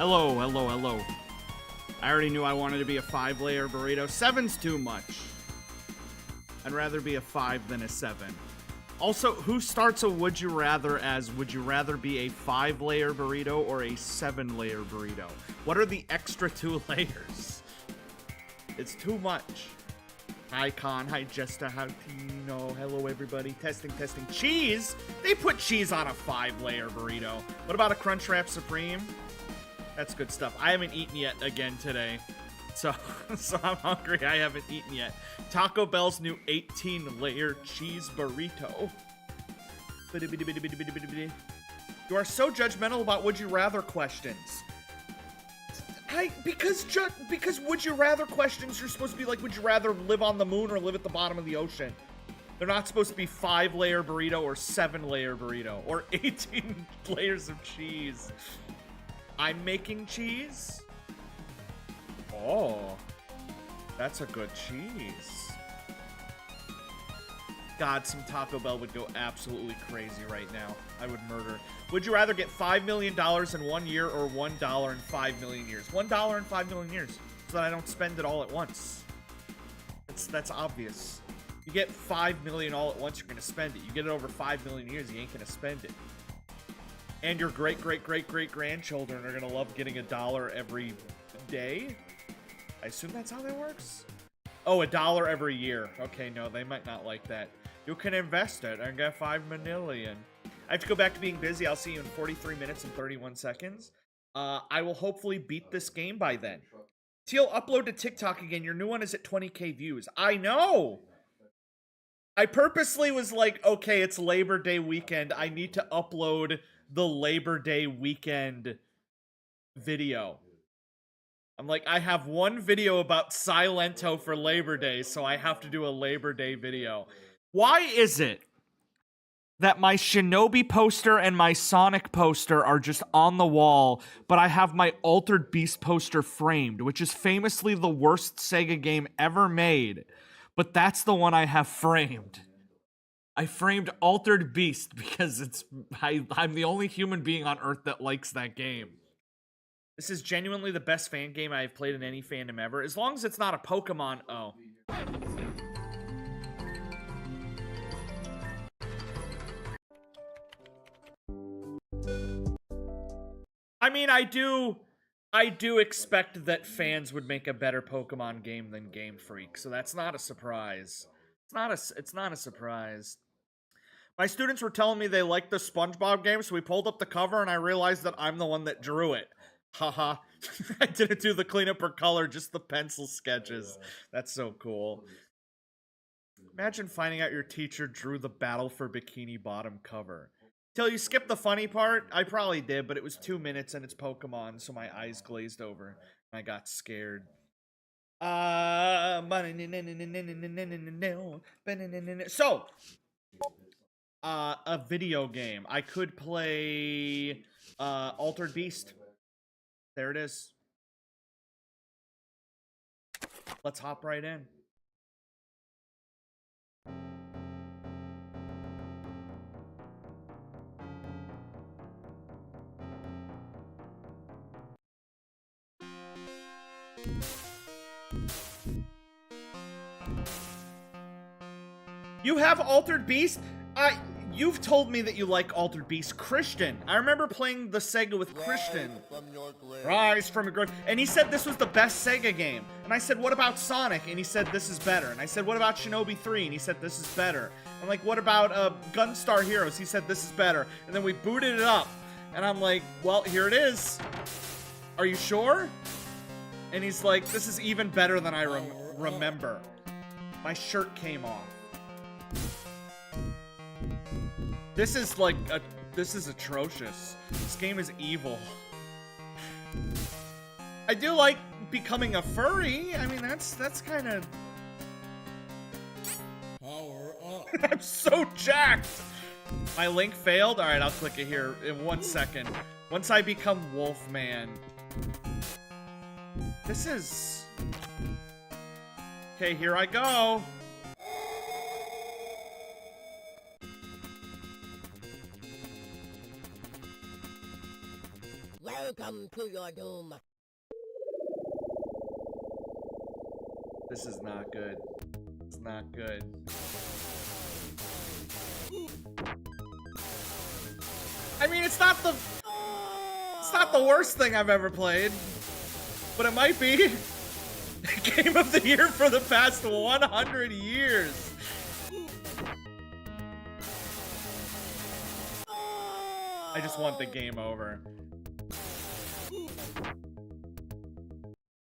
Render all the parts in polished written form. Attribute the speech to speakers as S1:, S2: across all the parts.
S1: Hello, hello, hello. I already knew I wanted to be a 5-layer burrito. 7's too much. I'd rather be a 5 than a 7. Also, who starts a would you rather as would you rather be a 5-layer burrito or a 7-layer burrito? What are the extra 2 layers? It's too much. Hi, Con. Hi, Jesta. Hi, Tino. Hello, everybody. Testing, testing. Cheese? They put cheese on a 5-layer burrito. What about a Crunchwrap Supreme? That's good stuff. I haven't eaten yet again today. So I'm hungry. I haven't eaten yet. Taco Bell's new 18-layer cheese burrito. You are so judgmental about would you rather questions. Because would you rather questions, you're supposed to be like, would you rather live on the moon or live at the bottom of the ocean? They're not supposed to be 5-layer burrito or 7-layer burrito or 18 layers of cheese. I'm making cheese? Oh, that's a good cheese. God, some Taco Bell would go absolutely crazy right now. I would murder. Would you rather get $5 million in 1 year or $1 in 5 million years? $1 in 5 million years, so that I don't spend it all at once. That's obvious. You get 5 million all at once, you're gonna spend it. You get it over 5 million years, you ain't gonna spend it. And your great-great-great-great-grandchildren are gonna love getting $1 every day. I assume that's how that works. Oh, $1 every year. Okay, no, they might not like that. You can invest it and get 5 million. I have to go back to being busy. I'll see you in 43 minutes and 31 seconds. I will hopefully beat this game by then. Teal, upload to TikTok again. Your new one is at 20k views. I know! I purposely was like, okay, it's Labor Day weekend. I need to upload the Labor Day weekend video. I'm like, I have one video about Silento for Labor Day, so I have to do a Labor Day video. Why is it that my Shinobi poster and my Sonic poster are just on the wall, but I have my Altered Beast poster framed, which is famously the worst Sega game ever made, but that's the one I have framed. I framed Altered Beast because I'm the only human being on Earth that likes that game. This is genuinely the best fan game I've played in any fandom ever. As long as it's not a Pokemon. Oh. I mean, I do expect that fans would make a better Pokemon game than Game Freak, so that's not a surprise. It's not a surprise. My students were telling me they liked the SpongeBob game, so we pulled up the cover and I realized that I'm the one that drew it. Haha. I didn't do the cleanup or color, just the pencil sketches. That's so cool. Imagine finding out your teacher drew the Battle for Bikini Bottom cover. Till you skipped the funny part? I probably did, but it was 2 minutes and it's Pokemon, so my eyes glazed over. And I got scared. So, a video game. I could play Altered Beast. There it is. Let's hop right in. You have Altered Beast? You've told me that you like Altered Beast. Christian. I remember playing the Sega with Christian. Rise from your grave. And he said this was the best Sega game. And I said, what about Sonic? And he said, this is better. And I said, what about Shinobi 3? And he said, this is better. I'm like, what about Gunstar Heroes? He said, this is better. And then we booted it up. And I'm like, well, here it is. Are you sure? And he's like, this is even better than I remember. My shirt came off. This is like this is atrocious. This game is evil. I do like becoming a furry. I mean, that's kind of. Power up. I'm so jacked. My link failed. All right, I'll click it here in 1 second. Once I become Wolfman. This is. Okay, here I go.
S2: Welcome Welcome to your doom.
S1: This is not good. It's not good. I mean, it's not the worst thing I've ever played, but it might be. Game of the year for the past 100 years. I just want the game over.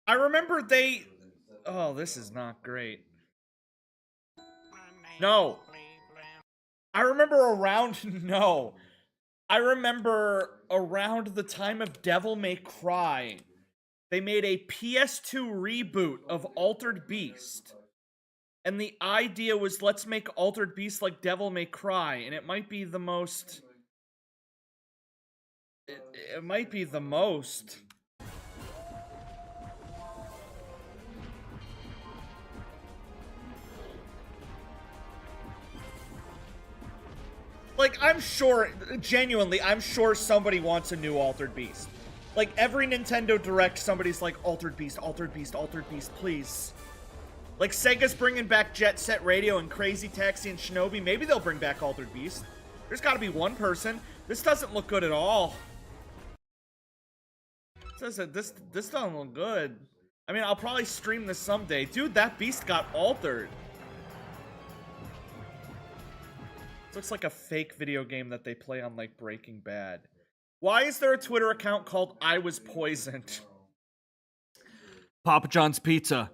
S1: I remember they... Oh, this is not great. No. I remember around... No. I remember around the time of Devil May Cry, they made a PS2 reboot of Altered Beast. And the idea was, let's make Altered Beast like Devil May Cry, and it might be the most... It might be the most... Like, I'm sure, genuinely, I'm sure somebody wants a new Altered Beast. Like, every Nintendo Direct, somebody's like, Altered Beast, Altered Beast, Altered Beast, please. Like, Sega's bringing back Jet Set Radio and Crazy Taxi and Shinobi. Maybe they'll bring back Altered Beast. There's gotta be one person. This doesn't look good at all. This doesn't look good. I mean, I'll probably stream this someday. Dude, that beast got altered. This looks like a fake video game that they play on, like, Breaking Bad. Why is there a Twitter account called I Was Poisoned? Papa John's Pizza.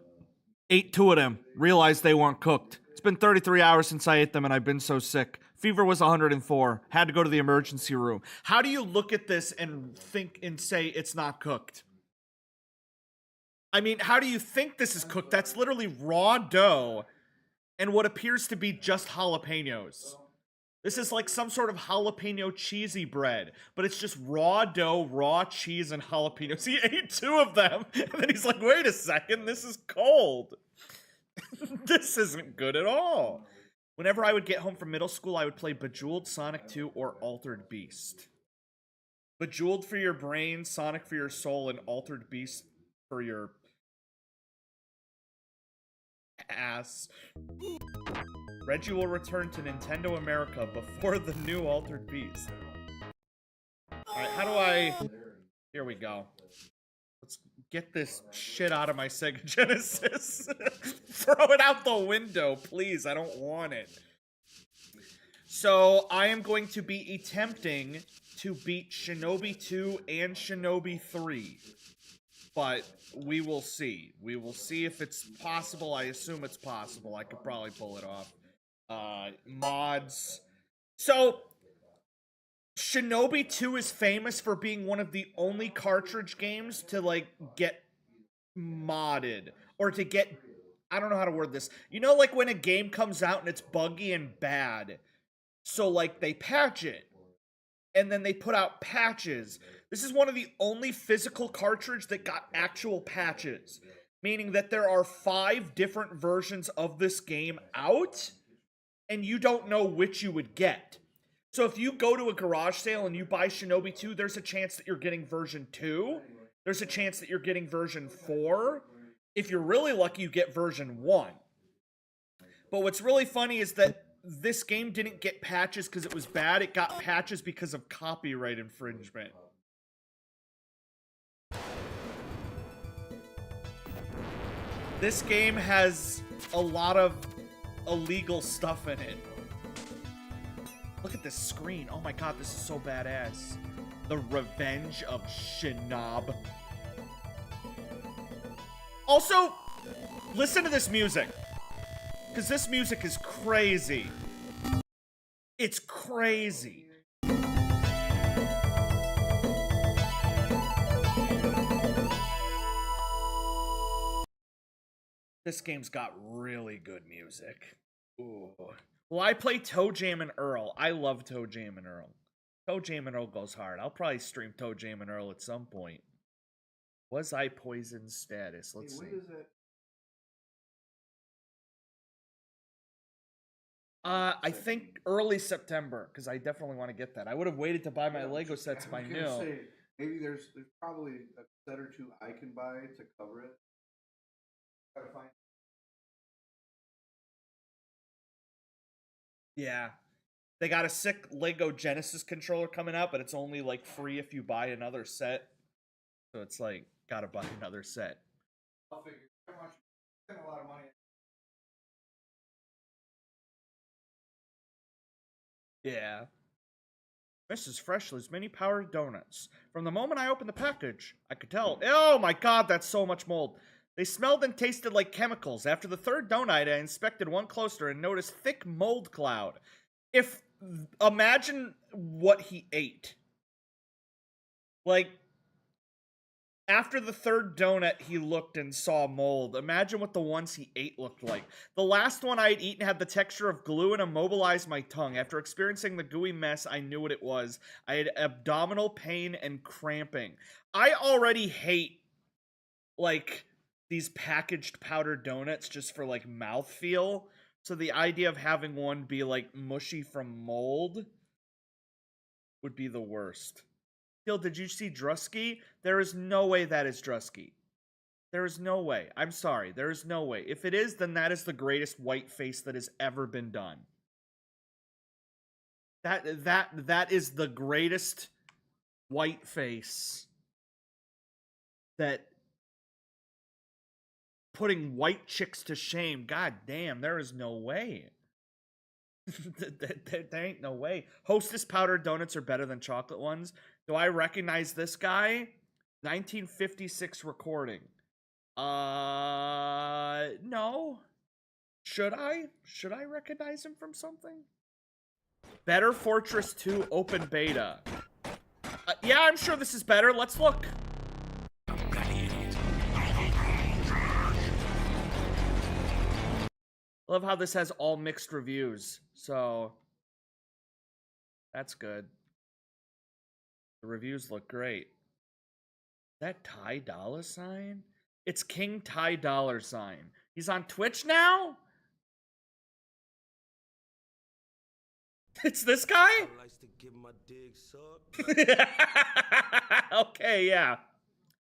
S1: Ate 2 of them. Realized they weren't cooked. It's been 33 hours since I ate them and I've been so sick. Fever was 104. Had to go to the emergency room. How do you look at this and think and say it's not cooked? I mean, how do you think this is cooked? That's literally raw dough and what appears to be just jalapenos. This is like some sort of jalapeno cheesy bread, but it's just raw dough, raw cheese, and jalapenos. He ate 2 of them, and then he's like, wait a second, this is cold. This isn't good at all. Whenever I would get home from middle school, I would play Bejeweled, Sonic 2, or Altered Beast. Bejeweled for your brain, Sonic for your soul, and Altered Beast for your... ass. Reggie will return to Nintendo America before the new Altered Beast. Alright, how do I... Here we go. Let's get this shit out of my Sega Genesis. Throw it out the window, please. I don't want it. So, I am going to be attempting to beat Shinobi 2 and Shinobi 3. But we will see. We will see if it's possible. I assume it's possible. I could probably pull it off. Mods. So, Shinobi 2 is famous for being one of the only cartridge games to, like, get modded. Or to get... I don't know how to word this. You know, like, when a game comes out and it's buggy and bad. So, like, they patch it. And then they put out patches. This is one of the only physical cartridge that got actual patches. Meaning that there are 5 different versions of this game out, and you don't know which you would get. So if you go to a garage sale and you buy Shinobi 2, there's a chance that you're getting version 2. There's a chance that you're getting version 4. If you're really lucky, you get version 1. But what's really funny is that this game didn't get patches because it was bad. It got patches because of copyright infringement. This game has a lot of illegal stuff in it. Look at this screen. Oh my god, this is so badass. The Revenge of Shinobi. Also, listen to this music. Because this music is crazy. It's crazy. This game's got really good music. Ooh. Well, I play Toe Jam and Earl. I love Toe Jam and Earl. Toe Jam and Earl goes hard. I'll probably stream Toe Jam and Earl at some point. Was I poisoned status? Let's see. I think early September, because I definitely want to get that. I would have waited to buy my Lego sets if I knew.
S2: Maybe there's probably a set or two I can buy to cover it. Gotta find.
S1: Yeah. They got a sick Lego Genesis controller coming out, but it's only like free if you buy another set. So it's like, gotta buy another set.
S2: I'll figure. How much? Spend a lot of money.
S1: Yeah. Mrs. Freshley's mini powdered donuts. From the moment I opened the package, I could tell. Oh my god, that's so much mold. They smelled and tasted like chemicals. After the third donut, I inspected one closer and noticed thick mold cloud. Imagine what he ate. Like, after the third donut, he looked and saw mold. Imagine what the ones he ate looked like. The last one I had eaten had the texture of glue and immobilized my tongue. After experiencing the gooey mess, I knew what it was. I had abdominal pain and cramping. I already hate, like, these packaged powdered donuts just for, like, mouthfeel. So the idea of having one be, like, mushy from mold would be the worst. Did you see Drusky? There is no way that is Drusky. There is no way. I'm sorry. There is no way. If it is, then that is the greatest white face that has ever been done. That is the greatest white face that putting white chicks to shame. God damn, there is no way. There ain't no way. Hostess powdered donuts are better than chocolate ones. Do I recognize this guy? 1956 recording. No. Should I? Should I recognize him from something? Better Fortress 2 open beta. Yeah, I'm sure this is better. Let's look. Love how this has all mixed reviews. So, that's good. The reviews look great. Is that Ty Dolla Sign? It's King Ty Dollar Sign. He's on Twitch now? It's this guy? Okay, yeah.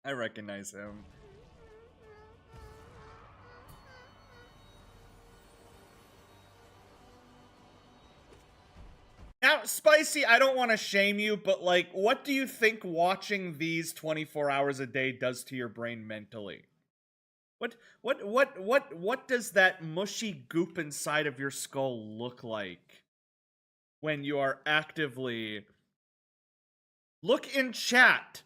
S1: I recognize him. Now, Spicy, I don't want to shame you, but, like, what do you think watching these 24 hours a day does to your brain mentally? What does that mushy goop inside of your skull look like when you are actively... Look in chat.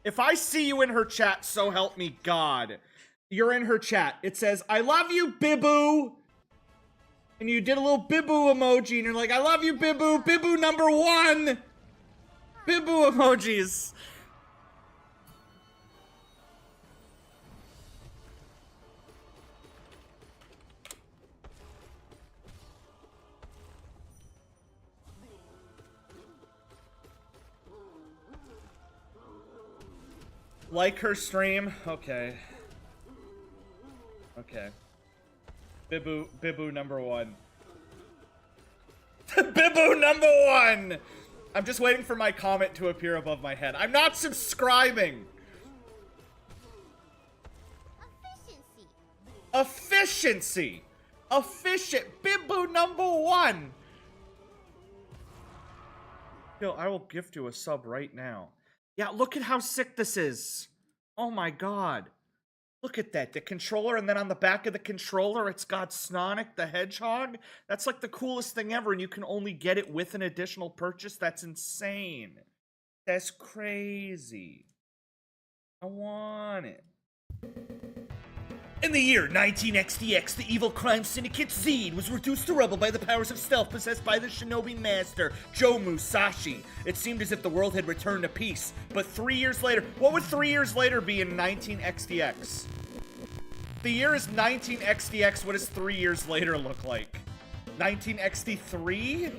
S1: If I see you in her chat, so help me God. You're in her chat. It says, I love you, Biboo. And you did a little Biboo emoji, and you're like, I love you, Biboo. Biboo number 1. Biboo emojis. Like her stream? Okay. Okay. Biboo number 1. Biboo number 1! I'm just waiting for my comment to appear above my head. I'm not subscribing! Efficiency! Efficient! Biboo number 1! Yo, I will gift you a sub right now. Yeah, look at how sick this is. Oh my god. Look at that. The controller, and then on the back of the controller, it's got Sonic the Hedgehog. That's like the coolest thing ever, and you can only get it with an additional purchase. That's insane. That's crazy. I want it. In the year 19XDX, the evil crime syndicate Zed was reduced to rubble by the powers of stealth possessed by the Shinobi master, Joe Musashi. It seemed as if the world had returned to peace, but 3 years later... What would 3 years later be in 19XDX? The year is 19XDX, what does 3 years later look like? 19XD3?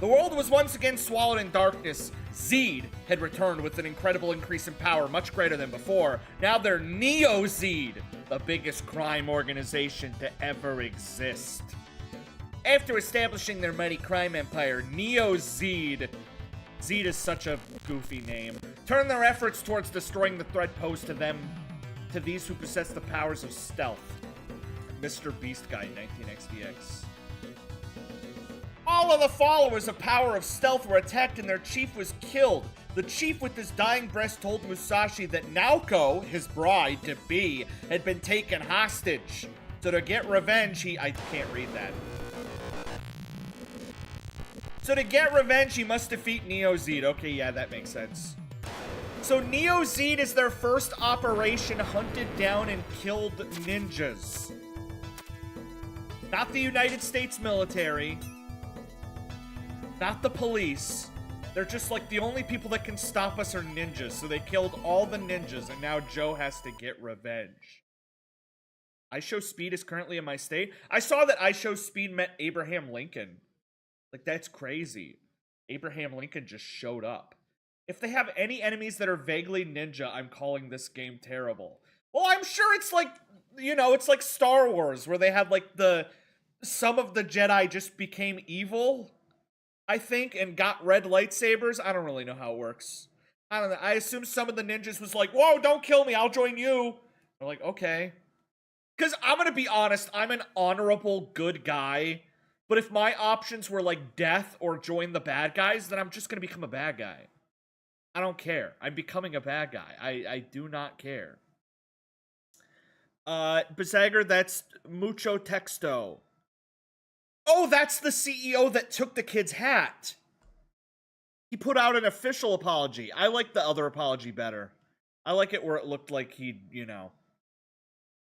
S1: The world was once again swallowed in darkness. Zed had returned with an incredible increase in power, much greater than before. Now they're Neo-Zed, the biggest crime organization to ever exist. After establishing their mighty crime empire, Neo-Zed Zed is such a goofy name. Turn their efforts towards destroying the threat posed to them, to these who possess the powers of stealth. Mr. Beast Guy, 19xdx. All of the followers of Power of Stealth were attacked and their chief was killed. The chief with his dying breath told Musashi that Naoko, his bride-to-be, had been taken hostage. So to get revenge, I can't read that. So to get revenge, he must defeat Neo Zed. Okay, yeah, that makes sense. So Neo Zed is their first operation, hunted down and killed ninjas. Not the United States military. Not the police. They're just like the only people that can stop us are ninjas. So they killed all the ninjas and now Joe has to get revenge. I Show Speed is currently in my state. I saw that I Show Speed met Abraham Lincoln. Like, that's crazy. Abraham Lincoln just showed up. If they have any enemies that are vaguely ninja, I'm calling this game terrible. Well, I'm sure it's like, you know, it's like Star Wars, where they had, like, some of the Jedi just became evil, I think, and got red lightsabers. I don't really know how it works. I don't know. I assume some of the ninjas was like, whoa, don't kill me, I'll join you. They're like, okay. Because I'm gonna be honest, I'm an honorable, good guy. But if my options were like death or join the bad guys, then I'm just gonna become a bad guy. I don't care. I'm becoming a bad guy. I do not care. Bazagger, that's mucho texto. Oh, that's the CEO that took the kid's hat. He put out an official apology. I like the other apology better. I like it where it looked like he, you know.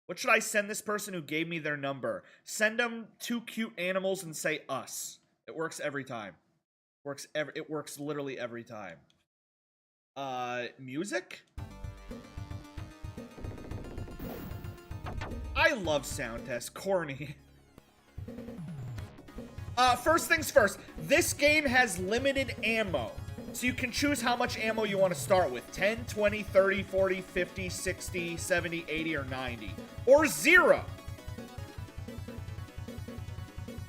S1: What should I send this person who gave me their number? Send them 2 cute animals and say us. It works every time. It works literally every time. Music? I love sound tests. Corny. First things first. This game has limited ammo. So you can choose how much ammo you want to start with. 10, 20, 30, 40, 50, 60, 70, 80, or 90. Or 0.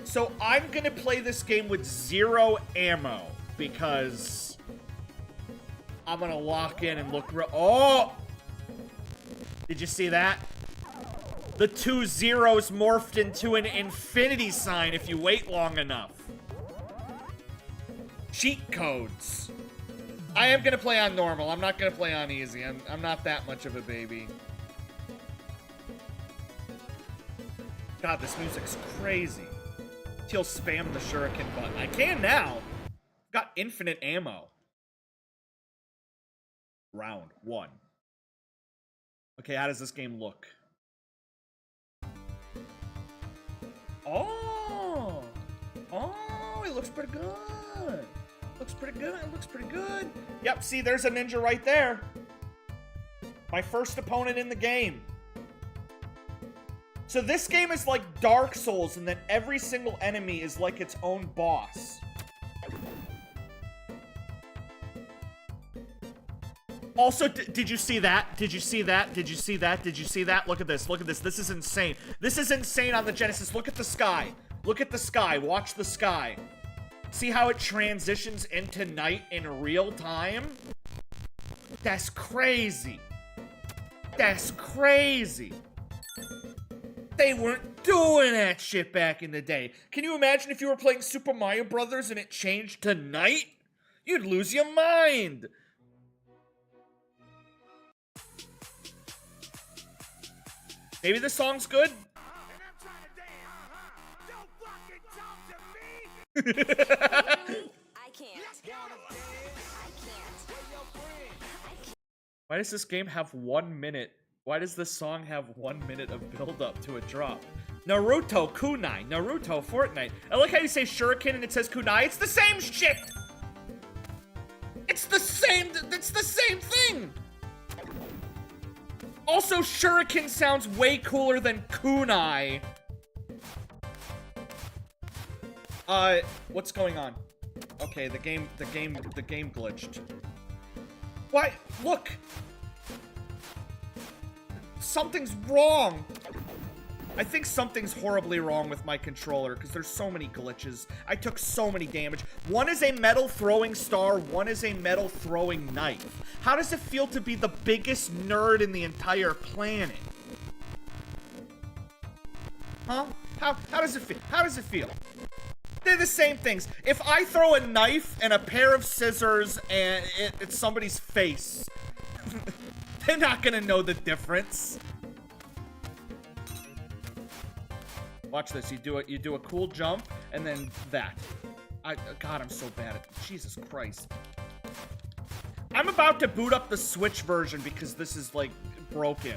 S1: So I'm going to play this game with 0 ammo. Because I'm going to lock in and look real... Oh! Did you see that? The 2 zeros morphed into an infinity sign if you wait long enough. Cheat codes. I am gonna play on normal. I'm not gonna play on easy. I'm not that much of a baby. God, this music's crazy. He'll spam the shuriken button. I can now. Got infinite ammo. Round 1. Okay, how does this game look? Oh! Oh, it looks pretty good. Looks pretty good. It looks pretty good. Yep, see, there's a ninja right there. My first opponent in the game. So this game is like Dark Souls, and then every single enemy is like its own boss. Also, did you see that? Did you see that? Did you see that? Did you see that? Look at this. Look at this. This is insane. This is insane on the Genesis. Look at the sky. Look at the sky. Watch the sky. See how it transitions into night in real time? That's crazy. That's crazy. They weren't doing that shit back in the day. Can you imagine if you were playing Super Mario Brothers and it changed to night? You'd lose your mind. Maybe this song's good?
S3: I can't.
S1: Why does this game have 1 minute? Why does this song have 1 minute of build-up to a drop? Naruto, kunai. Naruto, Fortnite. I like how you say shuriken and it says kunai. It's the same shit! It's the same thing! Also, shuriken sounds way cooler than kunai. What's going on? Okay, the game glitched. Why? Look! Something's wrong! I think something's horribly wrong with my controller because there's so many glitches. I took so many damage. One is a metal throwing star, one is a metal throwing knife. How does it feel to be the biggest nerd in the entire planet? Huh? How does it feel? How does it feel? They're the same things. If I throw a knife and a pair of scissors and it's somebody's face, they're not gonna know the difference. Watch this. You do a cool jump and then that. God, I'm so bad at Jesus Christ. I'm about to boot up the Switch version because this is like broken.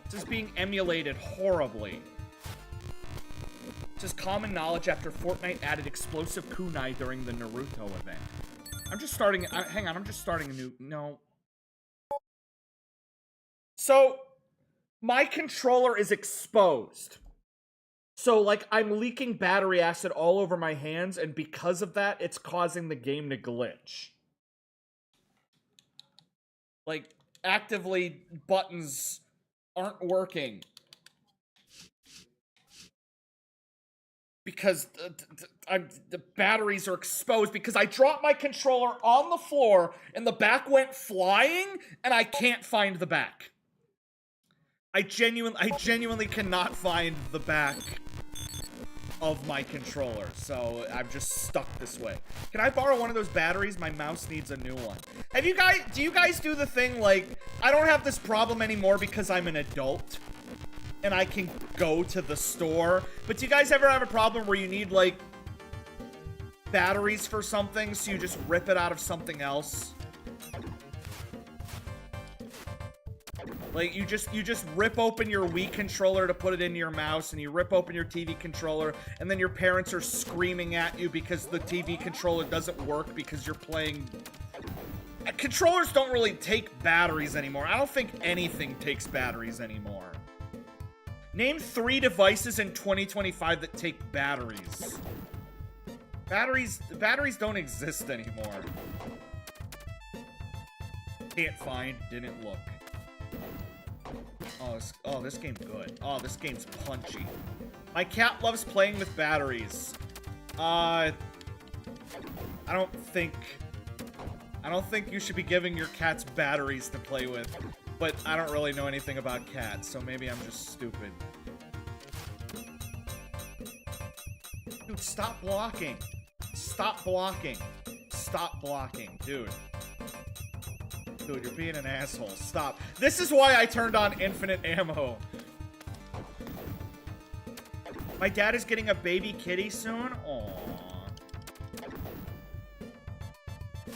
S1: This is being emulated horribly. This is common knowledge after Fortnite added explosive kunai during the Naruto event. I'm just starting. Hang on, I'm just starting a new. No. So, my controller is exposed. So, like, I'm leaking battery acid all over my hands, and because of that, it's causing the game to glitch. Like, actively, buttons aren't working. Because the batteries are exposed because I dropped my controller on the floor, and the back went flying, and I can't find the back. I genuinely cannot find the back of my controller, so I'm just stuck this way. Can I borrow one of those batteries? My mouse needs a new one. Do you guys do the thing like, I don't have this problem anymore because I'm an adult and I can go to the store, but do you guys ever have a problem where you need like batteries for something, so you just rip it out of something else? Like, you just rip open your Wii controller to put it into your mouse, and you rip open your TV controller, and then your parents are screaming at you because the TV controller doesn't work because you're playing... Controllers don't really take batteries anymore. I don't think anything takes batteries anymore. Name 3 devices in 2025 that take batteries. Batteries don't exist anymore. Can't find, didn't look. Oh, this game's good. Oh, this game's punchy. My cat loves playing with batteries. I don't think you should be giving your cats batteries to play with, but I don't really know anything about cats, so maybe I'm just stupid. Dude, stop blocking. Stop blocking. Stop blocking, dude. Dude, you're being an asshole. Stop. This is why I turned on infinite ammo. My dad is getting a baby kitty soon. Aww.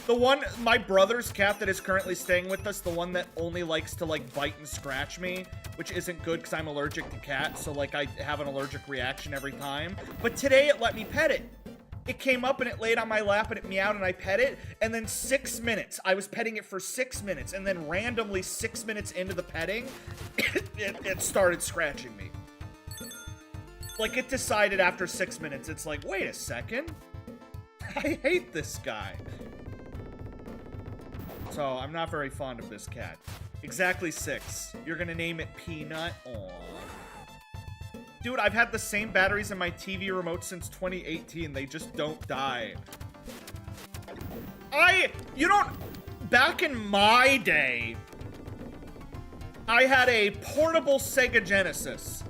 S1: The one, my brother's cat that is currently staying with us, the one that only likes to, like, bite and scratch me, which isn't good because I'm allergic to cats, so, like, I have an allergic reaction every time. But today it let me pet it. It came up and it laid on my lap and it meowed and I pet it, and then 6 minutes, I was petting it for 6 minutes, and then randomly 6 minutes into the petting, it started scratching me. Like, it decided after 6 minutes, it's like, wait a second, I hate this guy. So, I'm not very fond of this cat. Exactly 6. You're gonna name it Peanut? Aww. Dude, I've had the same batteries in my TV remote since 2018. They just don't die. Back in my day, I had a portable Sega Genesis,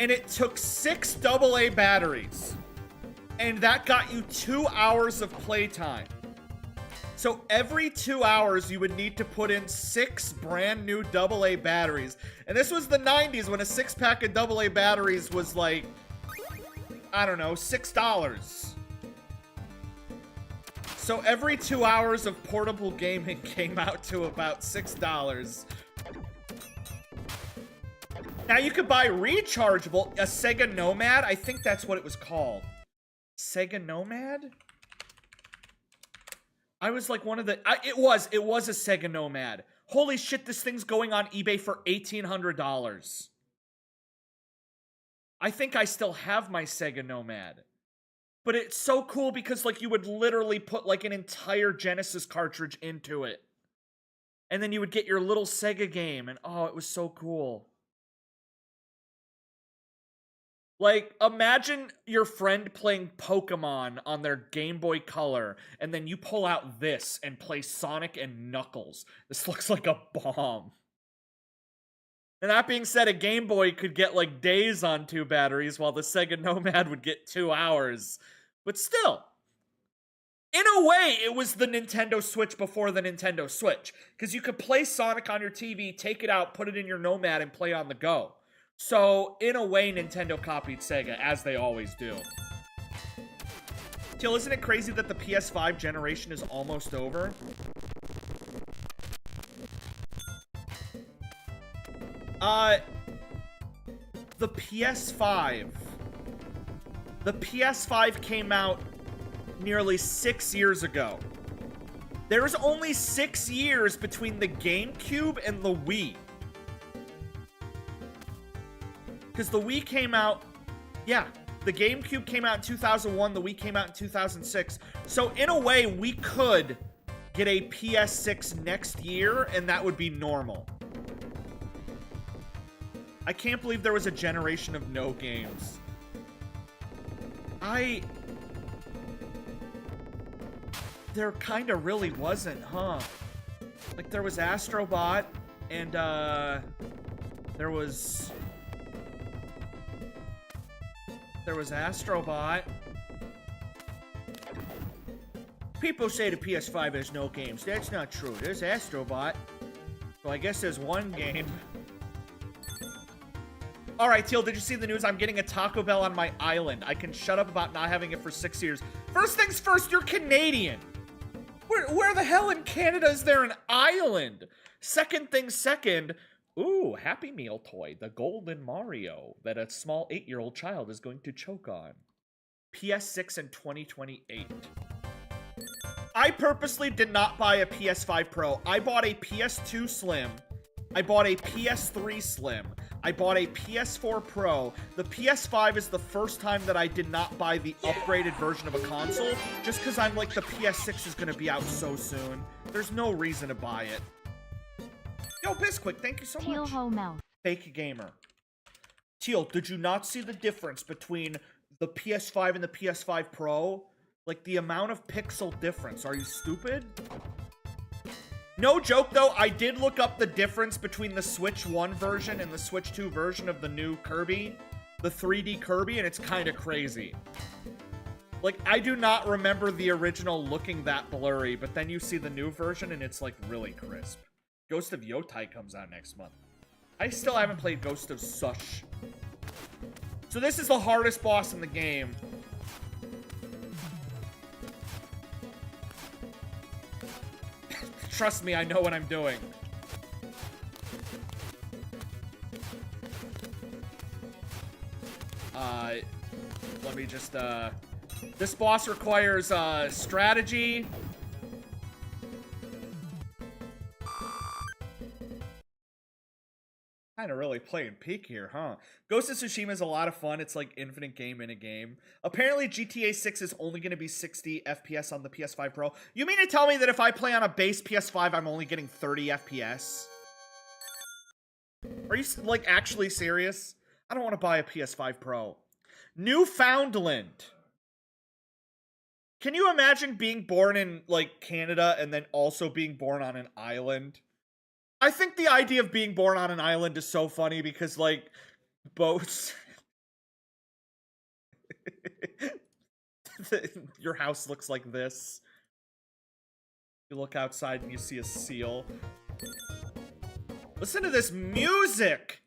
S1: and it took 6 AA batteries, and that got you 2 hours of playtime. So every 2 hours, you would need to put in 6 brand new AA batteries. And this was the 90s when a 6-pack of AA batteries was like, I don't know, $6. So every 2 hours of portable gaming came out to about $6. Now you could buy rechargeable, a Sega Nomad. I think that's what it was called. Sega Nomad? I was like one of the... it was a Sega Nomad. Holy shit, this thing's going on eBay for $1,800. I think I still have my Sega Nomad. But it's so cool because, like, you would literally put, like, an entire Genesis cartridge into it. And then you would get your little Sega game. And, oh, it was so cool. Like, imagine your friend playing Pokemon on their Game Boy Color, and then you pull out this and play Sonic and Knuckles. This looks like a bomb. And that being said, a Game Boy could get like days on 2 batteries, while the Sega Nomad would get 2 hours. But still, in a way, it was the Nintendo Switch before the Nintendo Switch. Because you could play Sonic on your TV, take it out, put it in your Nomad, and play on the go. So, in a way, Nintendo copied Sega, as they always do. Till, isn't it crazy that the PS5 generation is almost over? The PS5. The PS5 came out nearly 6 years ago. There's only 6 years between the GameCube and the Wii. Because the Wii came out, yeah, the GameCube came out in 2001, the Wii came out in 2006. So in a way, we could get a PS6 next year, and that would be normal. I can't believe there was a generation of no games. There kind of really wasn't, huh? Like, there was Astrobot, and, there was Astrobot. People say the PS5 has no games. That's not true. There's Astrobot. So I guess there's one game. Alright, Teal, did you see the news? I'm getting a Taco Bell on my island. I can shut up about not having it for 6 years. First things first, you're Canadian. Where the hell in Canada is there an island? Second things second, ooh, Happy Meal toy, the golden Mario that a small 8-year-old child is going to choke on. PS6 in 2028. I purposely did not buy a PS5 Pro. I bought a PS2 Slim. I bought a PS3 Slim. I bought a PS4 Pro. The PS5 is the first time that I did not buy the upgraded version of a console, just because I'm like, the PS6 is going to be out so soon. There's no reason to buy it. Yo, Bisquick, thank you so much.
S4: Teal
S1: Fake gamer. Teal, did you not see the difference between the PS5 and the PS5 Pro? Like, the amount of pixel difference. Are you stupid? No joke, though, I did look up the difference between the Switch 1 version and the Switch 2 version of the new Kirby, the 3D Kirby, and it's kind of crazy. Like, I do not remember the original looking that blurry, but then you see the new version and it's, like, really crisp. Ghost of Yotai comes out next month. I still haven't played Ghost of Sush. So this is the hardest boss in the game. Trust me, I know what I'm doing. Let me just, this boss requires, strategy. Kinda really playing peak here, huh? Ghost of Tsushima is a lot of fun. It's like infinite game in a game. Apparently, GTA 6 is only going to be 60 FPS on the PS5 Pro. You mean to tell me that if I play on a base PS5, I'm only getting 30 FPS? Are you, like, actually serious? I don't want to buy a PS5 Pro. Newfoundland. Can you imagine being born in, like, Canada and then also being born on an island? I think the idea of being born on an island is so funny because, like, boats... Your house looks like this. You look outside and you see a seal. Listen to this music!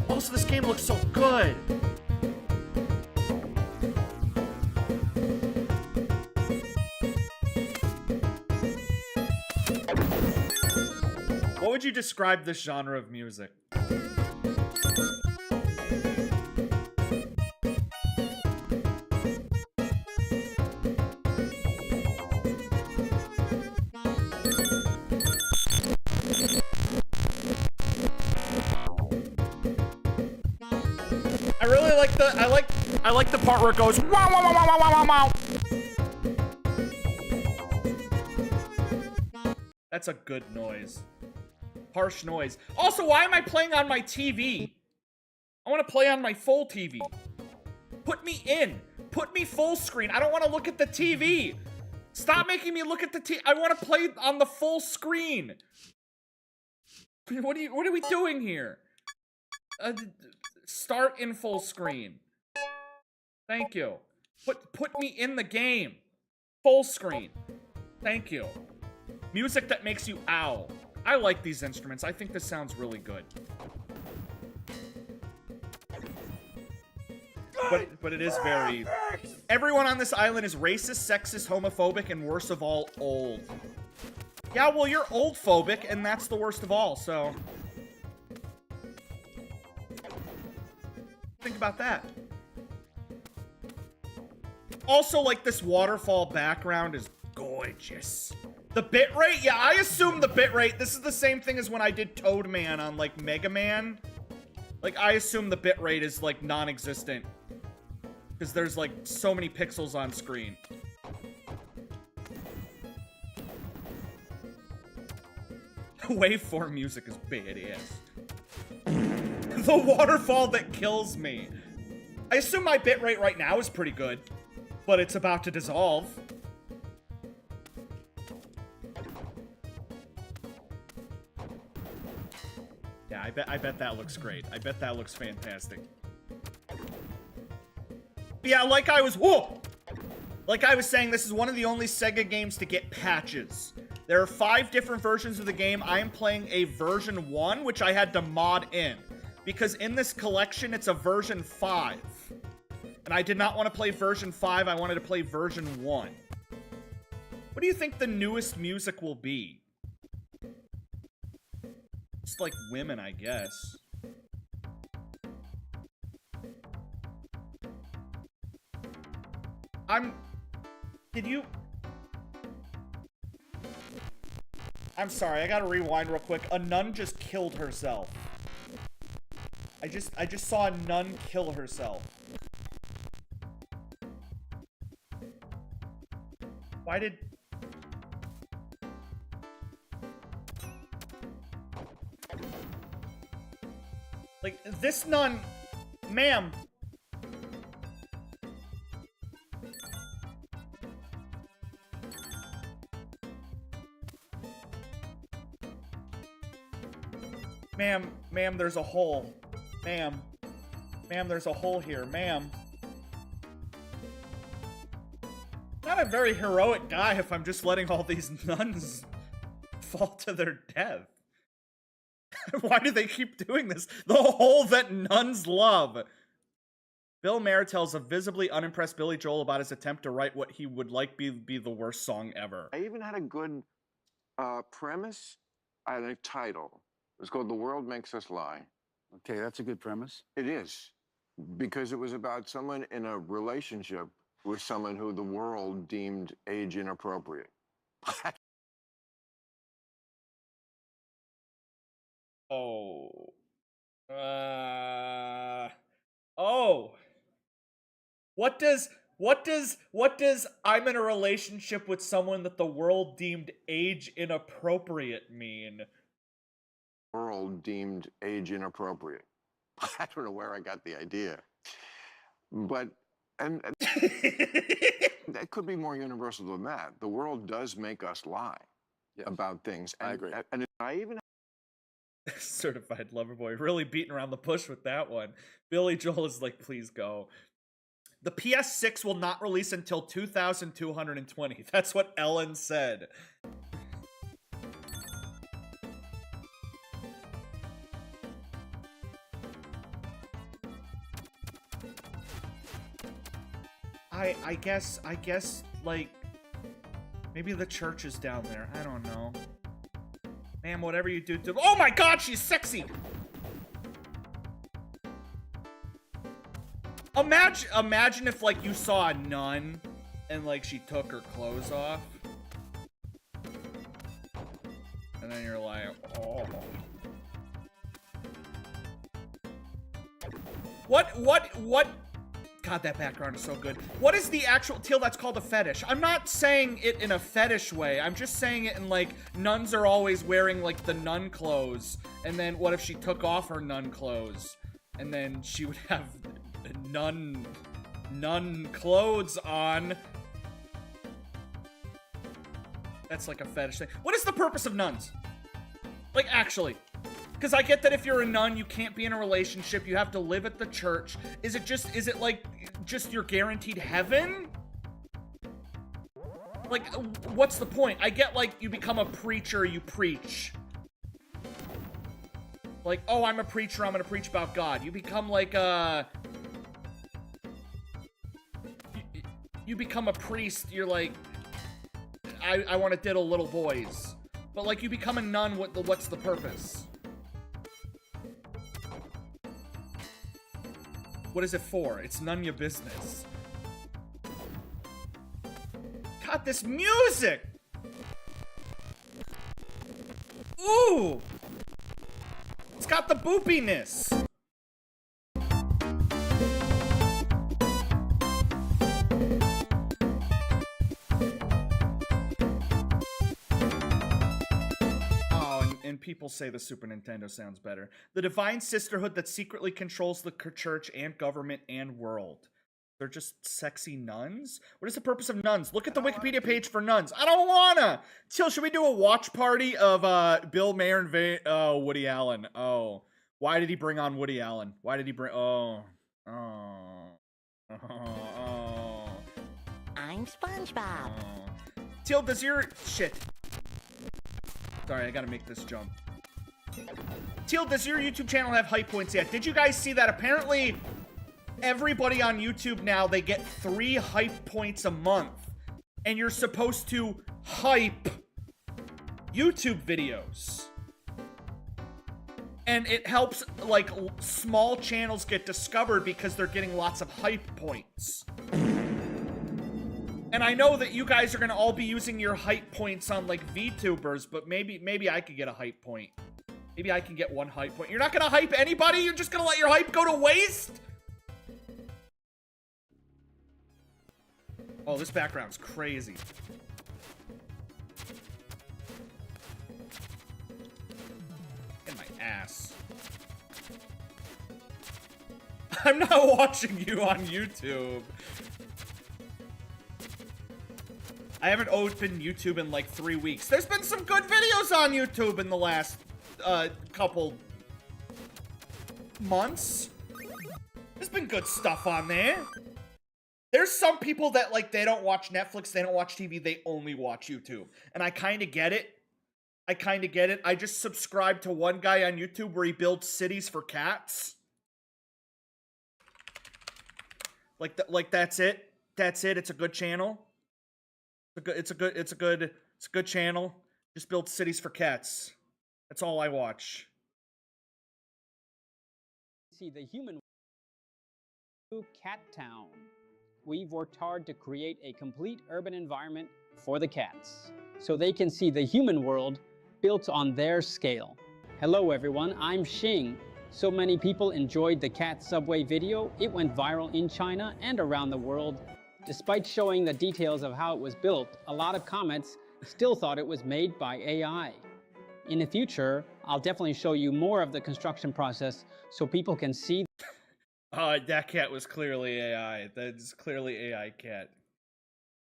S1: Also, this game looks so good! What would you describe this genre of music? I really like I like the part where it goes wow wow wow wow wow wow wow. That's a good noise. Harsh noise. Also, why am I playing on my TV? I want to play on my full TV. Put me in. Put me full screen. I don't want to look at the TV. Stop making me look at the TV. I want to play on the full screen. What are we doing here? Start in full screen. Thank you. Put me in the game. Full screen. Thank you. Music that makes you ow. I like these instruments. I think this sounds really good. But it is very... Everyone on this island is racist, sexist, homophobic, and worst of all, old. Yeah, well, you're old-phobic, and that's the worst of all, so... Think about that. Also, like, this waterfall background is gorgeous. The bitrate? Yeah, I assume the bitrate. This is the same thing as when I did Toadman on, like, Mega Man. Like, I assume the bitrate is, like, non-existent. Because there's, like, so many pixels on screen. Waveform music is badass. The waterfall that kills me. I assume my bitrate right now is pretty good. But it's about to dissolve. Yeah, I bet that looks great. I bet that looks fantastic. Yeah, like I was saying, this is one of the only Sega games to get patches. There are 5 different versions of the game. I am playing a version 1, which I had to mod in. Because in this collection, it's a version 5. And I did not want to play version 5, I wanted to play version 1. What do you think the newest music will be? Just like women, I guess. I'm sorry, I gotta rewind real quick. A nun just killed herself. I just saw a nun kill herself. Why did... Like, this nun... Ma'am. Ma'am, there's a hole. Ma'am, there's a hole here. Ma'am. Not a very heroic guy if I'm just letting all these nuns fall to their death. Why do they keep doing this? The hole that nuns love. Bill Maher tells a visibly unimpressed Billy Joel about his attempt to write what he would like be the worst song ever.
S4: I even had a good premise and a title. It was called The World Makes Us Lie.
S5: Okay, that's a good premise.
S4: It is, because it was about someone in a relationship with someone who the world deemed age inappropriate.
S1: Oh. What does I'm in a relationship with someone that the world deemed age inappropriate mean?
S4: World deemed age inappropriate. I don't know where I got the idea. But, and that could be more universal than that. The world does make us lie about things. And,
S5: I agree.
S4: And I even...
S1: Certified lover boy. Really beating around the bush with that one. Billy Joel is like, please go. The PS6 will not release until 2220. That's what Ellen said. I guess, like, maybe the church is down there. I don't know. Ma'am, whatever you do to... Oh my god, she's sexy! Imagine if, like, you saw a nun and, like, she took her clothes off. And then you're like, oh. What God, that background is so good. What is the actual Teal? That's called a fetish. I'm not saying it in a fetish way. I'm just saying it in like nuns are always wearing like the nun clothes, and then what if she took off her nun clothes, and then she would have nun clothes on. That's like a fetish thing. What is the purpose of nuns? Like, actually. Because I get that if you're a nun, you can't be in a relationship. You have to live at the church. Is it like, just you're guaranteed heaven? Like, what's the point? I get, like, you become a preacher, you preach. Like, oh, I'm a preacher, I'm gonna preach about God. You become, like, you become a priest, you're like, I want to diddle little boys. But, like, you become a nun, what's the purpose? What is it for? It's none your business. God, this music! Ooh! It's got the boopiness. And people say the Super Nintendo sounds better. The divine sisterhood that secretly controls the church and government and world. They're just sexy nuns? What is the purpose of nuns? Look at the Wikipedia page for nuns. I don't wanna! Till, should we do a watch party of Bill Mayer and Woody Allen? Oh. Why did he bring on Woody Allen? Why did he bring... Oh.
S3: I'm SpongeBob.
S1: Till, does your... Shit. Sorry, I gotta make this jump. Teal, does your YouTube channel have hype points yet? Did you guys see that? Apparently, everybody on YouTube now, they get 3 hype points a month. And you're supposed to hype YouTube videos. And it helps, like, small channels get discovered because they're getting lots of hype points. And I know that you guys are gonna all be using your hype points on, like, VTubers, but maybe I could get a hype point. Maybe I can get 1 hype point. You're not gonna hype anybody? You're just gonna let your hype go to waste? Oh, this background's crazy. In my ass. I'm not watching you on YouTube. I haven't opened YouTube in like 3 weeks. There's been some good videos on YouTube in the last couple months. There's been good stuff on there. There's some people that, like, they don't watch Netflix, they don't watch TV, they only watch YouTube. And I kind of get it. I just subscribed to one guy on YouTube where he builds cities for cats. Like that's it. That's it. It's a good channel. It's a good channel. Just build cities for cats. That's all I watch.
S6: See the human cat town. We've worked hard to create a complete urban environment for the cats, so they can see the human world built on their scale. Hello everyone, I'm Xing. So many people enjoyed the cat subway video, it went viral in China and around the world. Despite showing the details of how it was built, a lot of comments still thought it was made by AI. In the future, I'll definitely show you more of the construction process so people can see.
S1: That cat was clearly AI. That's clearly AI cat.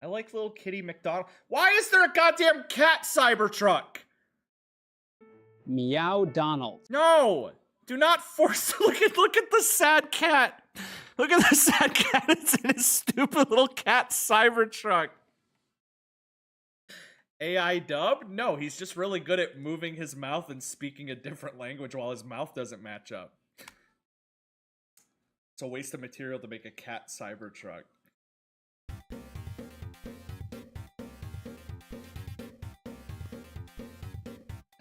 S1: I like little kitty McDonald. Why is there a goddamn cat Cybertruck?
S6: Meow Donald.
S1: No! Do not force. Look at the sad cat. Look at the sad cat. It's in his stupid little cat Cybertruck. AI dub? No, he's just really good at moving his mouth and speaking a different language while his mouth doesn't match up. It's a waste of material to make a cat Cybertruck.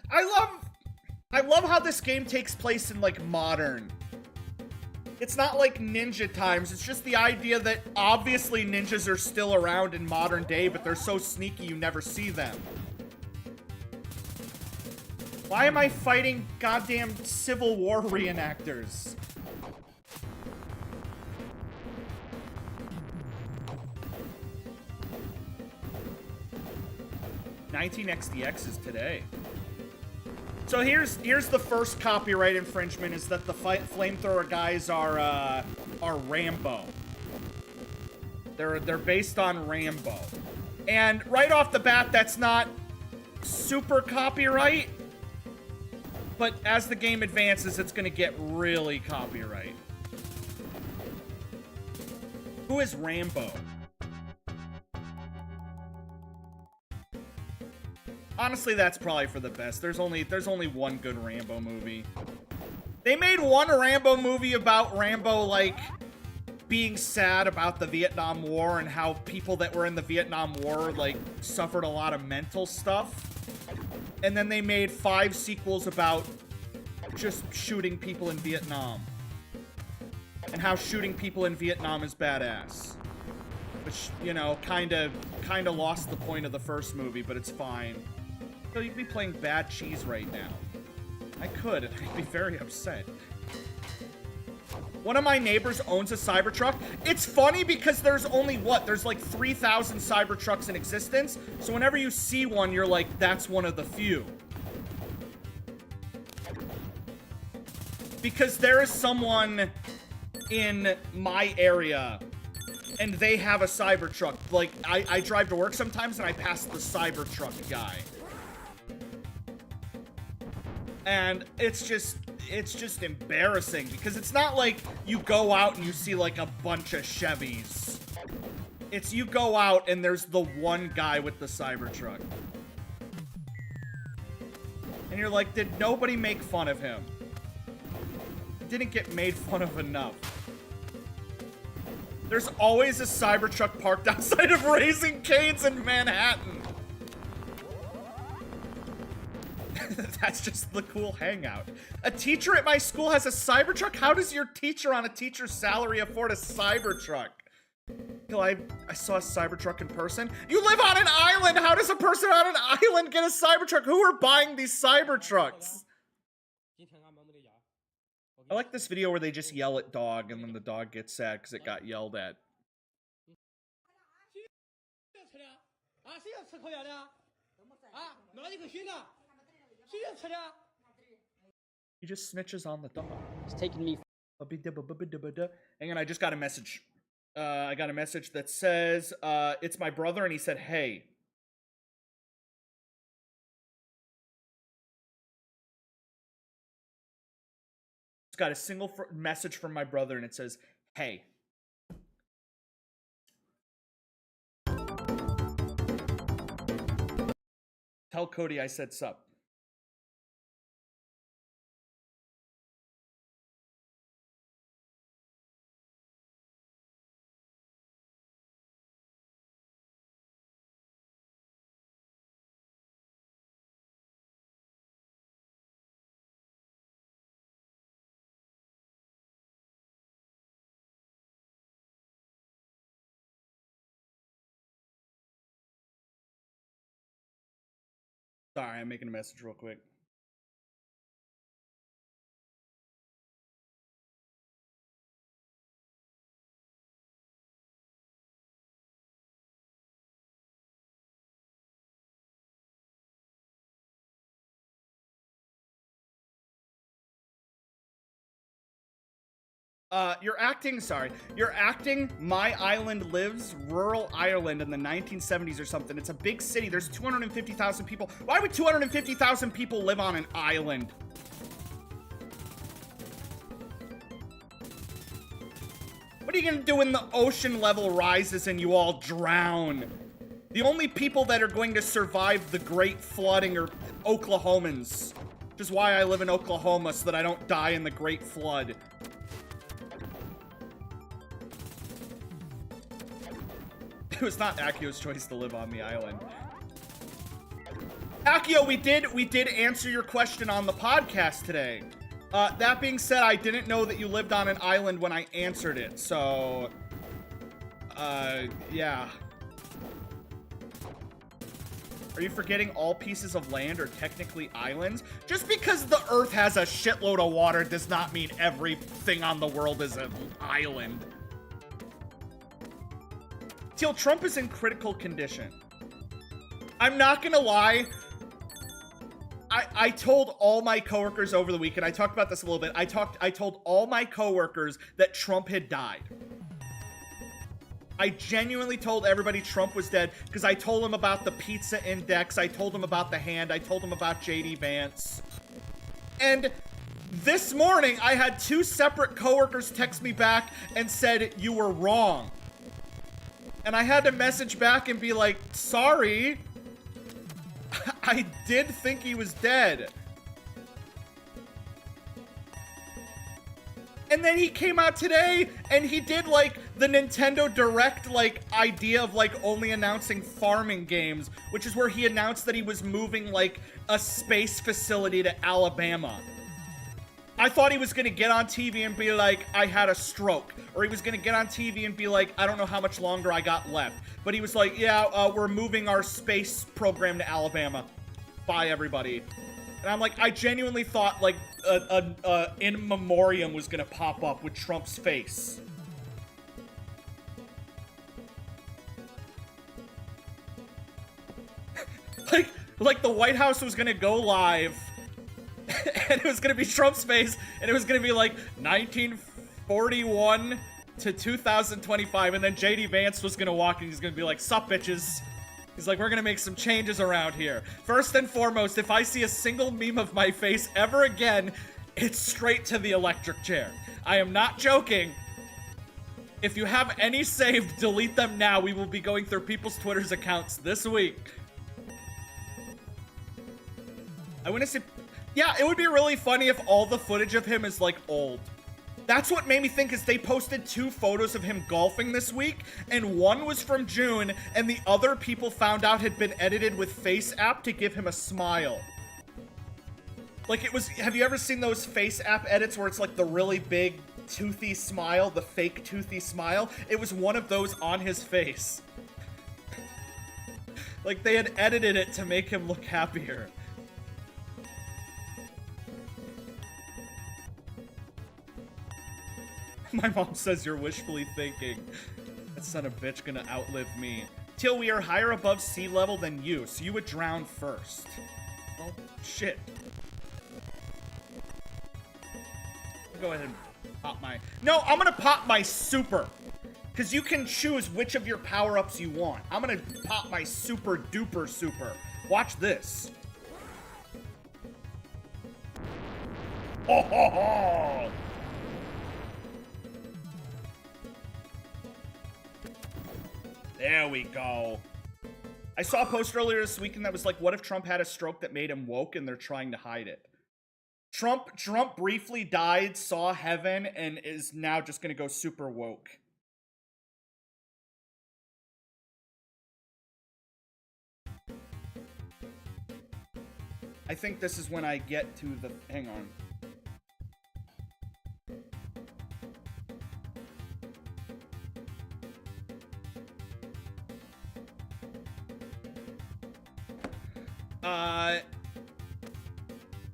S1: I love how this game takes place in, like, modern. It's not like ninja times. It's just the idea that obviously ninjas are still around in modern day, but they're so sneaky you never see them. Why am I fighting goddamn Civil War reenactors? 19XDX is today. So here's the first copyright infringement, is that the flamethrower guys are Rambo. They're based on Rambo. And right off the bat, that's not super copyright. But as the game advances, it's gonna get really copyright. Who is Rambo? Honestly, that's probably for the best. There's only one good Rambo movie. They made one Rambo movie about Rambo, like, being sad about the Vietnam War and how people that were in the Vietnam War, like, suffered a lot of mental stuff. And then they made 5 sequels about just shooting people in Vietnam. And how shooting people in Vietnam is badass. Which, you know, kinda lost the point of the first movie, but it's fine. So you could be playing bad cheese right now. I could, and I'd be very upset. One of my neighbors owns a Cybertruck. It's funny because there's only, what? There's like 3,000 Cybertrucks in existence. So whenever you see one, you're like, that's one of the few. Because there is someone in my area and they have a Cybertruck. Like, I drive to work sometimes and I pass the Cybertruck guy. And it's just embarrassing because it's not like you go out and you see like a bunch of Chevys. It's you go out and there's the one guy with the Cybertruck. And you're like, did nobody make fun of him? Didn't get made fun of enough. There's always a Cybertruck parked outside of Raising Cane's in Manhattan. That's just the cool hangout. A teacher at my school has a Cybertruck? How does your teacher on a teacher's salary afford a Cybertruck? Till I saw a Cybertruck in person. You live on an island! How does a person on an island get a Cybertruck? Who are buying these Cybertrucks? I like this video where they just yell at dog and then the dog gets sad because it got yelled at. He just snitches on the dog.
S6: It's taken me.
S1: Hang on, I just got a message. I got a message that says, it's my brother, and he said, hey. It's got a single message from my brother, and it says, hey. Tell Cody I said sup. Sorry, I'm making a message real quick. You're acting My Island Lives, rural Ireland in the 1970s or something. It's a big city. There's 250,000 people. Why would 250,000 people live on an island? What are you gonna do when the ocean level rises and you all drown? The only people that are going to survive the great flooding are Oklahomans. Which is why I live in Oklahoma, so that I don't die in the great flood. It was not Akio's choice to live on the island. Akio, we did answer your question on the podcast today. That being said, I didn't know that you lived on an island when I answered it, so... yeah. Are you forgetting all pieces of land are technically islands? Just because the Earth has a shitload of water does not mean everything on the world is an island. Till Trump is in critical condition. I'm not gonna lie. I told all my coworkers over the weekend, I talked about this a little bit. I told all my coworkers that Trump had died. I genuinely told everybody Trump was dead because I told them about the pizza index. I told them about the hand. I told them about JD Vance. And this morning, I had 2 separate coworkers text me back and said, you were wrong. And I had to message back and be like, sorry. I did think he was dead. And then he came out today and he did like the Nintendo Direct like idea of like only announcing farming games, which is where he announced that he was moving like a space facility to Alabama. I thought he was gonna get on TV and be like, I had a stroke. Or he was gonna get on TV and be like, I don't know how much longer I got left. But he was like, yeah, we're moving our space program to Alabama. Bye, everybody. And I'm like, I genuinely thought like in memoriam was gonna pop up with Trump's face. like the White House was gonna go live and it was gonna be Trump's face and it was gonna be like 1941 to 2025 and then JD Vance was gonna walk and he's gonna be like, sup bitches. He's like, we're gonna make some changes around here. First and foremost, if I see a single meme of my face ever again, it's straight to the electric chair. I am not joking. If you have any saved, delete them now. We will be going through people's Twitter's accounts this week. I want to say, yeah, it would be really funny if all the footage of him is like old. That's what made me think is they posted 2 photos of him golfing this week, and one was from June, and the other people found out had been edited with Face App to give him a smile. Like it was, have you ever seen those Face App edits where it's like the really big toothy smile, the fake toothy smile? It was one of those on his face. Like they had edited it to make him look happier. My mom says you're wishfully thinking. That son of a bitch gonna outlive me. Till we are higher above sea level than you, so you would drown first. Oh, shit. Go ahead and pop my... No, I'm gonna pop my super. Because you can choose which of your power-ups you want. I'm gonna pop my super duper super. Watch this. Oh, ho, ho. There we go. I saw a post earlier this weekend that was like, what if Trump had a stroke that made him woke and they're trying to hide it? Trump briefly died, saw heaven, and is now just gonna go super woke. I think this is when I get to the... Hang on.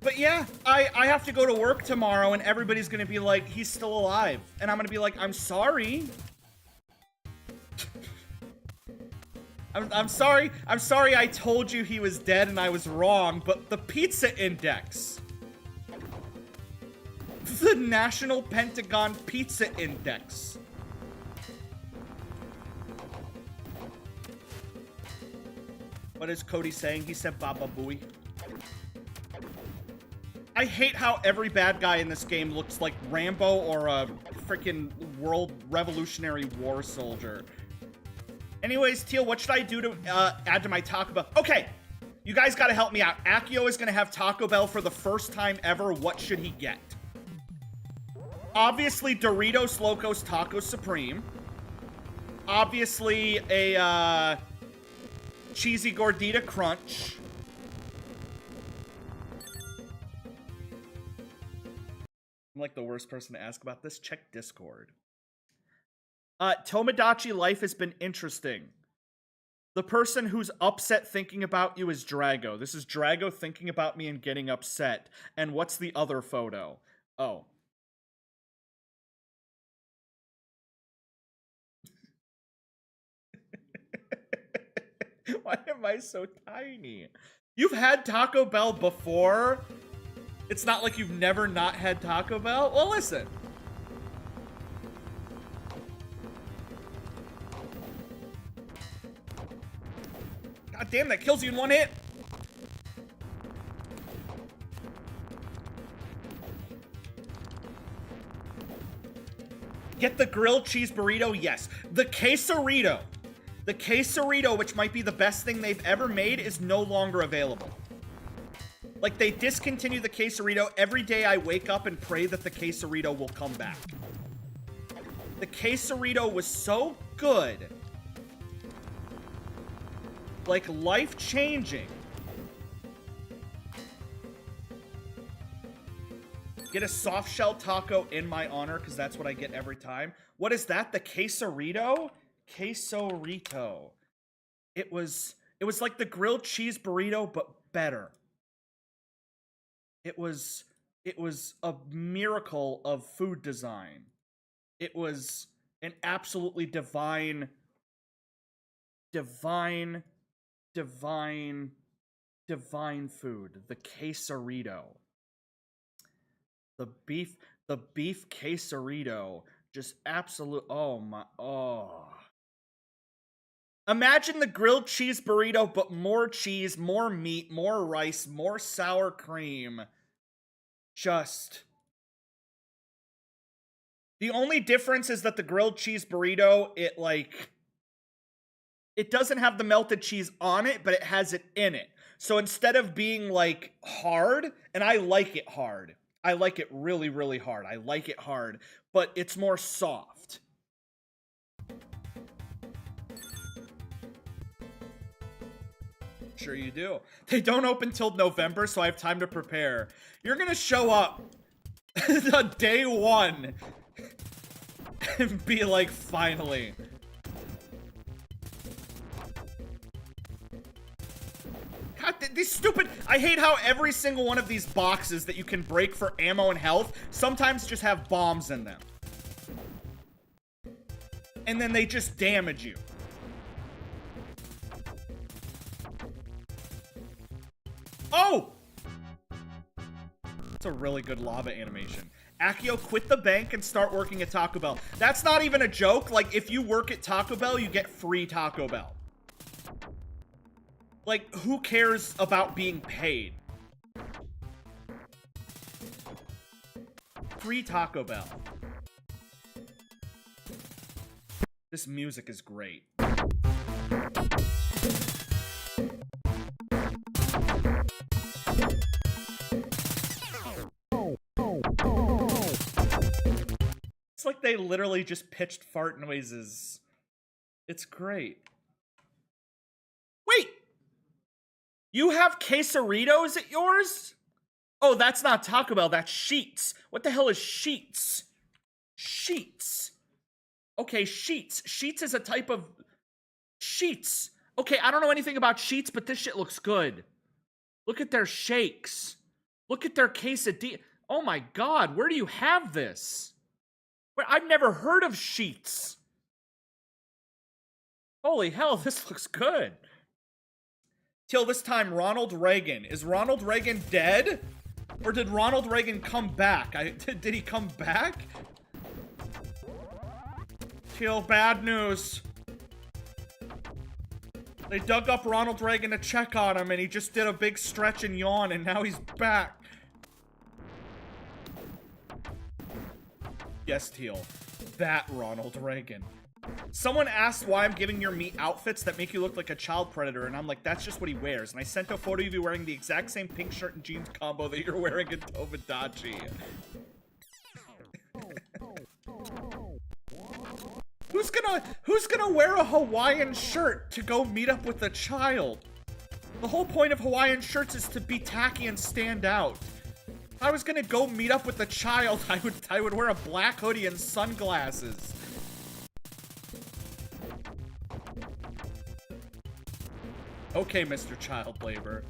S1: But yeah, I have to go to work tomorrow and everybody's gonna be like, he's still alive. And I'm gonna be like, I'm sorry. I'm sorry. I'm sorry I told you he was dead and I was wrong, but the pizza index. The National Pentagon Pizza Index. What is Cody saying? He said Baba Booey. I hate how every bad guy in this game looks like Rambo or a freaking World Revolutionary War soldier. Anyways, Teal, what should I do to add to my Taco Bell? Okay, you guys gotta help me out. Akio is gonna have Taco Bell for the first time ever. What should he get? Obviously, Doritos Locos Taco Supreme. Obviously, a Cheesy Gordita Crunch. I'm like the worst person to ask about this. Check Discord. Tomodachi life has been interesting. The person who's upset thinking about you is Drago. This is Drago thinking about me and getting upset. And what's the other photo? Oh. Why am I so tiny? You've had Taco Bell before? It's not like you've never not had Taco Bell? Well, listen. God damn, that kills you in one hit. Get the grilled cheese burrito? Yes. The quesarito. The quesarito, which might be the best thing they've ever made, is no longer available. Like, they discontinued the quesarito. Every day I wake up and pray that the quesarito will come back. The quesarito was so good. Like, life-changing. Get a soft shell taco in my honor, because that's what I get every time. What is that? The quesarito? Quesarito. It was like the grilled cheese burrito, but better. It was a miracle of food design. It was an absolutely divine food. The quesarito. The beef quesarito. Just absolute, oh. Imagine the grilled cheese burrito, but more cheese, more meat, more rice, more sour cream. Just. The only difference is that the grilled cheese burrito, it doesn't have the melted cheese on it, but it has it in it. So instead of being, like, hard, and I like it hard. I like it really, really hard. I like it hard, but it's more soft. Sure you do. They don't open till November, so I have time to prepare. You're gonna show up on day one and be like, finally. God, these stupid... I hate how every single one of these boxes that you can break for ammo and health sometimes just have bombs in them. And then they just damage you. Oh! That's a really good lava animation. Akio, quit the bank and start working at Taco Bell. That's not even a joke. Like, if you work at Taco Bell, you get free Taco Bell. Like, who cares about being paid? Free Taco Bell. This music is great. It's like they literally just pitched fart noises. It's great. Wait! You have quesaritos at yours? Oh, that's not Taco Bell, that's Sheets. What the hell is Sheets? Sheets. Okay, Sheets. Sheets is a type of... Sheets. Okay, I don't know anything about Sheets, but this shit looks good. Look at their shakes. Look at their quesadilla. Oh my god, where do you have this? I've never heard of Sheets. Holy hell, this looks good. Till this time, Ronald Reagan. Is Ronald Reagan dead? Or did Ronald Reagan come back? Did he come back? Till, bad news. They dug up Ronald Reagan to check on him, and he just did a big stretch and yawn, and now he's back. Yes, Teal. That Ronald Reagan. Someone asked why I'm giving your meat outfits that make you look like a child predator, and I'm like, that's just what he wears. And I sent a photo of you wearing the exact same pink shirt and jeans combo that you're wearing in Tomodachi. Who's gonna wear a Hawaiian shirt to go meet up with a child? The whole point of Hawaiian shirts is to be tacky and stand out. If I was gonna go meet up with a child, I would wear a black hoodie and sunglasses. Okay, Mr. Child Labor.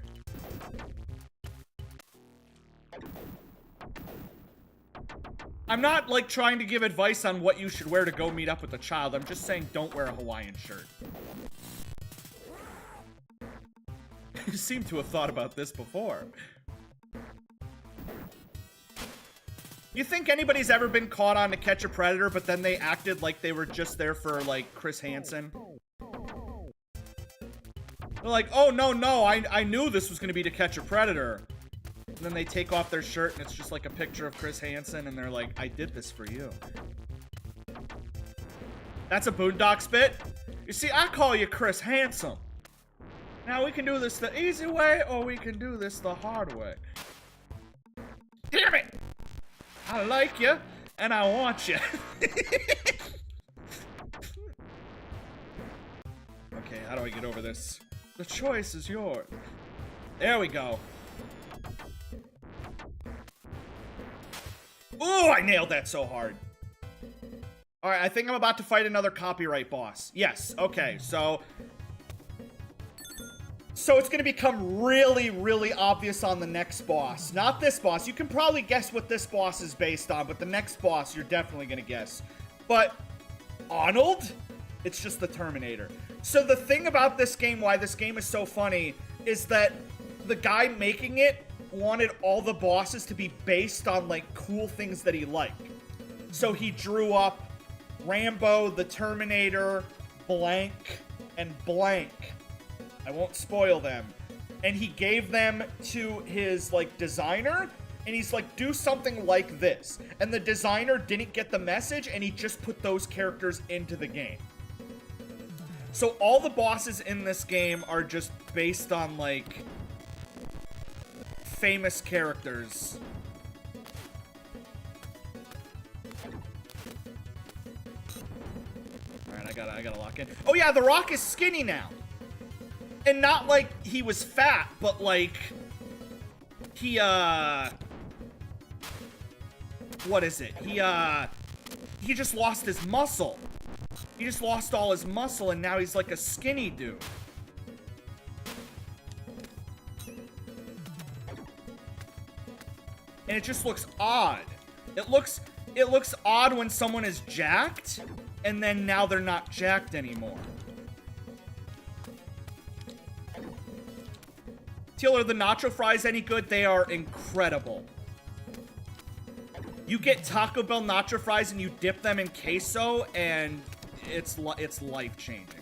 S1: I'm not, like, trying to give advice on what you should wear to go meet up with a child. I'm just saying don't wear a Hawaiian shirt. You seem to have thought about this before. You think anybody's ever been caught on To Catch a Predator, but then they acted like they were just there for, like, Chris Hansen? They're like, oh, no, I knew this was going to be To Catch a Predator. And then they take off their shirt, and it's just, like, a picture of Chris Hansen, and they're like, I did this for you. That's a Boondocks bit? You see, I call you Chris Handsome. Now, we can do this the easy way, or we can do this the hard way. Damn it! I like you, and I want you. Okay, how do I get over this? The choice is yours. There we go. Ooh, I nailed that so hard. Alright, I think I'm about to fight another copyright boss. Yes, okay, so it's gonna become really, really obvious on the next boss. Not this boss. You can probably guess what this boss is based on, but the next boss, you're definitely gonna guess. But Arnold? It's just the Terminator. So the thing about this game, why this game is so funny, is that the guy making it wanted all the bosses to be based on, like, cool things that he liked. So he drew up Rambo, the Terminator, blank, and blank. I won't spoil them. And he gave them to his, like, designer, and he's like, do something like this. And the designer didn't get the message, and he just put those characters into the game. So all the bosses in this game are just based on, like, famous characters. Alright, I gotta lock in. Oh yeah, The Rock is skinny now. And not like he was fat, but like he what is it? He just lost his muscle. He just lost all his muscle and now he's like a skinny dude. And it just looks odd. It looks odd when someone is jacked and then now they're not jacked anymore. Teal, are the nacho fries any good? They are incredible. You get Taco Bell nacho fries and you dip them in queso and it's life-changing.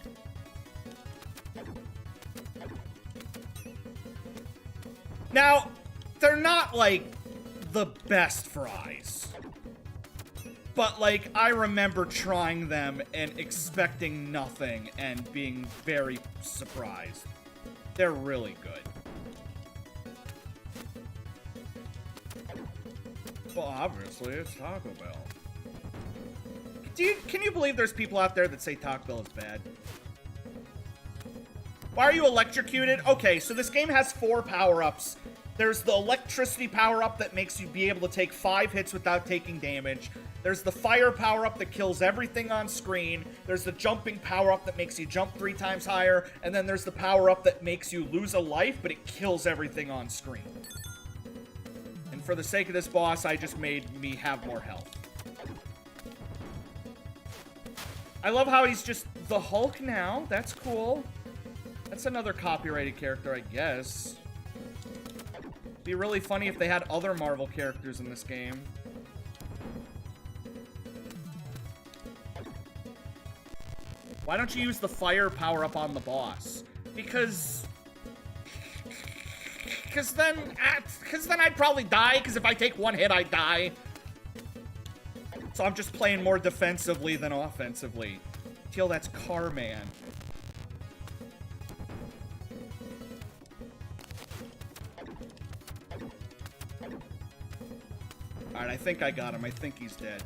S1: Now, they're not like the best fries. But like I remember trying them and expecting nothing and being very surprised. They're really good. Well, obviously, it's Taco Bell. Can you believe there's people out there that say Taco Bell is bad? Why are you electrocuted? Okay, so this game has 4 power-ups. There's the electricity power-up that makes you be able to take 5 hits without taking damage. There's the fire power-up that kills everything on screen. There's the jumping power-up that makes you jump 3 times higher. And then there's the power-up that makes you lose a life, but it kills everything on screen. And for the sake of this boss, I just made me have more health. I love how he's just the Hulk now. That's cool. That's another copyrighted character, I guess. It'd be really funny if they had other Marvel characters in this game. Why don't you use the fire power-up on the boss? Because then I'd probably die, because if I take 1 hit, I die. So I'm just playing more defensively than offensively. Teal, that's Carman. Alright, I think I got him. I think he's dead.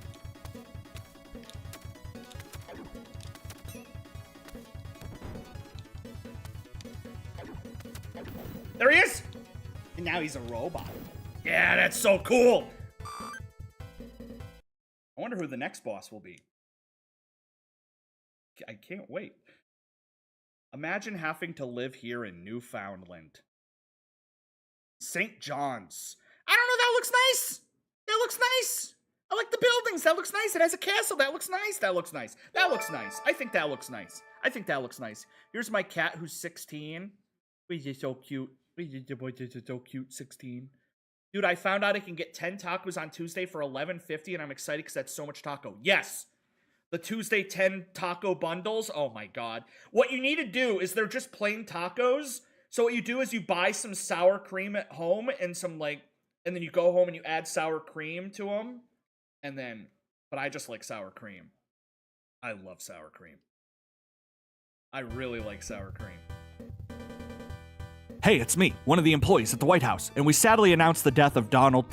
S1: There he is! And now he's a robot. Yeah, that's so cool! I wonder who the next boss will be. I can't wait. Imagine having to live here in Newfoundland. St. John's. I don't know, that looks nice! That looks nice! I like the buildings, that looks nice. It has a castle, that looks nice. That looks nice. That looks nice. I think that looks nice. I think that looks nice. Here's my cat who's 16. He's just so cute. He's just so cute. 16. Dude, I found out I can get 10 tacos on Tuesday for $11.50, and I'm excited because that's so much taco. Yes! The Tuesday 10 taco bundles. Oh my god. What you need to do is they're just plain tacos. So what you do is you buy some sour cream at home and some like, and then you go home and you add sour cream to them. And then, but I just like sour cream. I love sour cream. I really like sour cream. Hey, it's me, one of the employees at the White House, and we sadly announced the death of Donald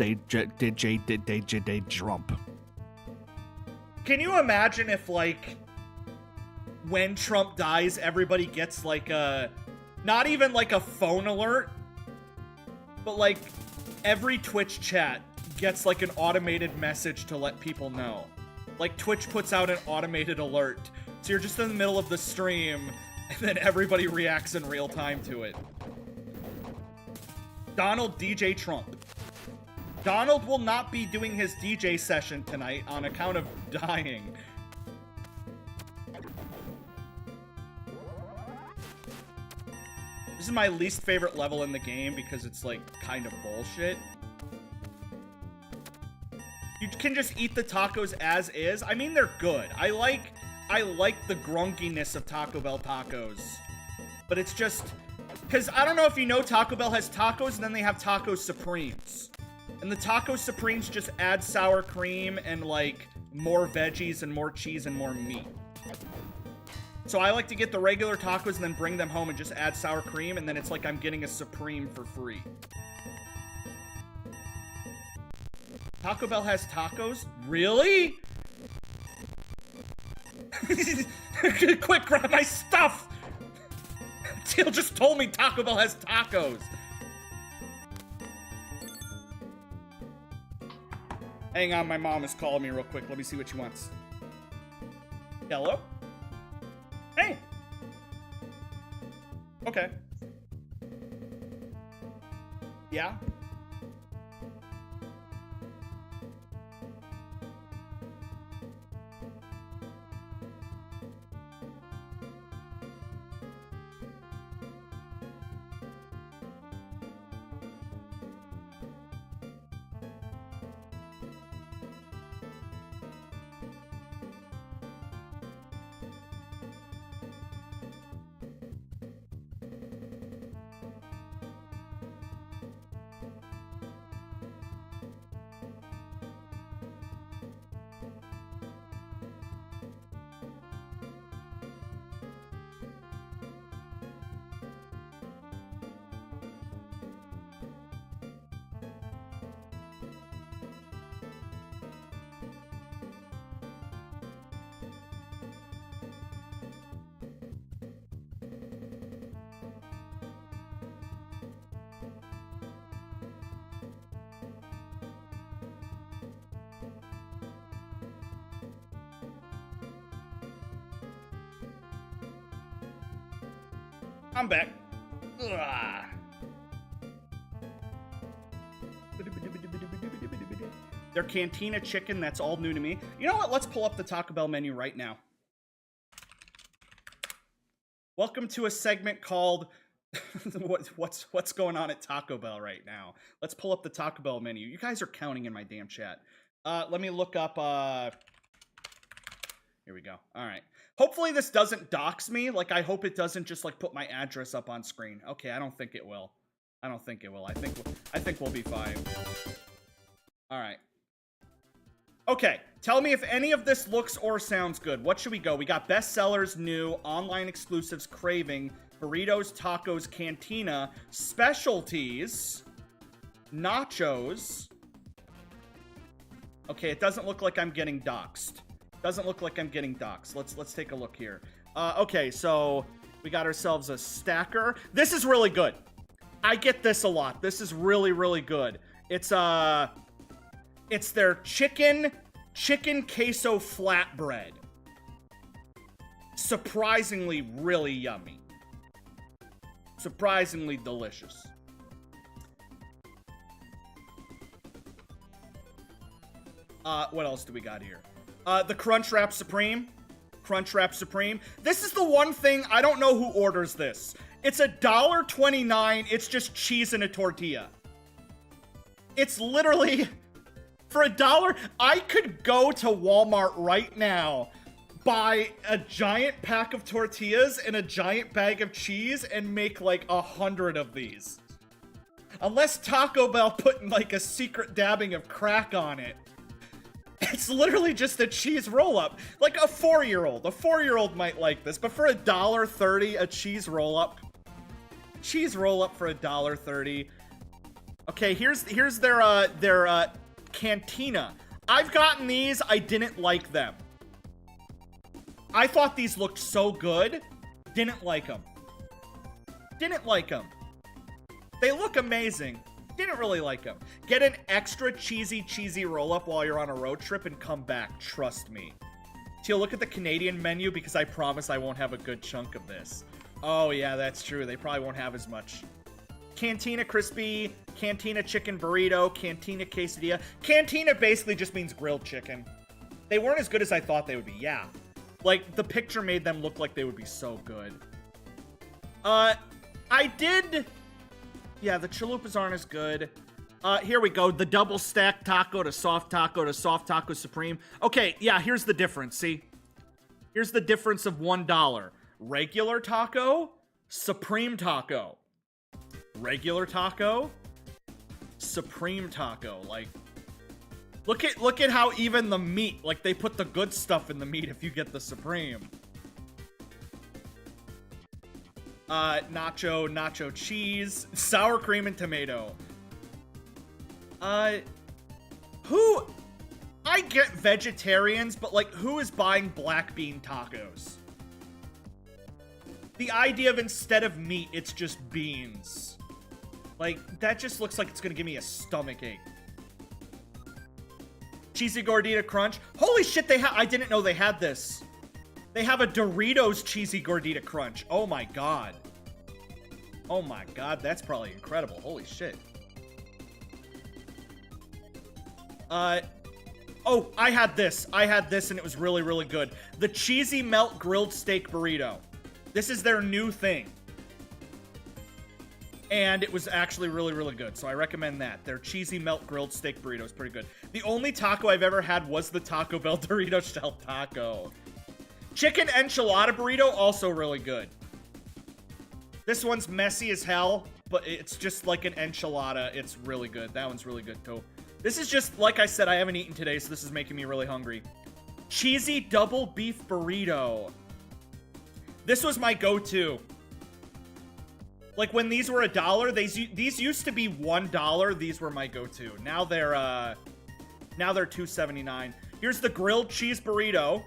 S1: Trump. Can you imagine if, like, when Trump dies, everybody gets, like, a... Not even, like, a phone alert, but, like, every Twitch chat gets, like, an automated message to let people know. Like, Twitch puts out an automated alert. So you're just in the middle of the stream, and then everybody reacts in real time to it. Donald DJ Trump. Donald will not be doing his DJ session tonight on account of dying. This is my least favorite level in the game because it's, like, kind of bullshit. You can just eat the tacos as is. I mean, they're good. I like the grunkiness of Taco Bell tacos. But it's just... Because I don't know if you know, Taco Bell has tacos, and then they have Taco Supremes. And the Taco Supremes just add sour cream and, like, more veggies and more cheese and more meat. So I like to get the regular tacos and then bring them home and just add sour cream, and then it's like I'm getting a Supreme for free. Taco Bell has tacos? Really? Quick, grab my stuff! Teal just told me Taco Bell has tacos. Hang on, my mom is calling me real quick. Let me see what she wants. Hello? Hey. Okay. Yeah? I'm back. Ugh. Their Cantina chicken, that's all new to me. You know what? Let's pull up the Taco Bell menu right now. Welcome to a segment called what's going on at Taco Bell right now. Let's pull up the Taco Bell menu. You guys are counting in my damn chat. Let me look up here we go. All right. Hopefully this doesn't dox me. Like, I hope it doesn't just, like, put my address up on screen. Okay, I don't think it will. I don't think it will. I think we'll be fine. All right. Okay, tell me if any of this looks or sounds good. What should we go? We got bestsellers, new, online exclusives, craving, burritos, tacos, cantina, specialties, nachos. Okay, it doesn't look like I'm getting doxxed. Doesn't look like I'm getting doxxed. Let's take a look here. Okay, so we got ourselves a stacker. This is really good. I get this a lot. This is really, really good. It's their chicken queso flatbread. Surprisingly really yummy. Surprisingly delicious. What else do we got here? The Crunchwrap Supreme. Crunchwrap Supreme. This is the one thing, I don't know who orders this. It's $1.29. It's just cheese in a tortilla. It's literally, for $1, I could go to Walmart right now, buy a giant pack of tortillas and a giant bag of cheese and make like 100 of these. Unless Taco Bell put like a secret dabbing of crack on it. It's literally just a cheese roll-up. Like a 4-year-old. A 4-year-old might like this, but for $1.30, a cheese roll-up. Cheese roll-up for $1.30. Okay, here's their cantina. I've gotten these, I didn't like them. I thought these looked so good. Didn't like them. Didn't like them. They look amazing. Didn't really like them. Get an extra cheesy roll-up while you're on a road trip and come back. Trust me. Teal, look at the Canadian menu because I promise I won't have a good chunk of this. Oh, yeah, that's true. They probably won't have as much. Cantina Crispy, Cantina Chicken Burrito, Cantina Quesadilla. Cantina basically just means grilled chicken. They weren't as good as I thought they would be, yeah. Like, the picture made them look like they would be so good. Yeah, the chalupas aren't as good. Here we go. The double stack taco to soft taco supreme. Okay, yeah, here's the difference, see? Here's the difference of $1. Regular taco, supreme taco. Regular taco, supreme taco. Like, look at how even the meat, like they put the good stuff in the meat if you get the supreme. Nacho cheese, sour cream and tomato. I get vegetarians, but like, who is buying black bean tacos? The idea of instead of meat, it's just beans. Like, that just looks like it's gonna give me a stomach ache. Cheesy Gordita Crunch. Holy shit, I didn't know they had this. They have a Doritos Cheesy Gordita Crunch. Oh my god. Oh my god, that's probably incredible. Holy shit. Oh, I had this and it was really, really good. The Cheesy Melt Grilled Steak Burrito. This is their new thing. And it was actually really, really good, so I recommend that. Their Cheesy Melt Grilled Steak Burrito is pretty good. The only taco I've ever had was the Taco Bell Dorito Shell Taco. Chicken Enchilada Burrito, also really good. This one's messy as hell, but it's just like an enchilada. It's really good. That one's really good, too. This is just, like I said, I haven't eaten today, so this is making me really hungry. Cheesy Double Beef Burrito. This was my go-to. Like, when these were $1, these used to be $1. These were my go-to. Now they're $2.79. Here's the grilled cheese burrito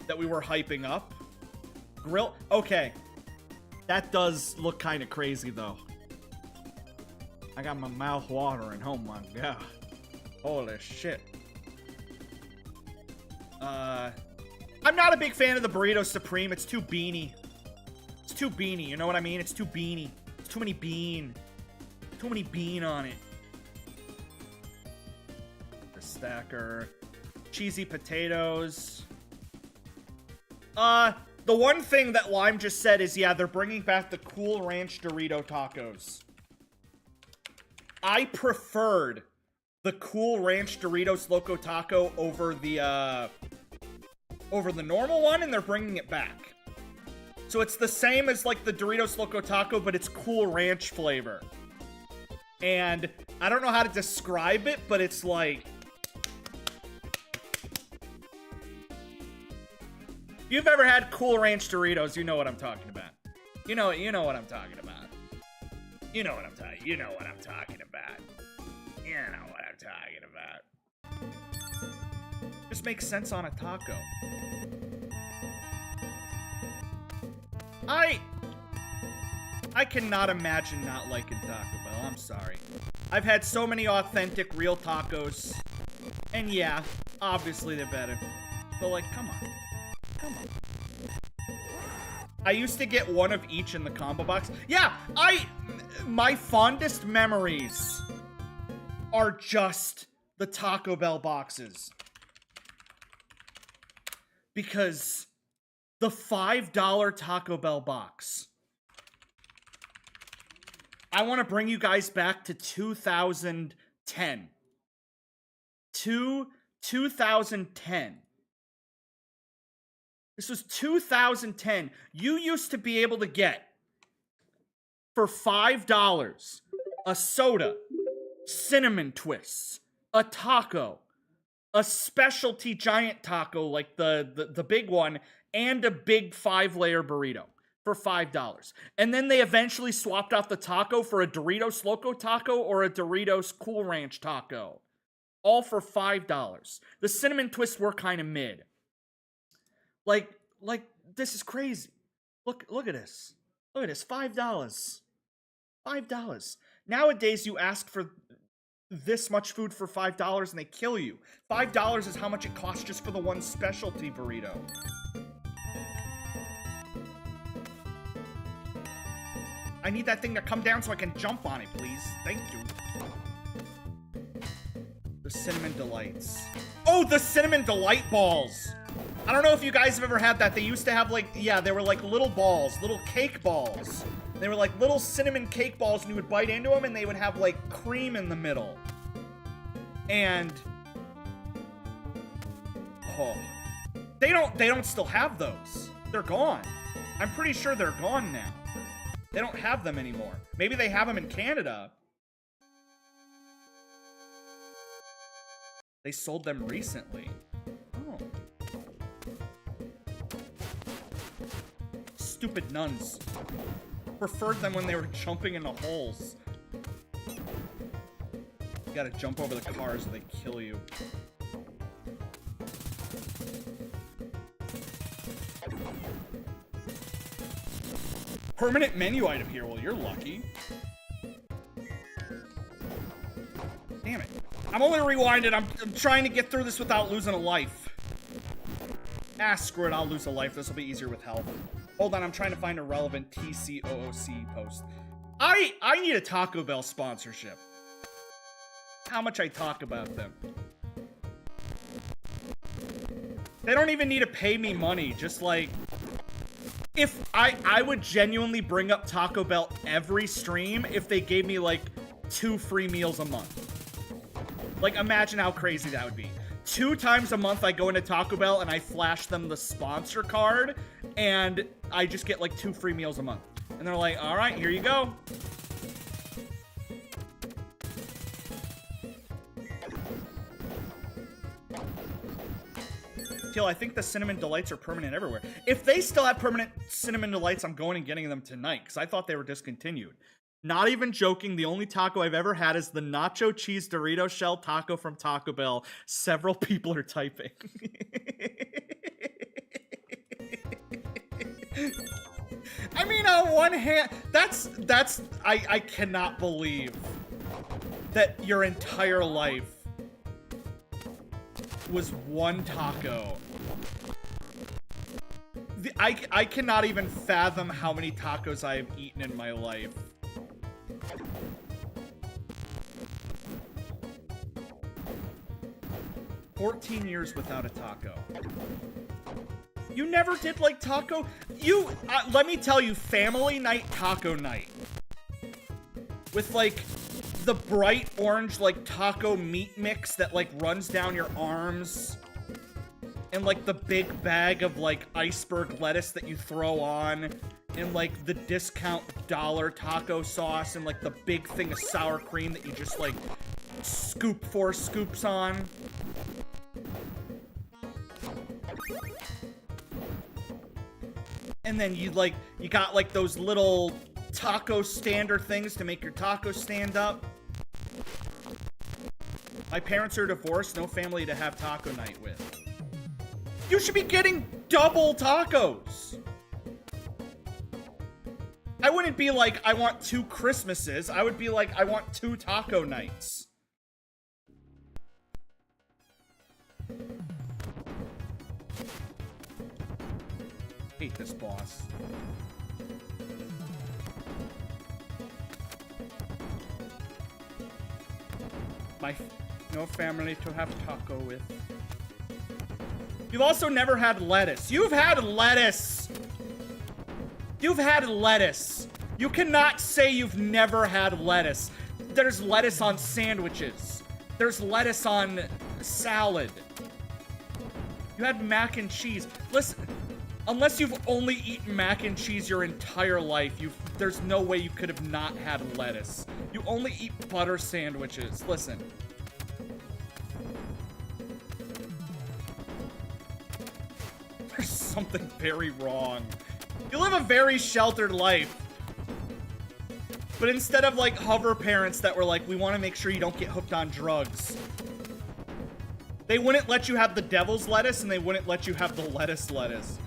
S1: that we were hyping up. Okay. That does look kind of crazy, though. I got my mouth watering. Oh, my God. Holy shit. I'm not a big fan of the Burrito Supreme. It's too beany. It's too beany, you know what I mean? It's too beany. It's too many bean. Too many bean on it. The stacker. Cheesy potatoes. The one thing that Lime just said is, yeah, they're bringing back the Cool Ranch Dorito tacos. I preferred the Cool Ranch Doritos Loco Taco over the normal one, and they're bringing it back. So it's the same as, like, the Doritos Loco Taco, but it's Cool Ranch flavor. And I don't know how to describe it, but it's like... If you've ever had Cool Ranch Doritos, you know what I'm talking about. You know what I'm talking about. You know what I'm talking about. You know what I'm talking about. Just makes sense on a taco. I cannot imagine not liking Taco Bell. I'm sorry. I've had so many authentic, real tacos. And yeah, obviously they're better. But like, come on. Come on. I used to get one of each in the combo box. Yeah, my fondest memories are just the Taco Bell boxes. Because the $5 Taco Bell box I want to bring you guys back to 2010. 2010. This was 2010. You used to be able to get, for $5, a soda, cinnamon twists, a taco, a specialty giant taco like the big one, and a big 5-layer burrito for $5. And then they eventually swapped out the taco for a Doritos Loco taco or a Doritos Cool Ranch taco. All for $5. The cinnamon twists were kind of mid. Like this is crazy. Look at this. Look at this. $5. $5. Nowadays you ask for this much food for $5 and they kill you. $5 is how much it costs just for the one specialty burrito. I need that thing to come down so I can jump on it, please. Thank you. The Cinnamon Delights. Oh, the Cinnamon Delight balls! I don't know if you guys have ever had that. They used to have, like, yeah, they were like little balls, little cake balls. They were like little cinnamon cake balls, and you would bite into them, and they would have, like, cream in the middle. And... oh. They don't still have those. They're gone. I'm pretty sure they're gone now. They don't have them anymore. Maybe they have them in Canada. They sold them recently. Oh. Stupid nuns. Preferred them when they were jumping into holes. You gotta jump over the cars or they kill you. Permanent menu item here. Well, you're lucky. Damn it. I'm only rewinded. I'm trying to get through this without losing a life. Ah, screw it. I'll lose a life. This will be easier with health. Hold on. I'm trying to find a relevant TCOOC post. I need a Taco Bell sponsorship. How much I talk about them. They don't even need to pay me money. Just like... if I would genuinely bring up Taco Bell every stream if they gave me like 2 free meals a month. Like, imagine how crazy that would be. 2 times a month I go into Taco Bell and I flash them the sponsor card and I just get like 2 free meals a month. And they're like, all right, here you go. I think the Cinnamon Delights are permanent everywhere. If they still have permanent Cinnamon Delights, I'm going and getting them tonight, because I thought they were discontinued. Not even joking, the only taco I've ever had is the Nacho Cheese Dorito Shell Taco from Taco Bell. Several people are typing. I mean, on one hand, I cannot believe that your entire life was one taco. I cannot even fathom how many tacos I have eaten in my life. $14 years without a taco. You never did like taco? You, let me tell you, family night taco night. With like the bright orange like taco meat mix that like runs down your arms. And like the big bag of like iceberg lettuce that you throw on. And like the discount dollar taco sauce. And like the big thing of sour cream that you just like scoop 4 scoops on. And then you got like those little taco stander things to make your tacos stand up. My parents are divorced, no family to have taco night with. You should be getting double tacos. I wouldn't be like, I want 2 Christmases. I would be like, I want 2 taco nights. Hate this boss. No family to have taco with. You've also never had lettuce. You've had lettuce. You've had lettuce. You cannot say you've never had lettuce. There's lettuce on sandwiches. There's lettuce on salad. You had mac and cheese. Listen, unless you've only eaten mac and cheese your entire life, there's no way you could have not had lettuce. You only eat butter sandwiches. Listen. There's something very wrong. You live a very sheltered life. But instead of like hover parents that were like, we want to make sure you don't get hooked on drugs, they wouldn't let you have the devil's lettuce and they wouldn't let you have the lettuce.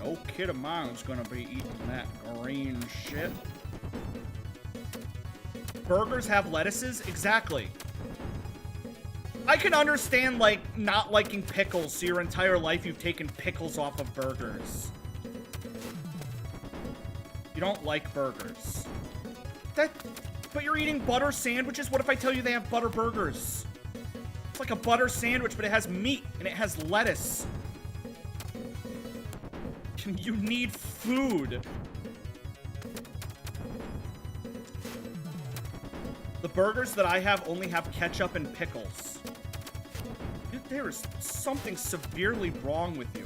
S1: No kid of mine's gonna be eating that green shit. Burgers have lettuces? Exactly. I can understand, like, not liking pickles, so your entire life you've taken pickles off of burgers. You don't like burgers. But you're eating butter sandwiches? What if I tell you they have butter burgers? It's like a butter sandwich, but it has meat, and it has lettuce. You need food. The burgers that I have only have ketchup and pickles. Dude, there is something severely wrong with you.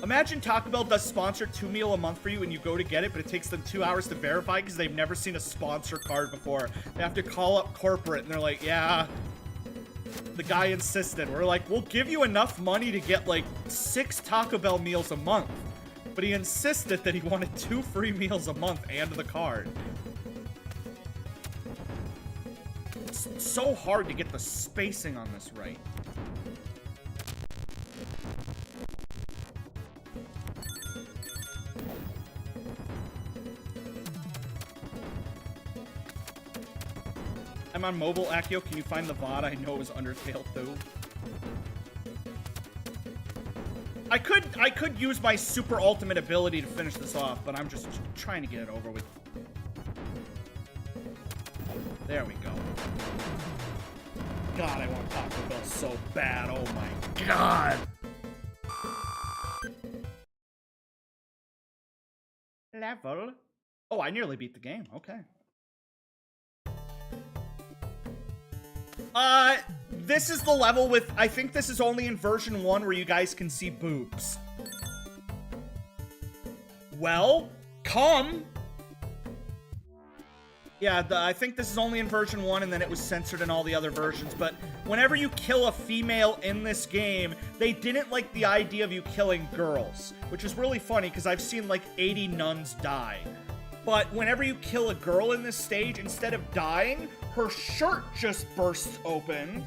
S1: Imagine Taco Bell does sponsor 2 meal a month for you and you go to get it, but it takes them 2 hours to verify because they've never seen a sponsor card before. They have to call up corporate and they're like, yeah, the guy insisted. We're like, we'll give you enough money to get like 6 Taco Bell meals a month. But he insisted that he wanted 2 free meals a month and the card. It's so hard to get the spacing on this right. I'm on mobile, Akio. Can you find the VOD? I know it was Undertale too. I could use my super ultimate ability to finish this off, but I'm just trying to get it over with. There we go. God, I want Taco Bell so bad. Oh my god. Level. Oh, I nearly beat the game. Okay. This is the level with, I think this is only in version 1 where you guys can see boobs. Well, come. Yeah, I think this is only in version 1 and then it was censored in all the other versions, but whenever you kill a female in this game, they didn't like the idea of you killing girls, which is really funny because I've seen like 80 nuns die. But whenever you kill a girl in this stage, instead of dying, her shirt just bursts open,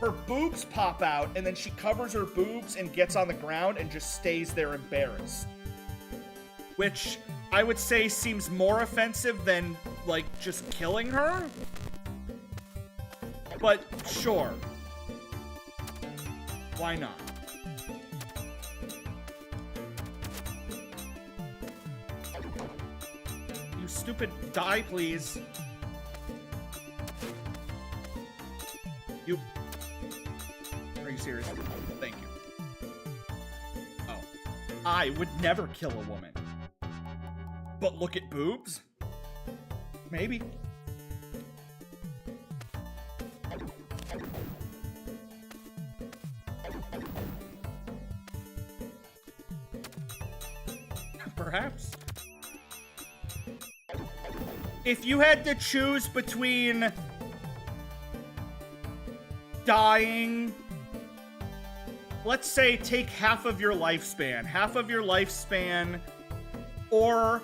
S1: her boobs pop out, and then she covers her boobs and gets on the ground and just stays there embarrassed. Which I would say seems more offensive than, like, just killing her. But sure. Why not? You stupid, die please. You... Are you serious? Thank you. Oh. I would never kill a woman. But look at boobs? Maybe. Perhaps. If you had to choose between dying, let's say take half of your lifespan, or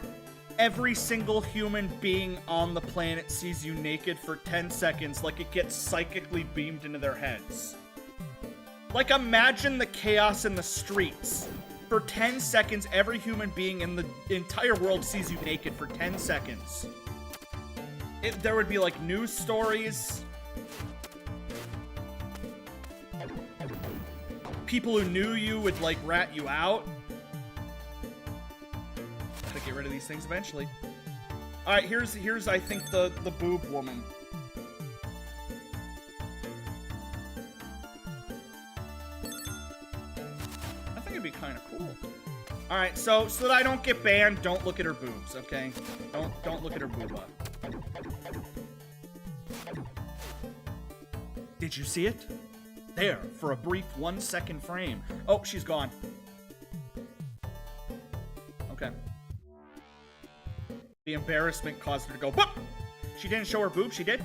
S1: every single human being on the planet sees you naked for 10 seconds, like it gets psychically beamed into their heads. Like, imagine the chaos in the streets. For 10 seconds, every human being in the entire world sees you naked for 10 seconds. There would be, like, news stories. People who knew you would, like, rat you out. Gotta get rid of these things eventually. Alright, here's I think the boob woman. I think it'd be kind of cool. All right, so that I don't get banned, don't look at her boobs, okay? Don't look at her booba. Did you see it? There, for a brief 1-second frame. Oh, she's gone. Okay. The embarrassment caused her to go, "Whoop!" She didn't show her boob, she did?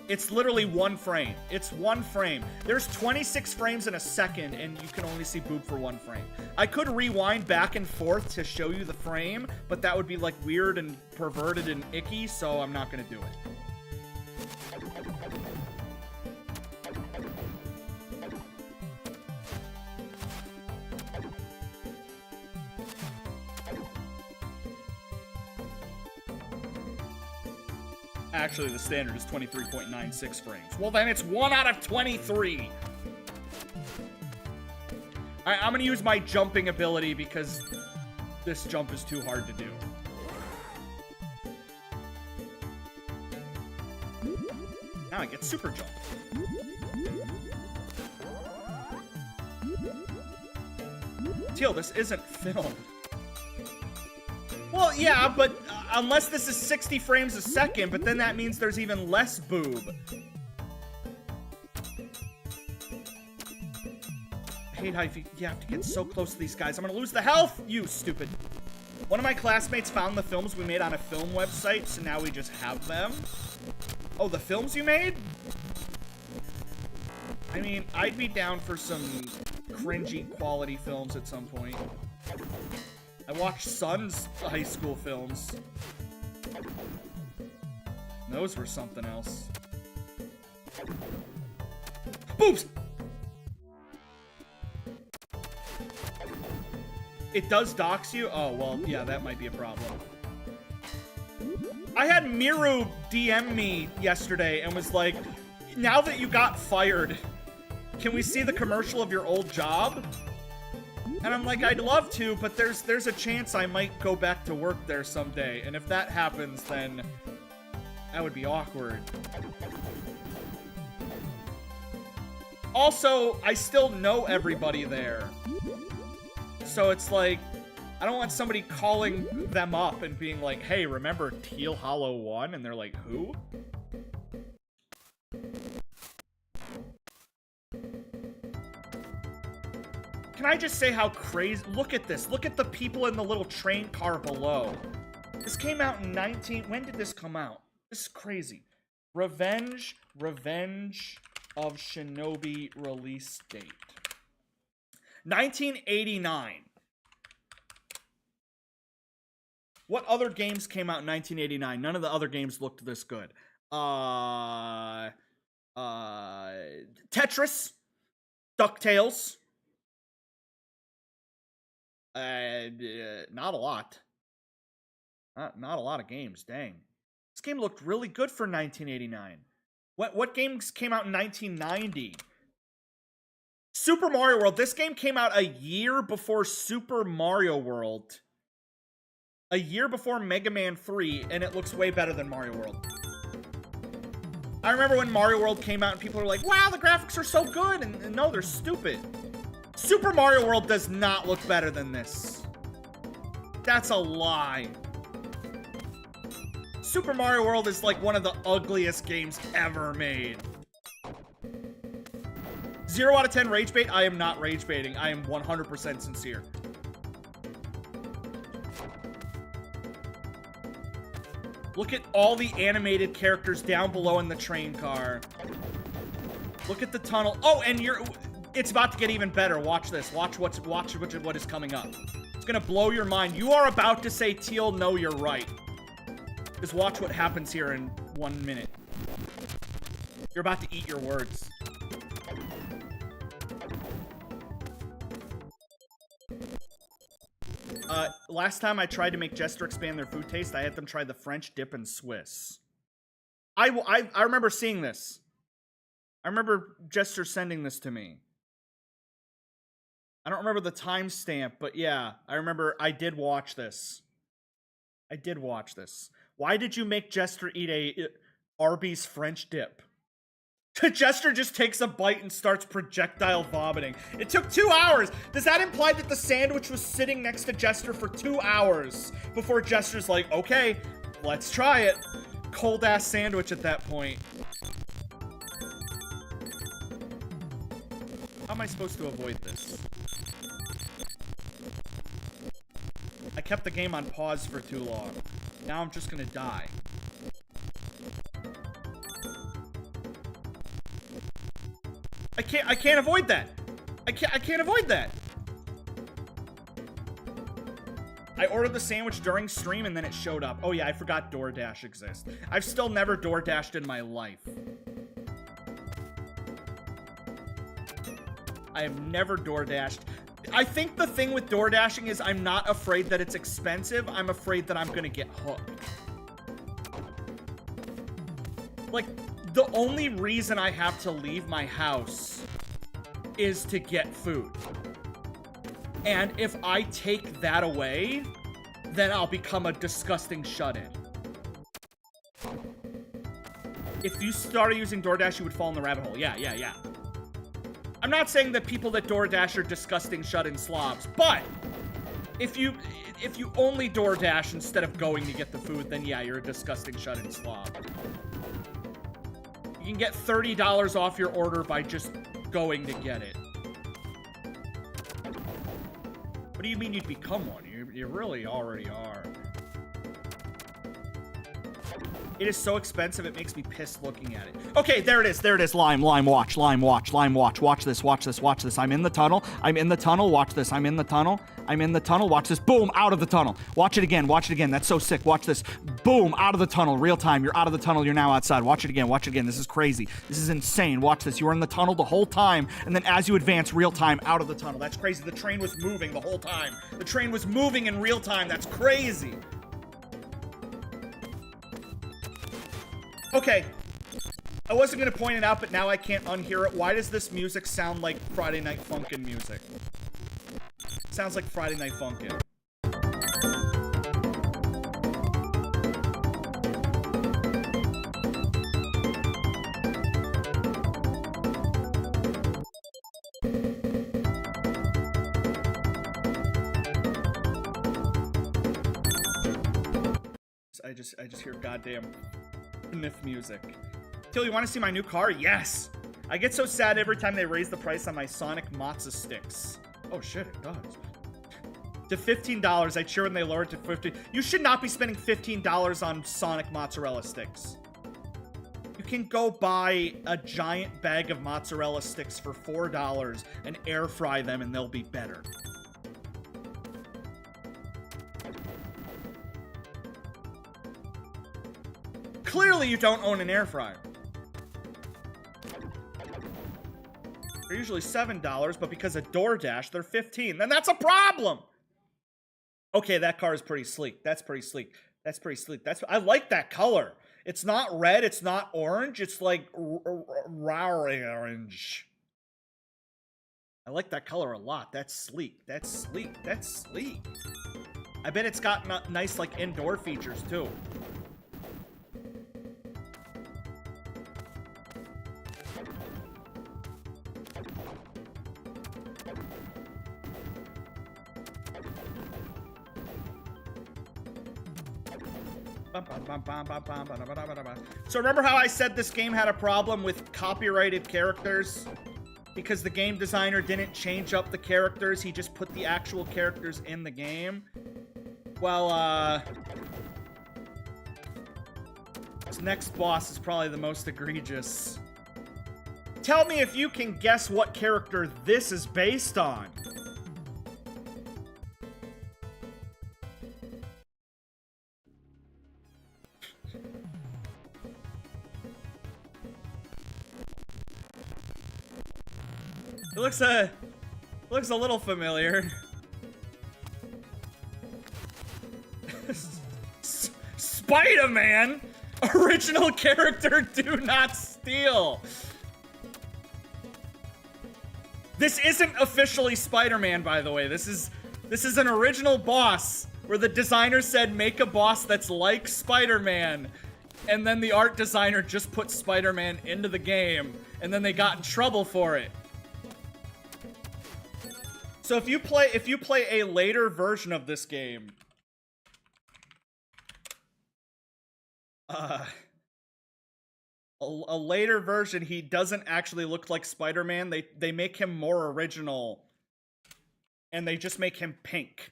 S1: It's literally 1 frame. It's 1 frame. There's 26 frames in a second, and you can only see boob for 1 frame. I could rewind back and forth to show you the frame, but that would be like weird and perverted and icky, so I'm not gonna do it. Actually, the standard is 23.96 frames. Well, then it's 1 out of 23. Alright, I'm gonna use my jumping ability because this jump is too hard to do. Now I get super jump. Teal, this isn't filmed. Well, yeah, but unless this is 60 frames a second, but then that means there's even less boob. I hate how you have to get so close to these guys. I'm gonna lose the health, you stupid. One of my classmates found the films we made on a film website, so now we just have them. Oh, the films you made? I mean, I'd be down for some cringy quality films at some point. I watched Son's high school films. Those were something else. Boobs! It does dox you? Oh, well, yeah, that might be a problem. I had Miru DM me yesterday and was like, now that you got fired, can we see the commercial of your old job? And I'm like, I'd love to, but there's a chance I might go back to work there someday. And if that happens, then that would be awkward. Also, I still know everybody there. So it's like, I don't want somebody calling them up and being like, hey, remember Teal Hollow 1? And they're like, who? Can I just say how crazy? Look at this. Look at the people in the little train car below. This came out in when did this come out? This is crazy. Revenge of Shinobi release date. 1989. What other games came out in 1989? None of the other games looked this good. Tetris, DuckTales. Not a lot. Not a lot of games, dang. This game looked really good for 1989. What games came out in 1990? Super Mario World. This game came out a year before Super Mario World. A year before Mega Man 3, and it looks way better than Mario World. I remember when Mario World came out and people were like, wow, the graphics are so good, and no, they're stupid. Super Mario World does not look better than this. That's a lie. Super Mario World is like one of the ugliest games ever made. 0 out of 10 rage bait? I am not rage baiting. I am 100% sincere. Look at all the animated characters down below in the train car. Look at the tunnel. Oh, and it's about to get even better. Watch this. Watch what is coming up. It's gonna blow your mind. You are about to say, Teal, no, you're right. Just watch what happens here in 1 minute. You're about to eat your words. Last time I tried to make Jester expand their food taste, I had them try the French dip and Swiss. I remember seeing this. I remember Jester sending this to me. I don't remember the timestamp, but yeah, I remember I did watch this. I did watch this. Why did you make Jester eat a Arby's French dip? Jester just takes a bite and starts projectile vomiting. It took 2 hours. Does that imply that the sandwich was sitting next to Jester for 2 hours before Jester's like, okay, let's try it? Cold ass sandwich at that point. How am I supposed to avoid this? I kept the game on pause for too long. Now I'm just gonna die. I can't avoid that. I can't avoid that. I ordered the sandwich during stream and then it showed up. Oh yeah, I forgot DoorDash exists. I've still never DoorDashed in my life. I have never DoorDashed. I think the thing with DoorDashing is I'm not afraid that it's expensive. I'm afraid that I'm gonna get hooked. Like, the only reason I have to leave my house is to get food. And if I take that away, then I'll become a disgusting shut-in. If you started using DoorDash, you would fall in the rabbit hole. Yeah. I'm not saying that people that DoorDash are disgusting shut-in slobs, but if you only DoorDash instead of going to get the food, then yeah, you're a disgusting shut-in slob. You can get $30 off your order by just going to get it. What do you mean you'd become one? You really already are. It is so expensive, it makes me pissed looking at it. Okay, there it is. Lime, watch. Watch this. I'm in the tunnel, watch this. I'm in the tunnel, watch this. Boom, out of the tunnel. Watch it again. That's so sick. Watch this. Boom, out of the tunnel, real time. You're out of the tunnel, you're now outside. Watch it again. This is crazy. This is insane. Watch this. You were in the tunnel the whole time, and then as you advance, real time, out of the tunnel. That's crazy. The train was moving the whole time. The train was moving in real time. That's crazy. Okay, I wasn't gonna point it out, but now I can't unhear it. Why does this music sound like Friday Night Funkin' music? It sounds like Friday Night Funkin'. I just hear goddamn sniff music. Till, you want to see my new car? Yes! I get so sad every time they raise the price on my Sonic Matza sticks. Oh shit, it does. To $15. I cheer when they lower it to $50. You should not be spending $15 on Sonic mozzarella sticks. You can go buy a giant bag of mozzarella sticks for $4 and air fry them and they'll be better. Clearly you don't own an air fryer. They're usually $7, but because of DoorDash, they're $15. Then that's a problem! Okay, that car is pretty sleek. That's pretty sleek. I like that color. It's not red, it's not orange, it's like orange. I like that color a lot. That's sleek. I bet it's got nice, like, indoor features, too. So remember how I said this game had a problem with copyrighted characters? Because the game designer didn't change up the characters, he just put the actual characters in the game? Well, this next boss is probably the most egregious. Tell me if you can guess what character this is based on. It looks a little familiar. Spider-Man! Original character, do not steal! This isn't officially Spider-Man, by the way. This is an original boss where the designer said make a boss that's like Spider-Man, and then the art designer just put Spider-Man into the game, and then they got in trouble for it. So if you play a later version of this game, a later version, he doesn't actually look like Spider-Man. They make him more original, and they just make him pink.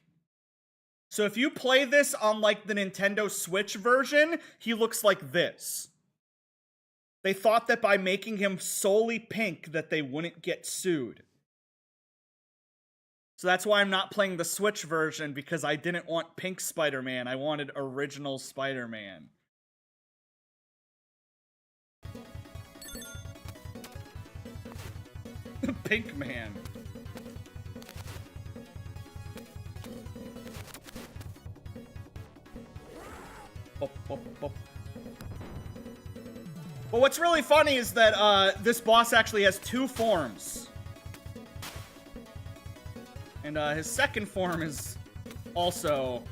S1: So if you play this on, like, the Nintendo Switch version, he looks like this. They thought that by making him solely pink that they wouldn't get sued. So that's why I'm not playing the Switch version, because I didn't want pink Spider-Man. I wanted original Spider-Man. Pink Man. Bop, bop, bop. But what's really funny is that this boss actually has 2 forms. And his second form is also...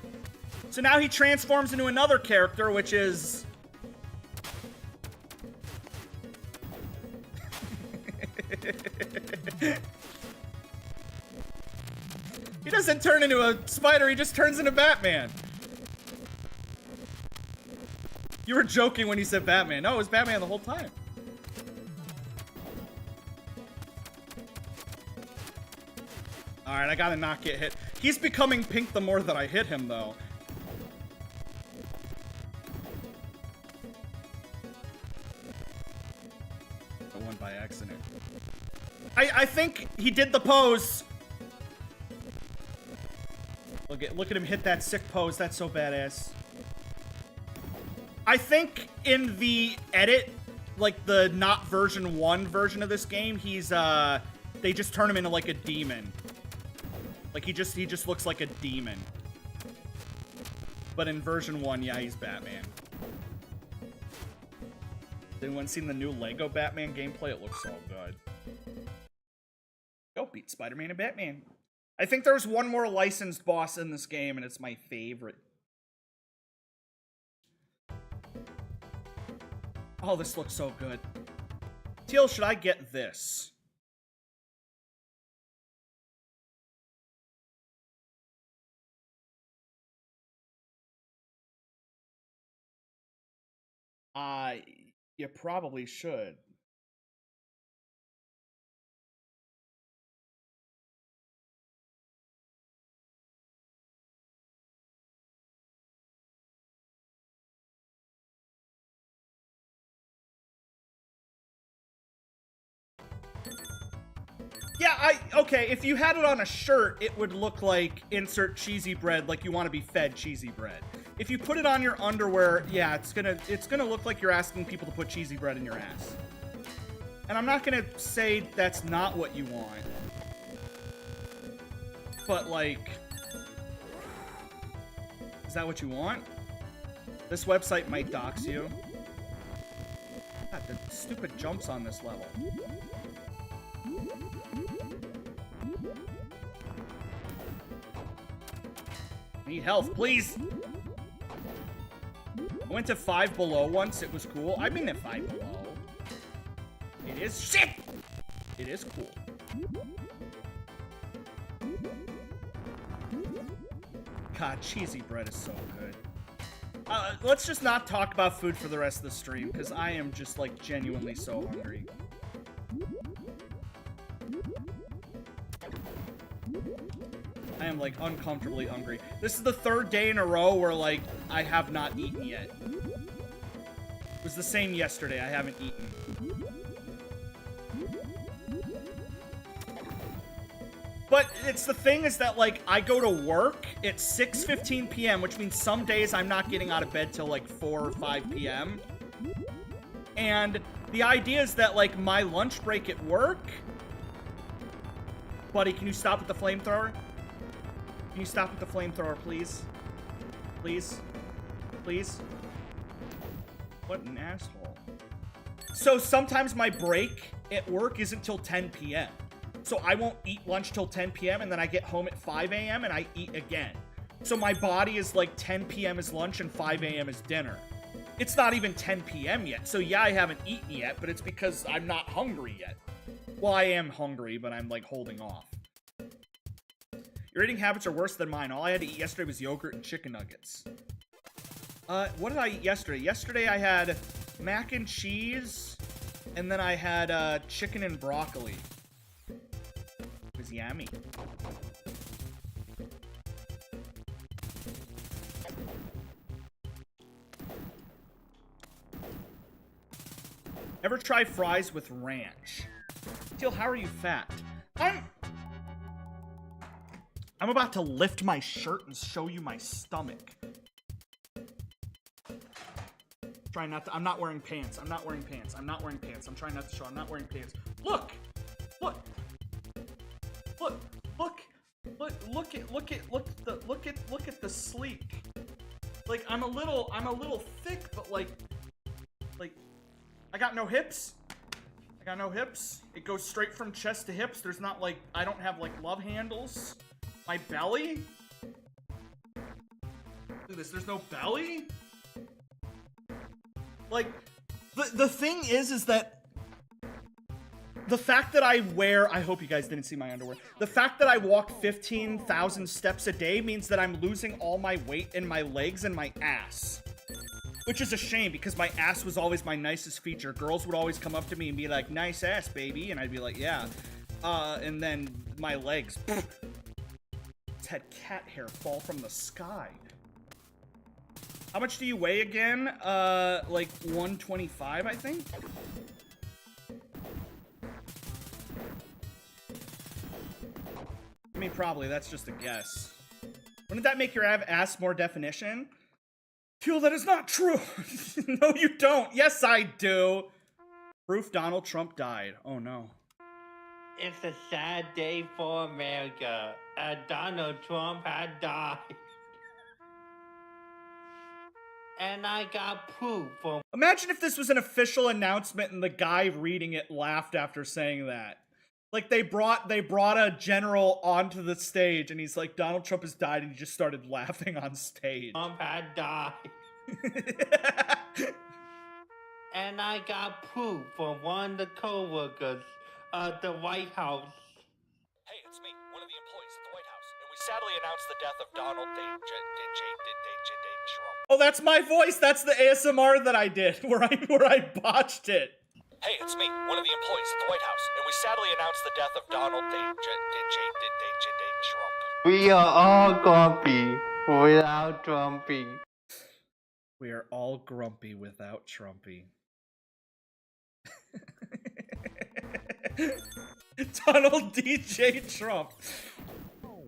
S1: So now he transforms into another character, which is... He doesn't turn into a spider, he just turns into Batman. You were joking when you said Batman. No, it was Batman the whole time. Alright, I gotta not get hit. He's becoming pink the more that I hit him, though. I won by accident. I think he did the pose. Look at him hit that sick pose. That's so badass. I think in the edit, like the not version 1 version of this game, he's they just turn him into like a demon. Like he just looks like a demon. But in version 1, yeah, he's Batman. Has anyone seen the new Lego Batman gameplay? It looks so good. Go beat Spider-Man and Batman. I think there's one more licensed boss in this game, and it's my favorite. Oh, this looks so good. Teal, should I get this? You probably should. Yeah, okay, if you had it on a shirt, it would look like insert cheesy bread, like you want to be fed cheesy bread. If you put it on your underwear, yeah, it's gonna look like you're asking people to put cheesy bread in your ass. And I'm not gonna say that's not what you want. But, like... Is that what you want? This website might dox you. God, the stupid jumps on this level. Need health, please! I went to 5 below once, it was cool. I've been at 5 below. It is shit! It is cool. God, cheesy bread is so good. Let's just not talk about food for the rest of the stream, because I am just, like, genuinely so hungry. I am, like, uncomfortably hungry. This is the 3rd day in a row where, like, I have not eaten yet. It was the same yesterday. I haven't eaten. But it's the thing is that, like, I go to work at 6:15 p.m., which means some days I'm not getting out of bed till, like, 4 or 5 p.m. And the idea is that, like, my lunch break at work... Buddy, can you stop with the flamethrower? Can you stop with the flamethrower, please? Please? Please? What an asshole. So sometimes my break at work isn't till 10 p.m. So I won't eat lunch till 10 p.m. and then I get home at 5 a.m. and I eat again. So my body is like 10 p.m. is lunch and 5 a.m. is dinner. It's not even 10 p.m. yet, so yeah, I haven't eaten yet, but it's because I'm not hungry yet. Well, I am hungry, but I'm, like, holding off. Your eating habits are worse than mine. All I had to eat yesterday was yogurt and chicken nuggets. What did I eat yesterday? Yesterday I had mac and cheese, and then I had, chicken and broccoli. It was yummy. Ever try fries with ranch? Teal, how are you fat? I'm about to lift my shirt and show you my stomach. Try not to. I'm not wearing pants. I'm not wearing pants. I'm not wearing pants. I'm trying not to show. I'm not wearing pants. Look! Look! Look! Look! Look at the sleek. Like, I'm a little thick, but like, I got no hips. I got no hips. It goes straight from chest to hips. There's not like, I don't have like love handles. My belly? Look at this, there's no belly? Like, the thing is that the fact that I wear, I hope you guys didn't see my underwear. The fact that I walk 15,000 steps a day means that I'm losing all my weight in my legs and my ass. Which is a shame, because my ass was always my nicest feature. Girls would always come up to me and be like, nice ass, baby. And I'd be like, yeah. And then my legs, it's had cat hair fall from the sky. How much do you weigh again? Like 125, I think? I mean, probably. That's just a guess. Wouldn't that make your ass more definition? Teal, that is not true. No, you don't. Yes, I do. Proof Donald Trump died. Oh, no.
S7: It's a sad day for America. Donald Trump had died. And I got proof from...
S1: Imagine if this was an official announcement and the guy reading it laughed after saying that. Like, they brought a general onto the stage and he's like, Donald Trump has died, and he just started laughing on stage.
S7: Trump had died. And I got proof from one of the co-workers of the White House.
S8: Hey, it's me, one of the employees at the White House, and we sadly announced the death of Donald Trump.
S1: Oh, that's my voice. That's the ASMR that I did, where I botched it.
S8: Hey, it's me, one of the employees at the White House, and we sadly announced the death of Donald Trump.
S7: We are all grumpy without Trumpy.
S1: We are all grumpy without Trumpy. Donald DJ Trump. Oh,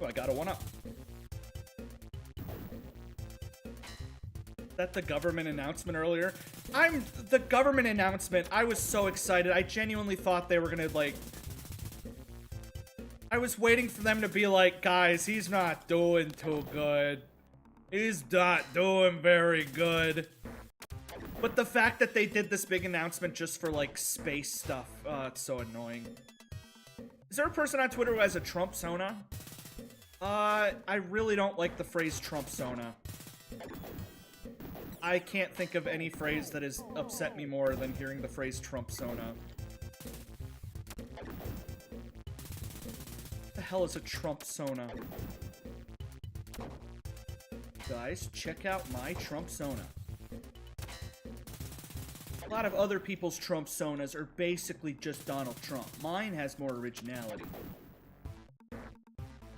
S1: I got a 1-up. Is that the government announcement earlier? The government announcement, I was so excited. I genuinely thought they were gonna, like... I was waiting for them to be like, guys, he's not doing too good. He's not doing very good. But the fact that they did this big announcement just for, like, space stuff, it's so annoying. Is there a person on Twitter who has a Trump Sona? I really don't like the phrase Trump Sona. I can't think of any phrase that has upset me more than hearing the phrase Trump Sona. What the hell is a Trump Sona? Guys, check out my Trump Sona. A lot of other people's Trump Sonas are basically just Donald Trump. Mine has more originality.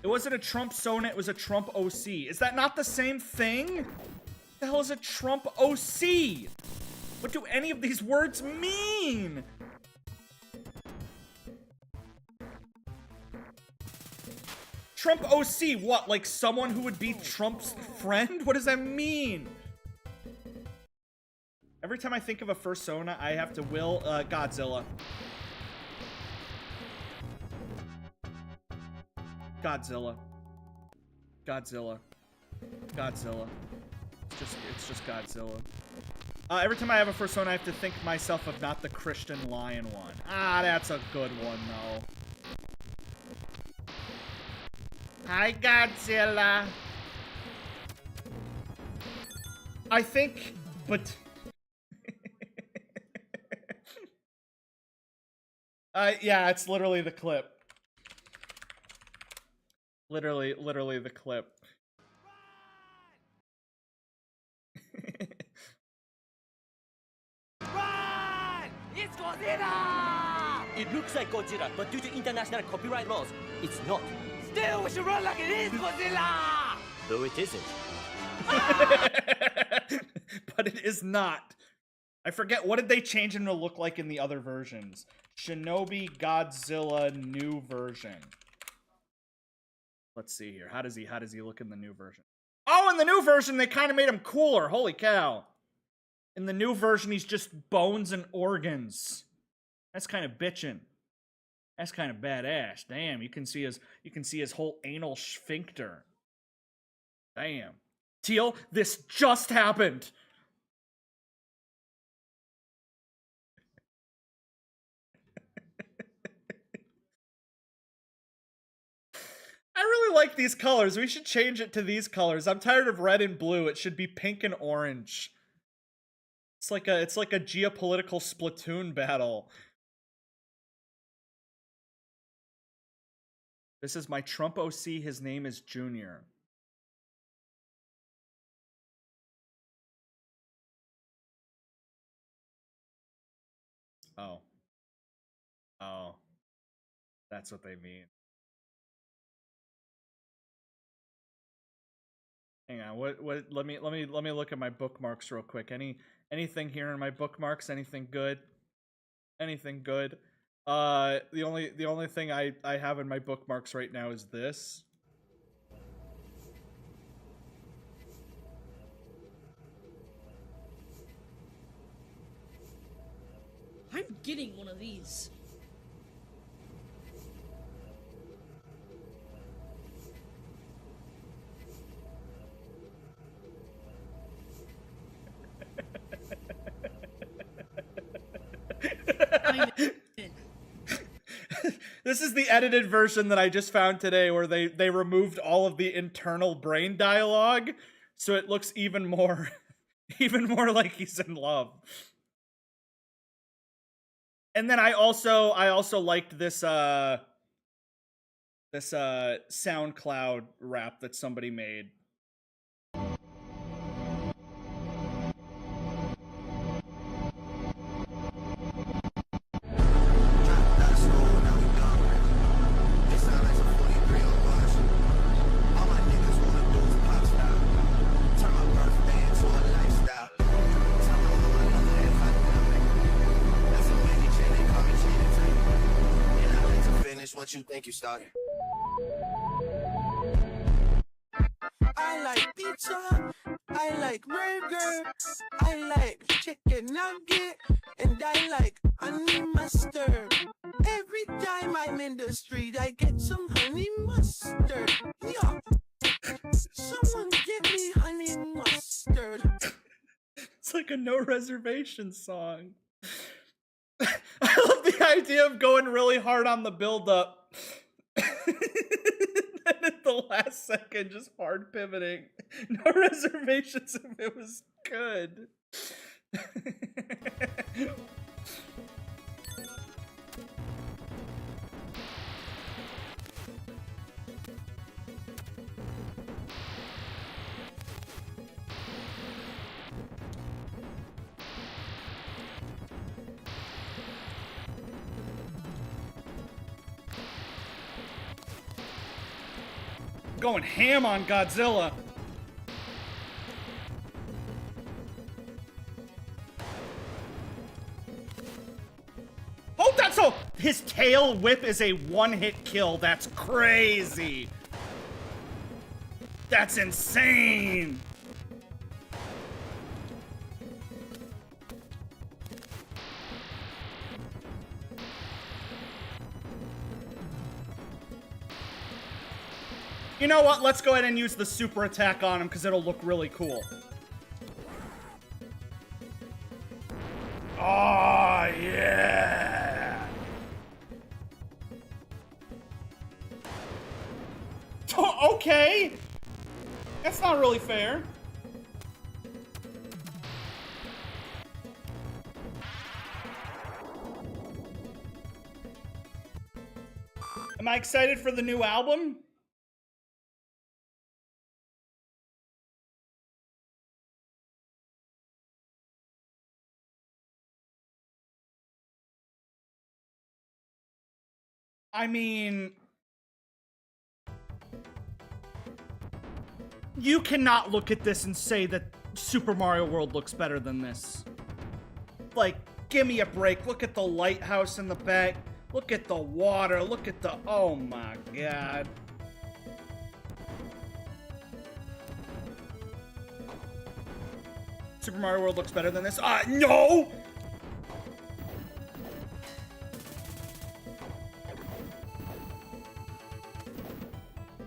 S1: It wasn't a Trump Sona, it was a Trump OC. Is that not the same thing? What the hell is a Trump OC? What do any of these words mean? Trump OC, what? Like someone who would be Trump's friend? What does that mean? Every time I think of a fursona, I have to will Godzilla. Godzilla. Godzilla. Godzilla. It's just Godzilla. Every time I have a fursona, I have to think myself of not the Christian lion one. Ah, that's a good one, though. Hi, Godzilla. but yeah, it's literally the clip. Literally the clip.
S9: Run! It's Godzilla! It looks like Godzilla, but due to international copyright laws, it's not. Still, we should run like it is Godzilla! Though it isn't.
S1: But it is not. I forget, what did they change him to look like in the other versions? Shinobi Godzilla new version. Let's see here. How does he look in the new version? Oh, in the new version, they kind of made him cooler. Holy cow. In the new version, he's just bones and organs. That's kind of bitchin'. That's kind of badass. Damn, you can see his whole anal sphincter. Damn. Teal, this just happened. I really like these colors. We should change it to these colors. I'm tired of red and blue. It should be pink and orange. It's like a geopolitical Splatoon battle. This is my Trump OC. His name is Junior. Oh. Oh. That's what they mean. Hang on. What let me look at my bookmarks real quick. Anything here in my bookmarks? Anything good? Anything good? The only thing I have in my bookmarks right now is this.
S10: I'm getting one of these.
S1: This is the edited version that I just found today, where they removed all of the internal brain dialogue, so it looks even more like he's in love. And then I also liked this SoundCloud rap that somebody made.
S11: What you think you started? I like pizza, I like burger, I like chicken nugget, and I like honey mustard. Every time I'm in the street, I get some honey mustard. Yeah, someone give me honey mustard.
S1: It's like a no reservation song. I love the idea of going really hard on the build-up. And at the last second, just hard pivoting. No reservations if it was good. Going ham on Godzilla. Oh, that's so. His tail whip is a one-hit kill. That's crazy. That's insane. You know what? Let's go ahead and use the super attack on him because it'll look really cool. Oh, yeah. Oh, okay. That's not really fair. Am I excited for the new album? I mean, you cannot look at this and say that Super Mario World looks better than this. Like, give me a break. Look at the lighthouse in the back. Look at the water. Look at the... Oh my god. Super Mario World looks better than this. No!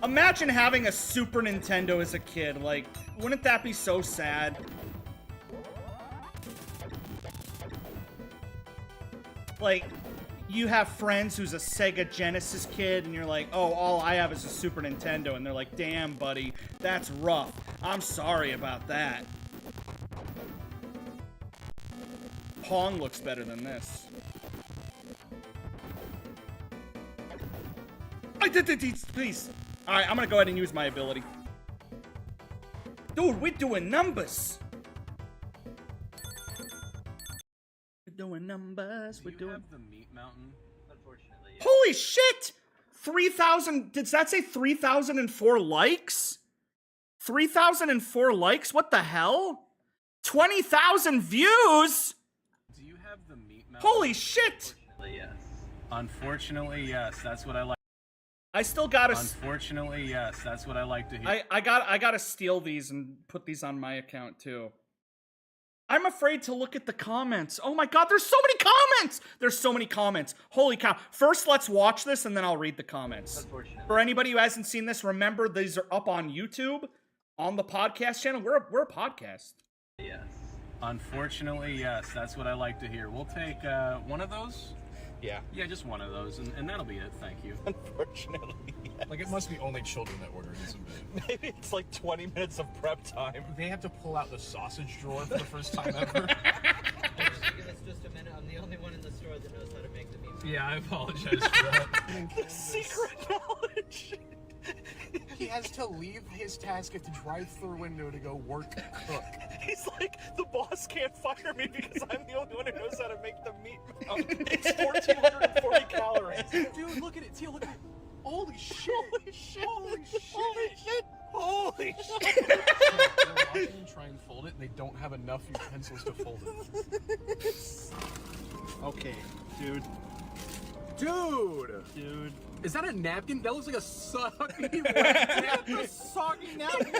S1: Imagine having a Super Nintendo as a kid. Like, wouldn't that be so sad? Like, you have friends who's a Sega Genesis kid, and you're like, oh, all I have is a Super Nintendo. And they're like, damn, buddy, that's rough. I'm sorry about that. Pong looks better than this. Please. Alright, I'm gonna go ahead and use my ability. Dude, we're doing numbers. We're doing numbers. We're doing...
S12: the meat mountain? Unfortunately, yeah.
S1: Holy shit! 3,000... Did that say 3,004 likes? 3,004 likes? What the hell? 20,000 views?
S12: Do you have the meat mountain?
S1: Holy shit!
S12: Unfortunately, yes. Unfortunately, yes. That's what I like.
S1: I still gotta...
S12: Unfortunately, yes. That's what I like to hear.
S1: I gotta steal these and put these on my account, too. I'm afraid to look at the comments. Oh my god, there's so many comments! There's so many comments. Holy cow. First, let's watch this, and then I'll read the comments.
S12: Unfortunately.
S1: For anybody who hasn't seen this, remember, these are up on YouTube, on the podcast channel. We're a podcast.
S12: Yes. Unfortunately, yes. That's what I like to hear. We'll take one of those.
S8: Yeah.
S12: Yeah, just one of those, and that'll be it. Thank you.
S8: Unfortunately, yes.
S13: Like, it must be only children that order this a bit.
S8: Maybe it's like 20 minutes of prep time.
S13: They have to pull out the sausage drawer for the first time ever.
S14: Give us just a minute. I'm the only one in the store that knows how to make the meat.
S13: Yeah, I apologize for that.
S8: Secret knowledge.
S13: He has to leave his task at the drive-thru window to go work cook.
S8: He's like, the boss can't fire me because I'm the only one who knows how to make the meat. It's 1,440 calories.
S13: Dude, look at it. Teal, look at it. Holy shit.
S8: Holy shit.
S13: Holy shit.
S8: Holy shit. Holy shit.
S13: They're watching them try and fold it, and they don't have enough utensils to fold it.
S1: Okay, dude.
S13: Dude. Is that a napkin? That looks like a soggy
S1: A soggy napkin.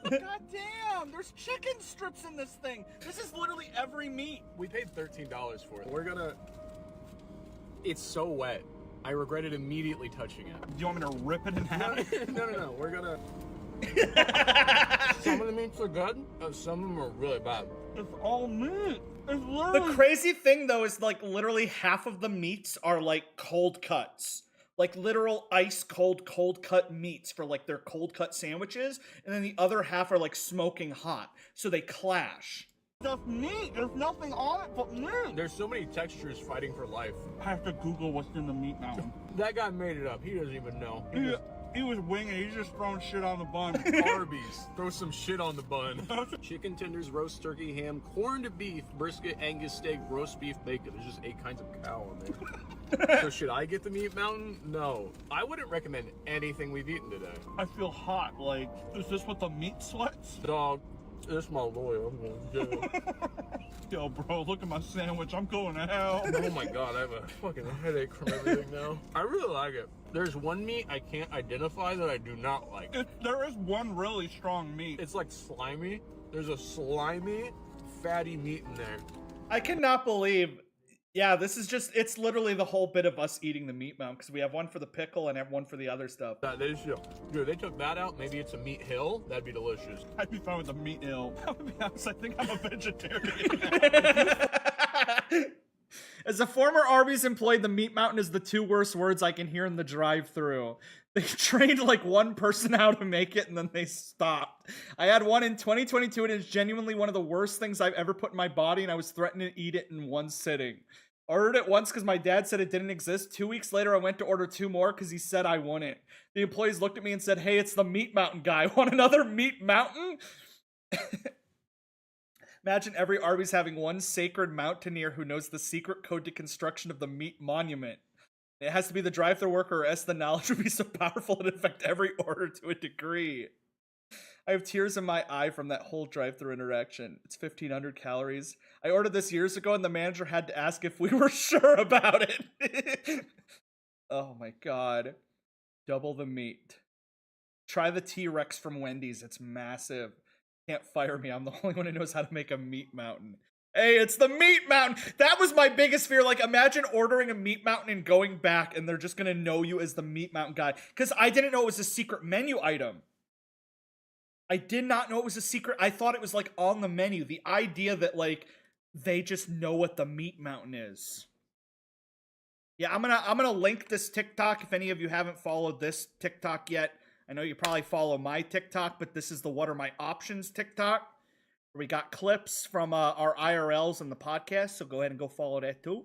S1: God damn, there's chicken strips in this thing. This is literally every meat.
S13: We paid $13 for it. We're gonna... It's so wet. I regretted immediately touching it.
S1: Do you want me to rip it in half?
S13: No. We're gonna... Some of the meats are good, and some of them are really bad.
S1: It's all meat. The crazy thing, though, is like literally half of the meats are like cold cuts. Like literal ice cold cut meats for like their cold cut sandwiches. And then the other half are like smoking hot. So they clash. Just meat. There's nothing on it but meat.
S13: There's so many textures fighting for life.
S1: I have to Google what's in the meat mountain.
S13: That guy made it up. He doesn't even know.
S1: He was winging. He's just throwing shit on the bun.
S13: Arby's. Throw some shit on the bun. Chicken tenders, roast turkey, ham, corned beef, brisket, Angus steak, roast beef, bacon. There's just 8 kinds of cow on there. So should I get the meat mountain? No. I wouldn't recommend anything we've eaten today.
S1: I feel hot. Like, is this what the meat sweats?
S13: Dog, this my lawyer. I'm going to jail.
S1: Yo, bro, look at my sandwich. I'm going to hell.
S13: Oh my god, I have a fucking headache from everything now. I really like it. There's one meat I can't identify that I do not like.
S1: There is one really strong meat.
S13: It's like slimy. There's a slimy, fatty meat in there. I
S1: cannot believe... Yeah, this is just... It's literally the whole bit of us eating the meat mountain, because we have one for the pickle and have one for the other stuff.
S13: Dude, they took that out. Maybe it's a meat hill. That'd be delicious.
S1: I'd be fine with a meat hill. I'm gonna be honest, I think I'm a vegetarian. As a former Arby's employee, the meat mountain is the 2 worst words I can hear in the drive-thru. They trained like one person how to make it and then they stopped. I had one in 2022 and it is genuinely one of the worst things I've ever put in my body and I was threatening to eat it in one sitting. Ordered it once because my dad said it didn't exist. 2 weeks later, I went to order 2 more because he said I wouldn't. The employees looked at me and said, hey, it's the Meat Mountain guy. Want another Meat Mountain? Imagine every Arby's having one sacred mountaineer who knows the secret code to construction of the meat monument. It has to be the drive-thru worker, or else the knowledge would be so powerful it affect every order to a degree. I have tears in my eye from that whole drive-thru interaction. It's 1,500 calories. I ordered this years ago, and the manager had to ask if we were sure about it. Oh my god. Double the meat. Try the T-Rex from Wendy's. It's massive. Can't fire me. I'm the only one who knows how to make a meat mountain. Hey, it's the Meat Mountain! That was my biggest fear. Like, imagine ordering a Meat Mountain and going back, and they're just gonna know you as the Meat Mountain guy. Because I didn't know it was a secret menu item. I did not know it was a secret. I thought it was, like, on the menu. The idea that, like, they just know what the Meat Mountain is. Yeah, I'm gonna link this TikTok if any of you haven't followed this TikTok yet. I know you probably follow my TikTok, but this is the What Are My Options TikTok. Where we got clips from our IRLs and the podcast, so go ahead and go follow that too.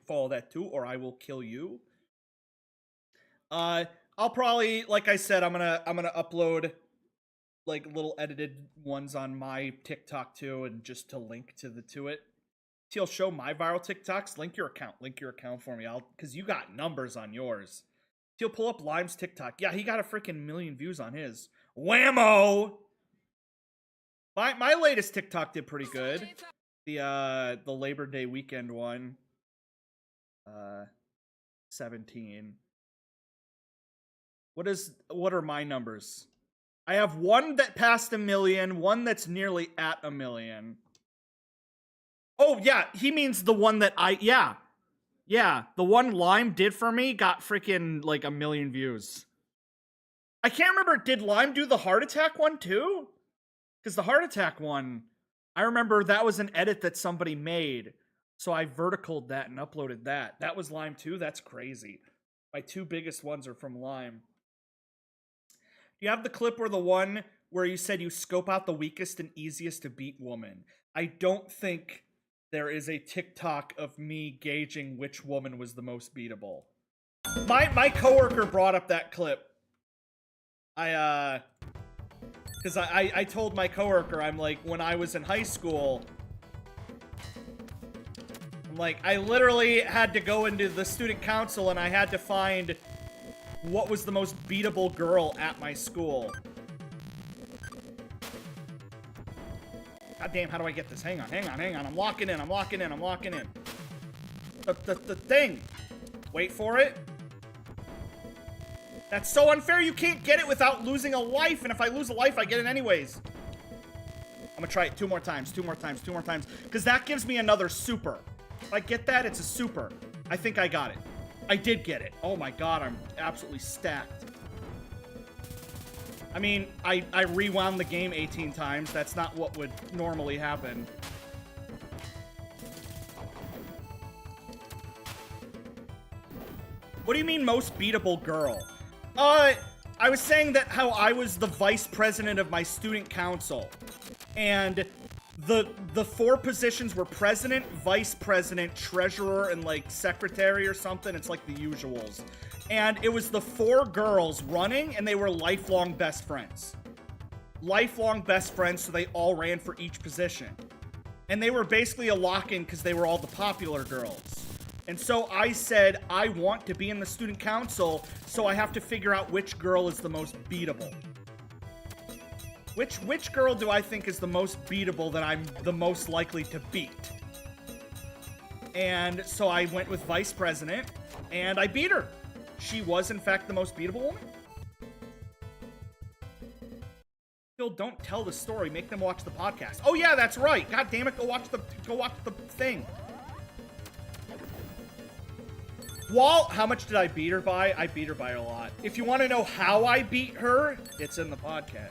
S1: Follow that too, or I will kill you. I'll probably, like I said, I'm gonna upload like little edited ones on my TikTok too, and just to link to it. He'll show my viral TikToks. Link your account for me. Because you got numbers on yours. He'll pull up Lime's TikTok. Yeah, he got a freaking million views on his. Whammo! My latest TikTok did pretty good. The Labor Day weekend one. 17. What are my numbers? I have one that passed 1 million, one that's nearly at 1 million. Oh, yeah, he means the one that yeah, the one Lime did for me got freaking, like, 1 million views. I can't remember, did Lime do the heart attack one, too? Because the heart attack one, I remember that was an edit that somebody made, so I verticaled that and uploaded that. That was Lime, too? That's crazy. My 2 biggest ones are from Lime. You have the clip where the one where you said you scope out the weakest and easiest to beat woman. I don't think there is a TikTok of me gauging which woman was the most beatable. My coworker brought up that clip. Because I told my coworker, I'm like, when I was in high school, I'm like, I literally had to go into the student council and I had to find what was the most beatable girl at my school. God damn, how do I get this? Hang on. I'm locking in. The thing. Wait for it. That's so unfair. You can't get it without losing a life. And if I lose a life, I get it anyways. I'm gonna try it 2 more times. Because that gives me another super. If I get that, it's a super. I think I got it. I did get it. Oh my god, I'm absolutely stacked. I mean, I rewound the game 18 times. That's not what would normally happen. What do you mean most beatable girl? I was saying that how I was the vice president of my student council. And the 4 positions were president, vice president, treasurer, and like secretary or something. It's like the usuals. And it was the 4 girls running, and they were lifelong best friends. Lifelong best friends, so they all ran for each position. And they were basically a lock-in because they were all the popular girls. And so I said, I want to be in the student council, so I have to figure out which girl is the most beatable. Which girl do I think is the most beatable that I'm the most likely to beat? And so I went with vice president, and I beat her. She was, in fact, the most beatable woman. Still, don't tell the story. Make them watch the podcast. Oh yeah, that's right. God damn it, go watch the thing. How much did I beat her by? I beat her by a lot. If you want to know how I beat her, it's in the podcast.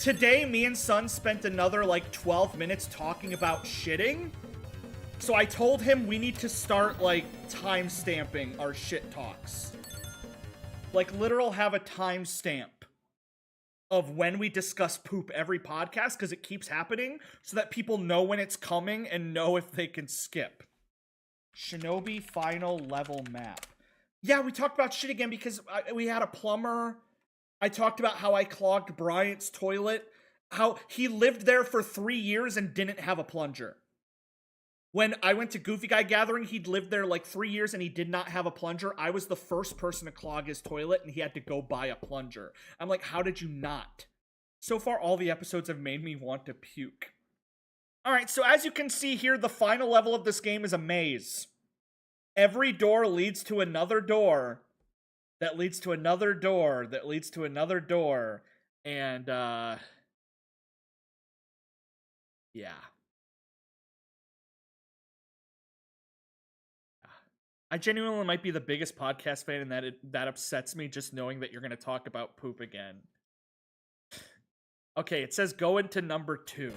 S1: Today, me and Son spent another, like, 12 minutes talking about shitting. So I told him we need to start, like, time-stamping our shit talks. Like, literal have a timestamp of when we discuss poop every podcast because it keeps happening so that people know when it's coming and know if they can skip. Shinobi final level map. Yeah, we talked about shit again because we had a plumber. I talked about how I clogged Bryant's toilet. How he lived there for 3 years and didn't have a plunger. When I went to Goofy Guy Gathering, he'd lived there like 3 years and he did not have a plunger. I was the first person to clog his toilet and he had to go buy a plunger. I'm like, how did you not? So far, all the episodes have made me want to puke. All right, so as you can see here, the final level of this game is a maze. Every door leads to another door that leads to another door that leads to another door. And, yeah. I genuinely might be the biggest podcast fan, and that upsets me just knowing that you're going to talk about poop again. Okay, it says go into number 2.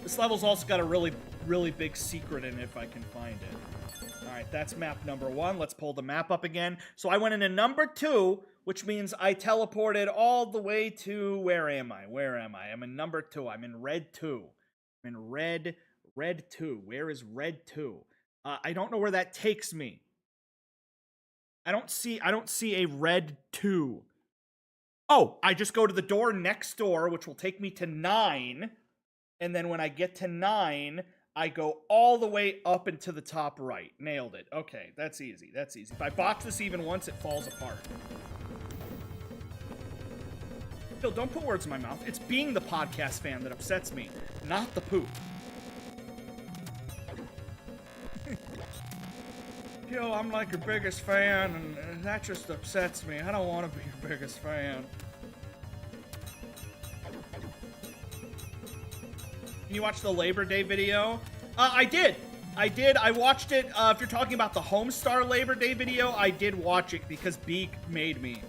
S1: This level's also got a really, really big secret in it if I can find it. Alright, that's map number 1. Let's pull the map up again. So I went into number 2, which means I teleported all the way to... Where am I? Where am I? I'm in number 2. I'm in red 2. I'm in red 2. Where is red 2? I don't know where that takes me. I don't see a red 2. Oh, I just go to the door next door, which will take me to 9. And then when I get to 9, I go all the way up and to the top right. Nailed it. Okay, that's easy. That's easy. If I botch this even once, it falls apart. Phil, don't put words in my mouth. It's being the podcast fan that upsets me, not the poop. Yo, I'm like your biggest fan, and that just upsets me. I don't want to be your biggest fan. Can you watch the Labor Day video? I did. I watched it. If you're talking about the Homestar Labor Day video, I did watch it because Beak made me.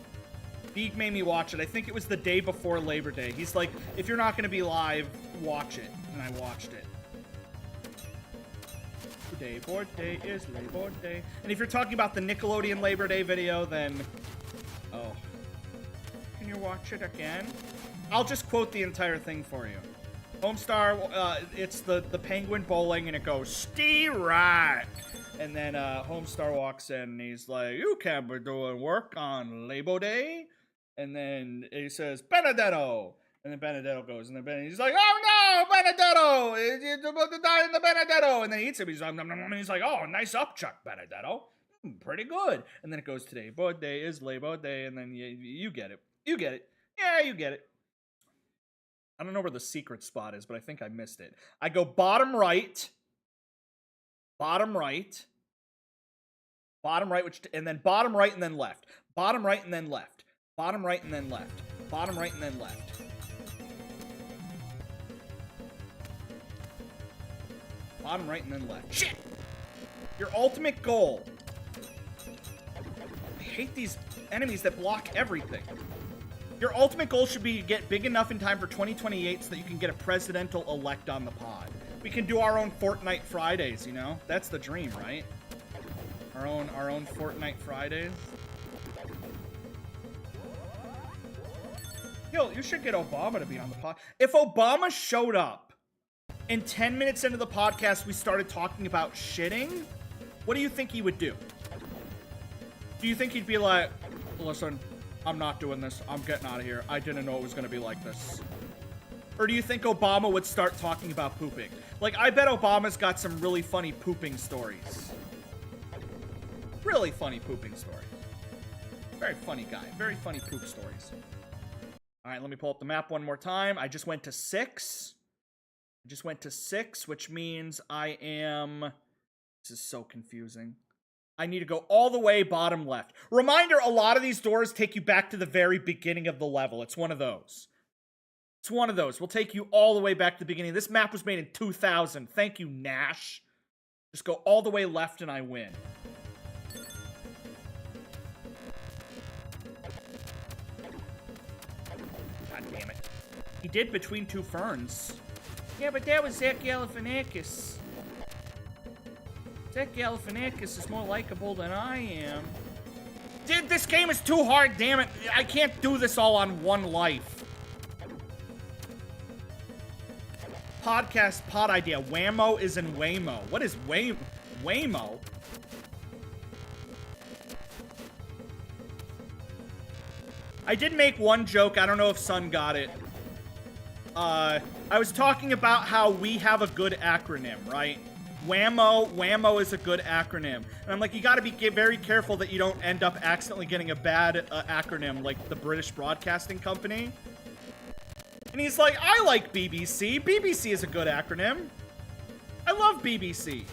S1: Beak made me watch it. I think it was the day before Labor Day. He's like, if you're not going to be live, watch it. And I watched it. Labor Day is Labor Day. And if you're talking about the Nickelodeon Labor Day video, then... Oh. Can you watch it again? I'll just quote the entire thing for you. Homestar, it's the penguin bowling, and it goes, "Stee-right!" And then Homestar walks in, and he's like, "You can't be doing work on Labor Day." And then he says, "Benedetto!" And then Benedetto goes, and then he's like, "Oh no, Benedetto! It's about to die in the Benedetto!" And then he eats him. He's like, and he's like, "Oh, nice upchuck, Benedetto. Pretty good." And then it goes, "Today, Labor Day is Labor Day," and then you get it. You get it. Yeah, you get it. I don't know where the secret spot is, but I think I missed it. I go bottom right, and then bottom right and then left. Bottom right and then left. Bottom right and then left. Bottom right and then left. Bottom right and then left. Shit! Your ultimate goal. I hate these enemies that block everything. Your ultimate goal should be to get big enough in time for 2028 so that you can get a presidential elect on the pod. We can do our own Fortnite Fridays, you know? That's the dream, right? Our own Fortnite Fridays. Yo, you should get Obama to be on the pod. If Obama showed up and 10 minutes into the podcast we started talking about shitting, what do you think he would do? Do you think he'd be like, "Listen, I'm not doing this. I'm getting out of here. I didn't know it was going to be like this"? Or do you think Obama would start talking about pooping? Like, I bet Obama's got some really funny pooping stories. Really funny pooping stories. Very funny guy. Very funny poop stories. All right, let me pull up the map one more time. I just went to 6. Which means I am... This is so confusing. I need to go all the way bottom left. Reminder, a lot of these doors take you back to the very beginning of the level. It's one of those. It's one of those. We'll take you all the way back to the beginning. This map was made in 2000. Thank you, Nash. Just go all the way left and I win. God damn it. He did Between Two Ferns. Yeah, but that was Zach Galifianakis. Tech Galifianakis is more likable than I am. Dude, this game is too hard, damn it. I can't do this all on one life. Podcast pod idea. Whammo is in Waymo. What is Waymo? I did make one joke. I don't know if Sun got it. I was talking about how we have a good acronym, right? Whammo is a good acronym. And I'm like, you gotta be very careful that you don't end up accidentally getting a bad acronym like the British Broadcasting Company. And he's like, I like BBC. BBC is a good acronym. I love BBC.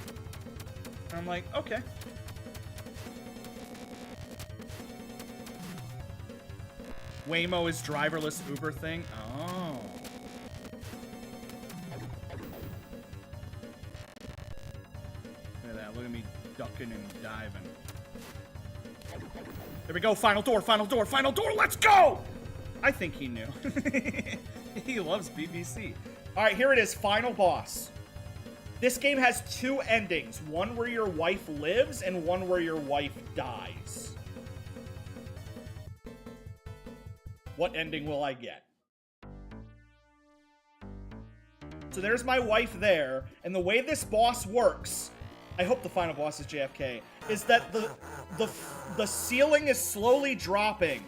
S1: And I'm like, okay. Waymo is driverless Uber thing. Oh. Look at that. Look at me ducking and diving. There we go. Final door, final door, final door. Let's go! I think he knew. He loves BBC. All right, here it is. Final boss. This game has two endings. One where your wife lives and one where your wife dies. What ending will I get? So there's my wife there, and the way this boss works, I hope the final boss is JFK, is that the ceiling is slowly dropping.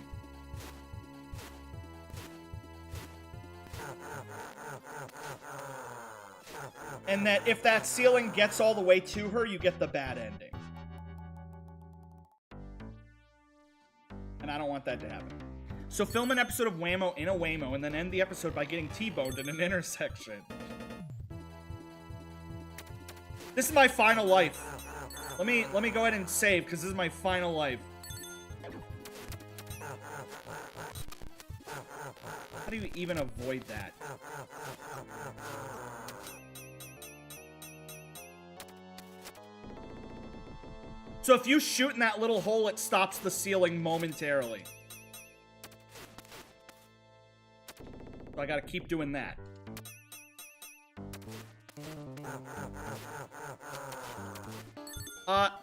S1: And that if that ceiling gets all the way to her, you get the bad ending. And I don't want that to happen. So film an episode of Whammo in a Waymo and then end the episode by getting T-boned in an intersection. This is my final life. Let me go ahead and save because this is my final life. How do you even avoid that? So if you shoot in that little hole, it stops the ceiling momentarily. So I gotta keep doing that.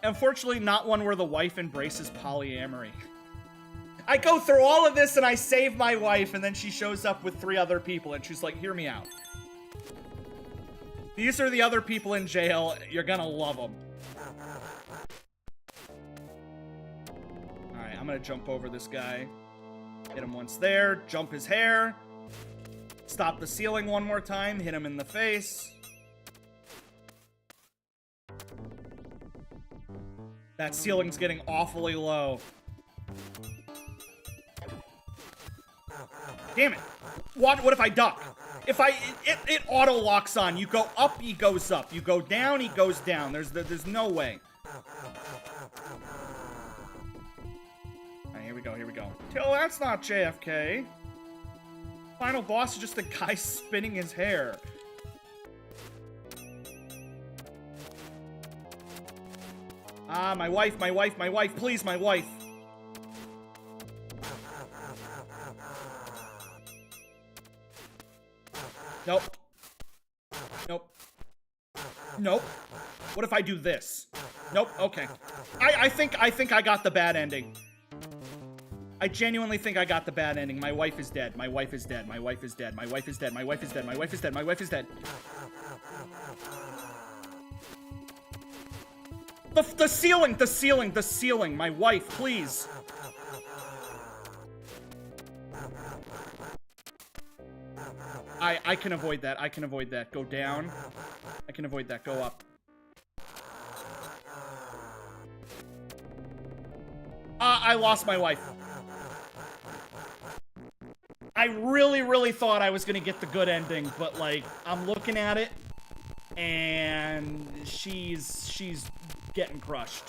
S1: Unfortunately, not one where the wife embraces polyamory. I go through all of this and I save my wife, and then she shows up with 3 other people, and she's like, hear me out. These are the other people in jail. You're gonna love them. Alright, I'm gonna jump over this guy. Hit him once there. Jump his hair. Stop the ceiling one more time. Hit him in the face. That ceiling's getting awfully low. Damn it. What if I duck? If it auto locks on. You go up, he goes up. You go down, he goes down. There's no way. Alright, here we go, here we go. Oh, that's not JFK. Final boss is just a guy spinning his hair. Ah, my wife, please, my wife. Nope. Nope. Nope. What if I do this? Nope, okay. I think I got the bad ending. I genuinely think I got the bad ending. My wife is dead. My wife is dead. My wife is dead. My wife is dead. My wife is dead. My wife is dead. My wife is dead. The ceiling. My wife, please. I can avoid that. I can avoid that. Go down. I can avoid that. Go up. I lost my wife. I really thought I was gonna get the good ending, but like, I'm looking at it, and she's getting crushed.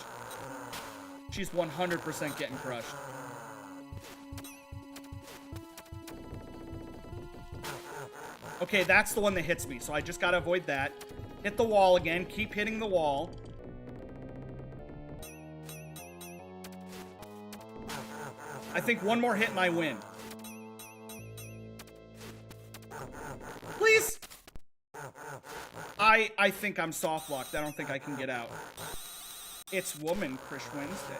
S1: She's 100% getting crushed. Okay, that's the one that hits me, so I just gotta avoid that. Hit the wall again, keep hitting the wall. I think one more hit and I win. Please! I think I'm soft locked. I don't think I can get out. It's Woman Crush Wednesday.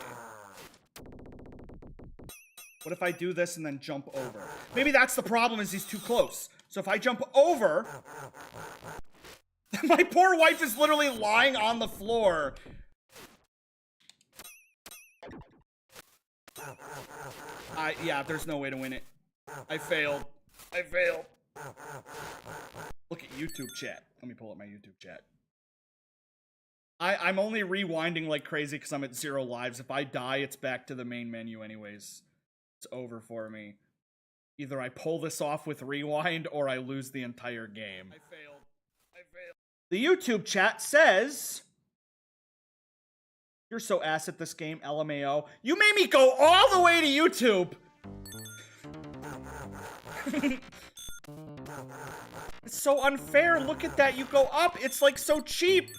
S1: What if I do this and then jump over? Maybe that's the problem, is he's too close. So if I jump over... My poor wife is literally lying on the floor. Yeah, there's no way to win it. I failed. I failed. Look at YouTube chat. Let me pull up my YouTube chat. I'm only rewinding like crazy because I'm at 0 lives. If I die, it's back to the main menu anyways. It's over for me. Either I pull this off with rewind or I lose the entire game. I failed. I failed. The YouTube chat says... You're so ass at this game, LMAO. You made me go all the way to YouTube! It's so unfair. Look at that. You go up. It's like so cheap.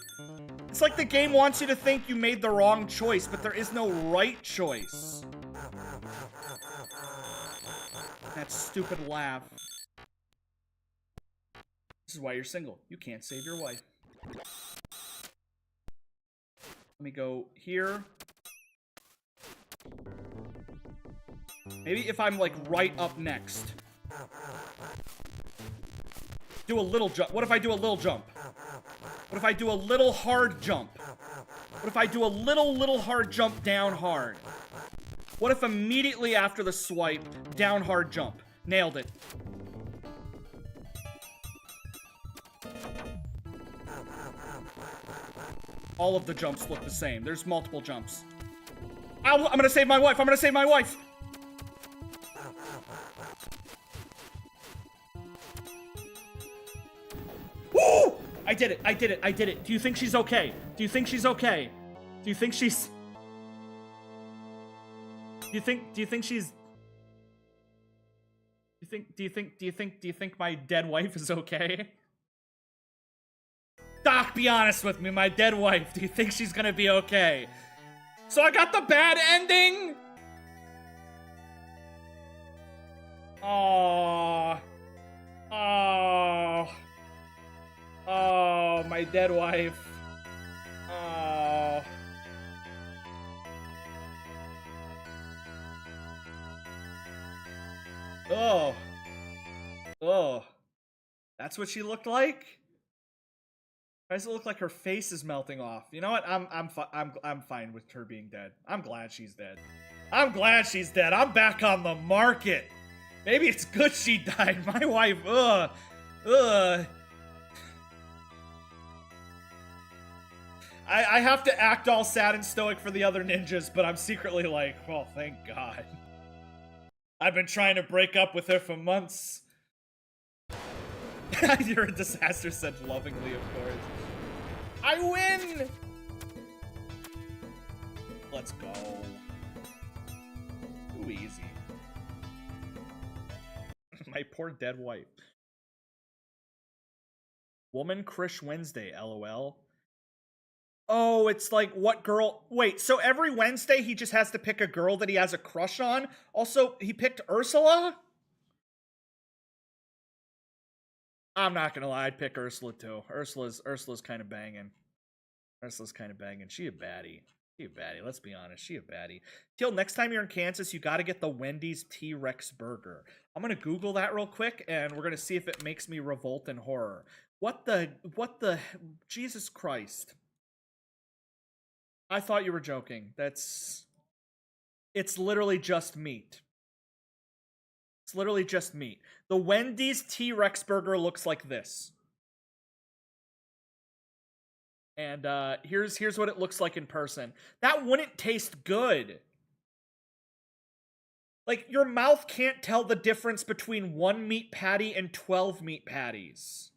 S1: It's like the game wants you to think you made the wrong choice, but there is no right choice. That stupid laugh. This is why you're single. You can't save your wife. Let me go here. Maybe if I'm like right up next. Do a little jump. What if I do a little jump? What if I do a little hard jump? What if I do a little hard jump down hard? What if immediately after the swipe, down hard jump? Nailed it. All of the jumps look the same. There's multiple jumps. I'm gonna save my wife. I'm gonna save my wife. Woo! I did it. I did it. I did it. Do you think she's okay? Do you think she's okay? Do you think she's... Do you think she's... Do you think my dead wife is okay? Doc, be honest with me, my dead wife. Do you think she's gonna be okay? So I got the bad ending? Oh. Oh. Oh, my dead wife. Oh. Oh. Oh. That's what she looked like? Why does it look like her face is melting off? You know what? I'm fine with her being dead. I'm glad she's dead. I'm glad she's dead. I'm back on the market. Maybe it's good she died. My wife, ugh. I have to act all sad and stoic for the other ninjas, but I'm secretly like, well, thank God. I've been trying to break up with her for months. You're a disaster, said lovingly, of course. I win! Let's go. Too easy. My poor dead wife. Woman Crush Wednesday, LOL. Oh, it's like, what girl? Wait, so every Wednesday he just has to pick a girl that he has a crush on? Also, he picked Ursula? I'm not gonna lie, I'd pick Ursula too. Ursula's kind of banging. Ursula's kind of banging. She a baddie. She a baddie. Let's be honest. She a baddie. Till next time you're in Kansas, you got to get the Wendy's T-Rex burger. I'm gonna Google that real quick, and we're gonna see if it makes me revolt in horror. What the? Jesus Christ! I thought you were joking. It's literally just meat. It's literally just meat. The Wendy's T-Rex burger looks like this. And here's what it looks like in person. That wouldn't taste good. Like, your mouth can't tell the difference between 1 meat patty and 12 meat patties.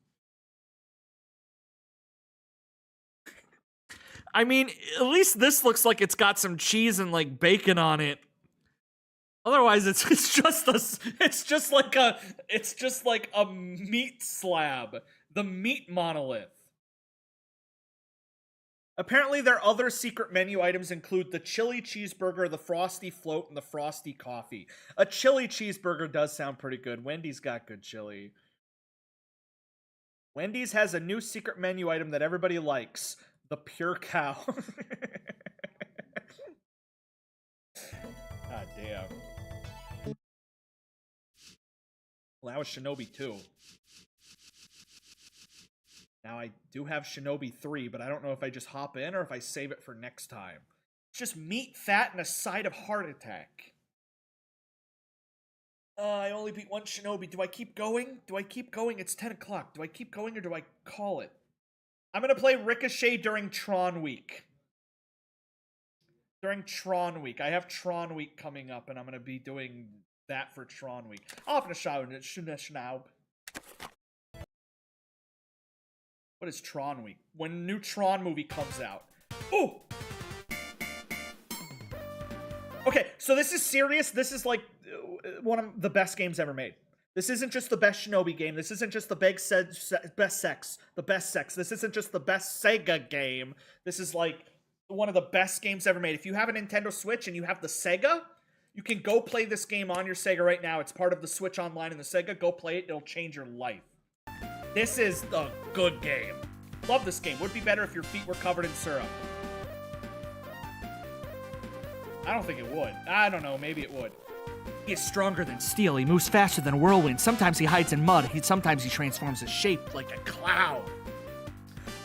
S1: I mean, at least this looks like it's got some cheese and like bacon on it. Otherwise, it's just like a meat slab, the meat monolith. Apparently, their other secret menu items include the chili cheeseburger, the frosty float, and the frosty coffee. A chili cheeseburger does sound pretty good. Wendy's got good chili. Wendy's has a new secret menu item that everybody likes. The pure cow. Damn. Well, that was Shinobi 2. Now I do have Shinobi 3, but I don't know if I just hop in or if I save it for next time. It's just meat, fat, and a side of heart attack. I only beat one Shinobi. Do I keep going? Do I keep going? It's 10 o'clock. Do I keep going or do I call it? I'm going to play Ricochet during Tron Week. During Tron Week. I have Tron Week coming up, and I'm going to be doing that for Tron Week. I'll have to shout it. Schnaub. What is Tron Week? When a new Tron movie comes out. Ooh! Okay, so this is serious. This is like one of the best games ever made. This isn't just the best Shinobi game. This isn't just the best sex. This isn't just the best Sega game. This is like one of the best games ever made. If you have a Nintendo Switch and you have the Sega, you can go play this game on your Sega right now. It's part of the Switch Online and the Sega. Go play it. It'll change your life. This is a good game. Love this game. Would be better if your feet were covered in syrup. I don't think it would. I don't know. Maybe it would. He is stronger than steel. He moves faster than a whirlwind. Sometimes he hides in mud. Sometimes he transforms his shape like a cloud.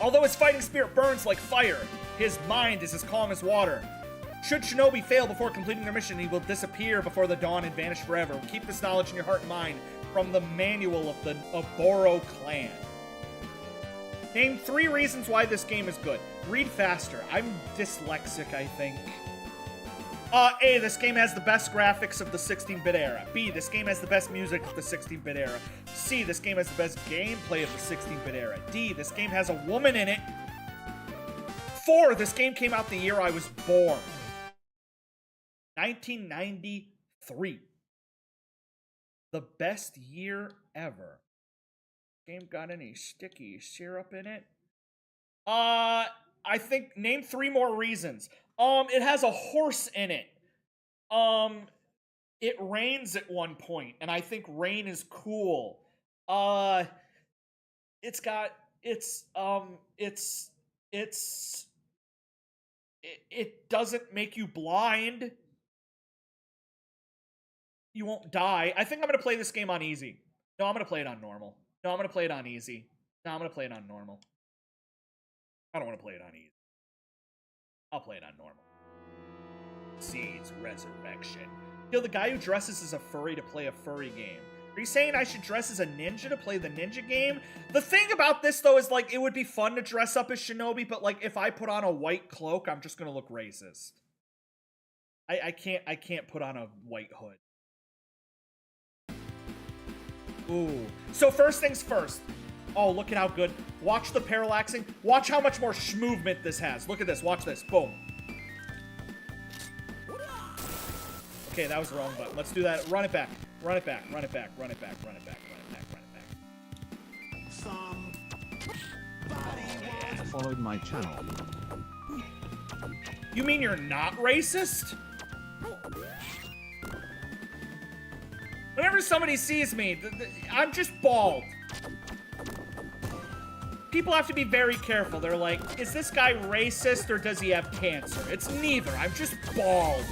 S1: Although his fighting spirit burns like fire, his mind is as calm as water. Should Shinobi fail before completing their mission, he will disappear before the dawn and vanish forever. Keep this knowledge in your heart and mind from the manual of the Oboro clan. Name 3 reasons why this game is good. Read faster. I'm dyslexic, I think. A, this game has the best graphics of the 16-bit era. B, this game has the best music of the 16-bit era. C, this game has the best gameplay of the 16-bit era. D, this game has a woman in it. 4, this game came out the year I was born. 1993. The best year ever. Game got any sticky syrup in it? I think, name 3 more reasons. It has a horse in it. It rains at one point, and I think rain is cool. It doesn't make you blind. You won't die. I think I'm gonna play this game on easy. No, I'm gonna play it on normal. No, I'm gonna play it on easy. No, I'm gonna play it on normal. I don't want to play it on easy. I'll play it on normal. Seeds Resurrection. Kill the guy who dresses as a furry to play a furry game. Are you saying I should dress as a ninja to play the ninja game? The thing about this, though, is, like, it would be fun to dress up as Shinobi, but, like, if I put on a white cloak, I'm just gonna look racist. I can't put on a white hood. Ooh. So first things first. Oh, look at how good. Watch the parallaxing. Watch how much more movement this has. Look at this. Watch this. Boom. Okay, that was the wrong button. Let's do that. Run it back. Run it back. Run it back. Run it back. Run it back. Run it back. Run it back.
S15: Followed my channel.
S1: You mean you're not racist? Whenever somebody sees me, I'm just bald. People have to be very careful. They're like, is this guy racist or does he have cancer? It's neither. I'm just bald.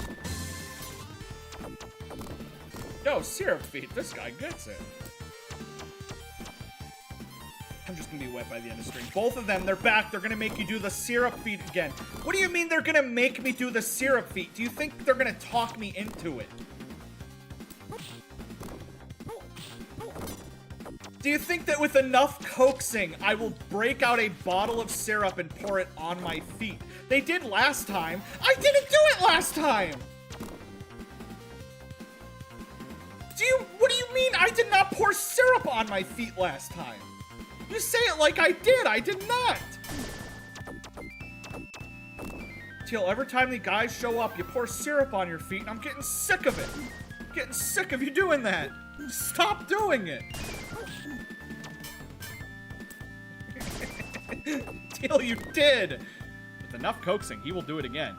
S1: Yo, syrup feet. This guy gets it. I'm just gonna be wet by the end of the stream. Both of them, they're back. They're gonna make you do the syrup feet again. What do you mean they're gonna make me do the syrup feet? Do you think they're gonna talk me into it? Do you think that with enough coaxing, I will break out a bottle of syrup and pour it on my feet? They did last time. I didn't do it last time! What do you mean I did not pour syrup on my feet last time? You say it like I did. I did not. Till every time the guys show up, you pour syrup on your feet, and I'm getting sick of it. I'm getting sick of you doing that. Stop doing it. Till you did. With enough coaxing, he will do it again.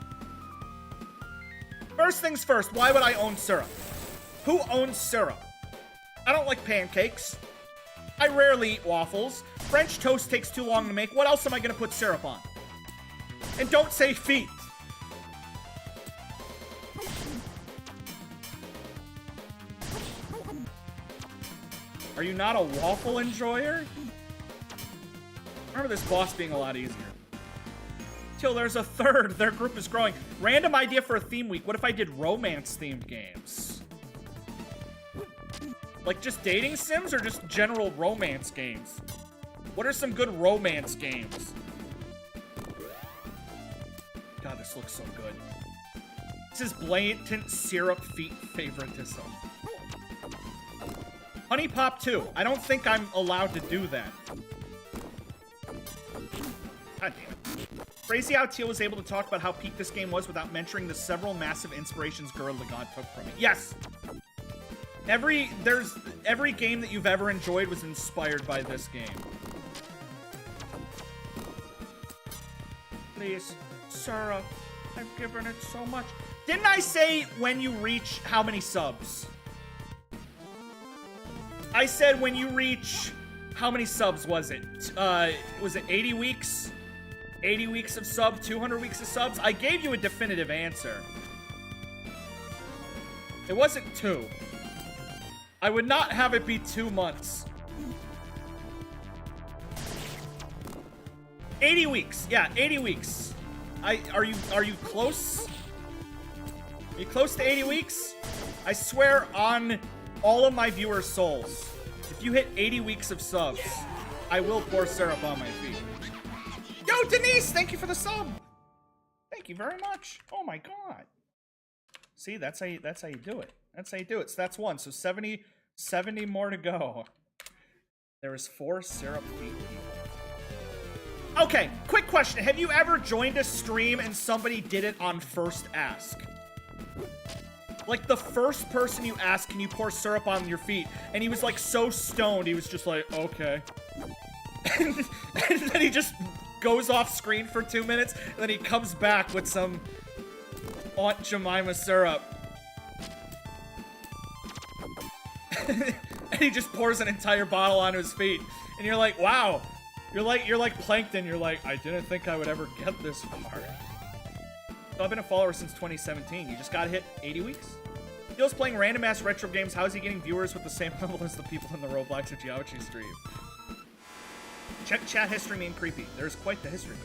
S1: First things first, why would I own syrup? Who owns syrup? I don't like pancakes. I rarely eat waffles. French toast takes too long to make. What else am I gonna put syrup on? And don't say feet. Are you not a waffle enjoyer? Remember this boss being a lot easier. Till there's a third. Their group is growing. Random idea for a theme week. What if I did romance-themed games? Like just dating sims or just general romance games? What are some good romance games? God, this looks so good. This is blatant syrup feet favoritism. Honey Pop 2. I don't think I'm allowed to do that. God damn it. Crazy how Teal was able to talk about how peak this game was without mentioning the several massive inspirations Gurren Lagann took from it. Yes! Every game that you've ever enjoyed was inspired by this game. Please, Sarah, I've given it so much. Didn't I say when you reach how many subs? I said when you reach, how many subs was it? Was it 80 weeks? 80 weeks of sub, 200 weeks of subs? I gave you a definitive answer. It wasn't 2. I would not have it be 2 months. 80 weeks. Yeah, 80 weeks. Are you close? Are you close to 80 weeks? I swear on all of my viewers' souls, if you hit 80 weeks of subs, I will pour syrup on my feet. Yo, Denise, thank you for the sub. Thank you very much. Oh my god. See, that's how you do it. That's how you do it. So that's 1. So 70 more to go. There is 4 syrup feet people. Okay, quick question. Have you ever joined a stream and somebody did it on first ask? Like the first person you asked, can you pour syrup on your feet? And he was like so stoned, he was just like, okay. And then he just goes off screen for 2 minutes, and then he comes back with some Aunt Jemima syrup. And he just pours an entire bottle onto his feet. And you're like, wow. You're like Plankton. You're like, I didn't think I would ever get this far. So I've been a follower since 2017. You just gotta hit 80 weeks. Phil's playing random ass retro games. How is he getting viewers with the same level as the people in the Roblox or Geometry stream? Check chat history mean creepy. There's quite the history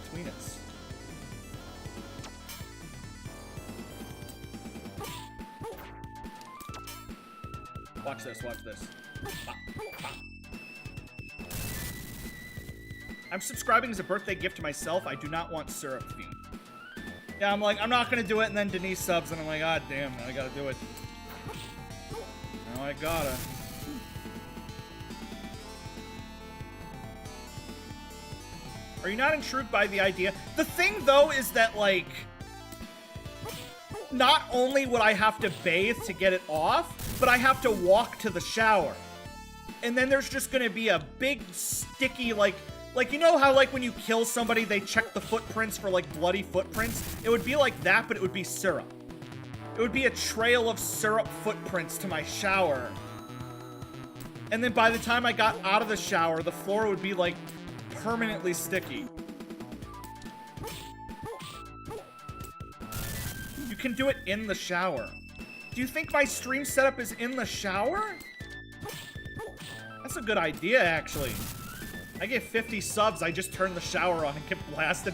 S1: between us. Watch this, watch this. Pop, pop. I'm subscribing as a birthday gift to myself. I do not want syrup feet. Yeah, I'm like, I'm not gonna do it, and then Denise subs, and I'm like, god damn, now I gotta do it. Now I gotta. Are you not intrigued by the idea? The thing, though, is that, like, not only would I have to bathe to get it off, but I have to walk to the shower. And then there's just gonna be a big, sticky, like, you know how, like, when you kill somebody, they check the footprints for, like, bloody footprints? It would be like that, but it would be syrup. It would be a trail of syrup footprints to my shower. And then by the time I got out of the shower, the floor would be, like, permanently sticky. You can do it in the shower. Do you think my stream setup is in the shower? That's a good idea, actually. I get 50 subs, I just turn the shower on and get blasted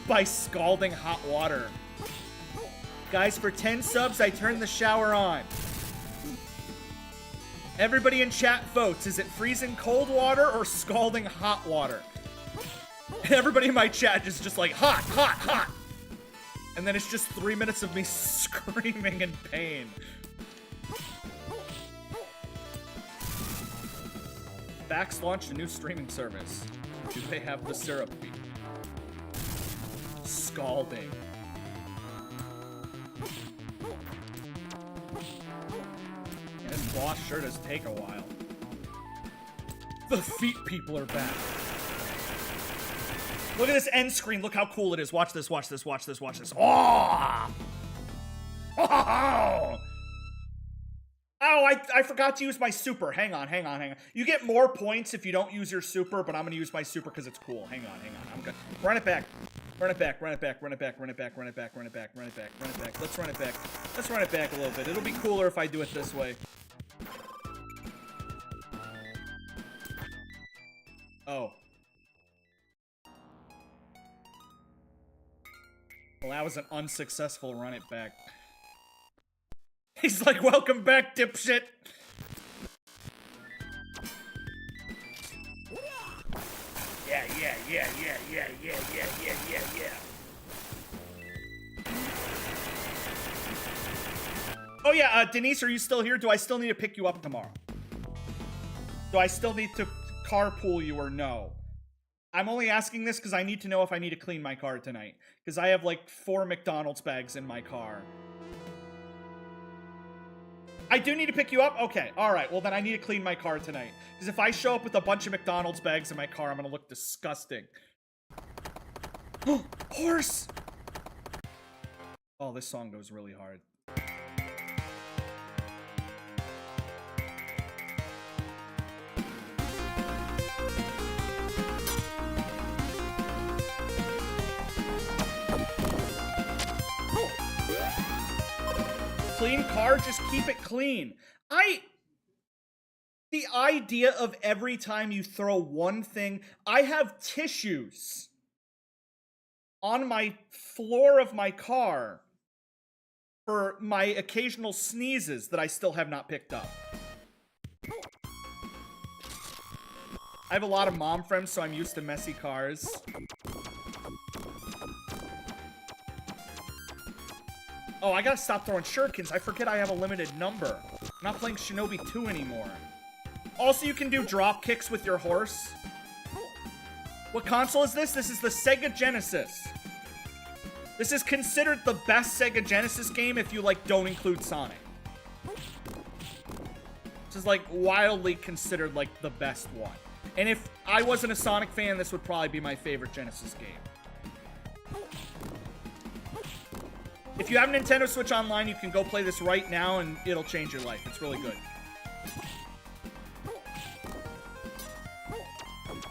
S1: by scalding hot water. Guys, for 10 subs, I turn the shower on. Everybody in chat votes. Is it freezing cold water or scalding hot water? And everybody in my chat is just like, hot, hot, hot. And then it's just 3 minutes of me screaming in pain. Vax launched a new streaming service. Do they have the syrup feed? Scalding. And this boss sure does take a while. The feet people are back. Look at this end screen. Look how cool it is. Watch this, watch this, watch this, watch this. Oh! Oh! Oh, I forgot to use my super. Hang on. You get more points if you don't use your super, but I'm going to use my super because it's cool. Hang on. I'm good. Run it back. Let's run it back. Let's run it back a little bit. It'll be cooler if I do it this way. Oh. Well, that was an unsuccessful run it back. He's like, welcome back, dipshit. Yeah. Oh yeah, Denise, are you still here? Do I still need to pick you up tomorrow? Do I still need to carpool you or no? I'm only asking this because I need to know if I need to clean my car tonight. Because I have like 4 McDonald's bags in my car. I do need to pick you up? Okay, alright. Well, then I need to clean my car tonight. Because if I show up with a bunch of McDonald's bags in my car, I'm gonna look disgusting. Horse! Oh, this song goes really hard. Clean car, just keep it clean. The idea of every time you throw one thing, I have tissues on my floor of my car for my occasional sneezes that I still have not picked up. I have a lot of mom friends, so I'm used to messy cars. Oh, I gotta stop throwing shurikens. I forget I have a limited number. I'm not playing Shinobi 2 anymore. Also, you can do drop kicks with your horse. What console is this? This is the Sega Genesis. This is considered the best Sega Genesis game if you, like, don't include Sonic. This is, like, wildly considered, like, the best one. And if I wasn't a Sonic fan, this would probably be my favorite Genesis game. If you have a Nintendo Switch Online, you can go play this right now and it'll change your life. It's really good.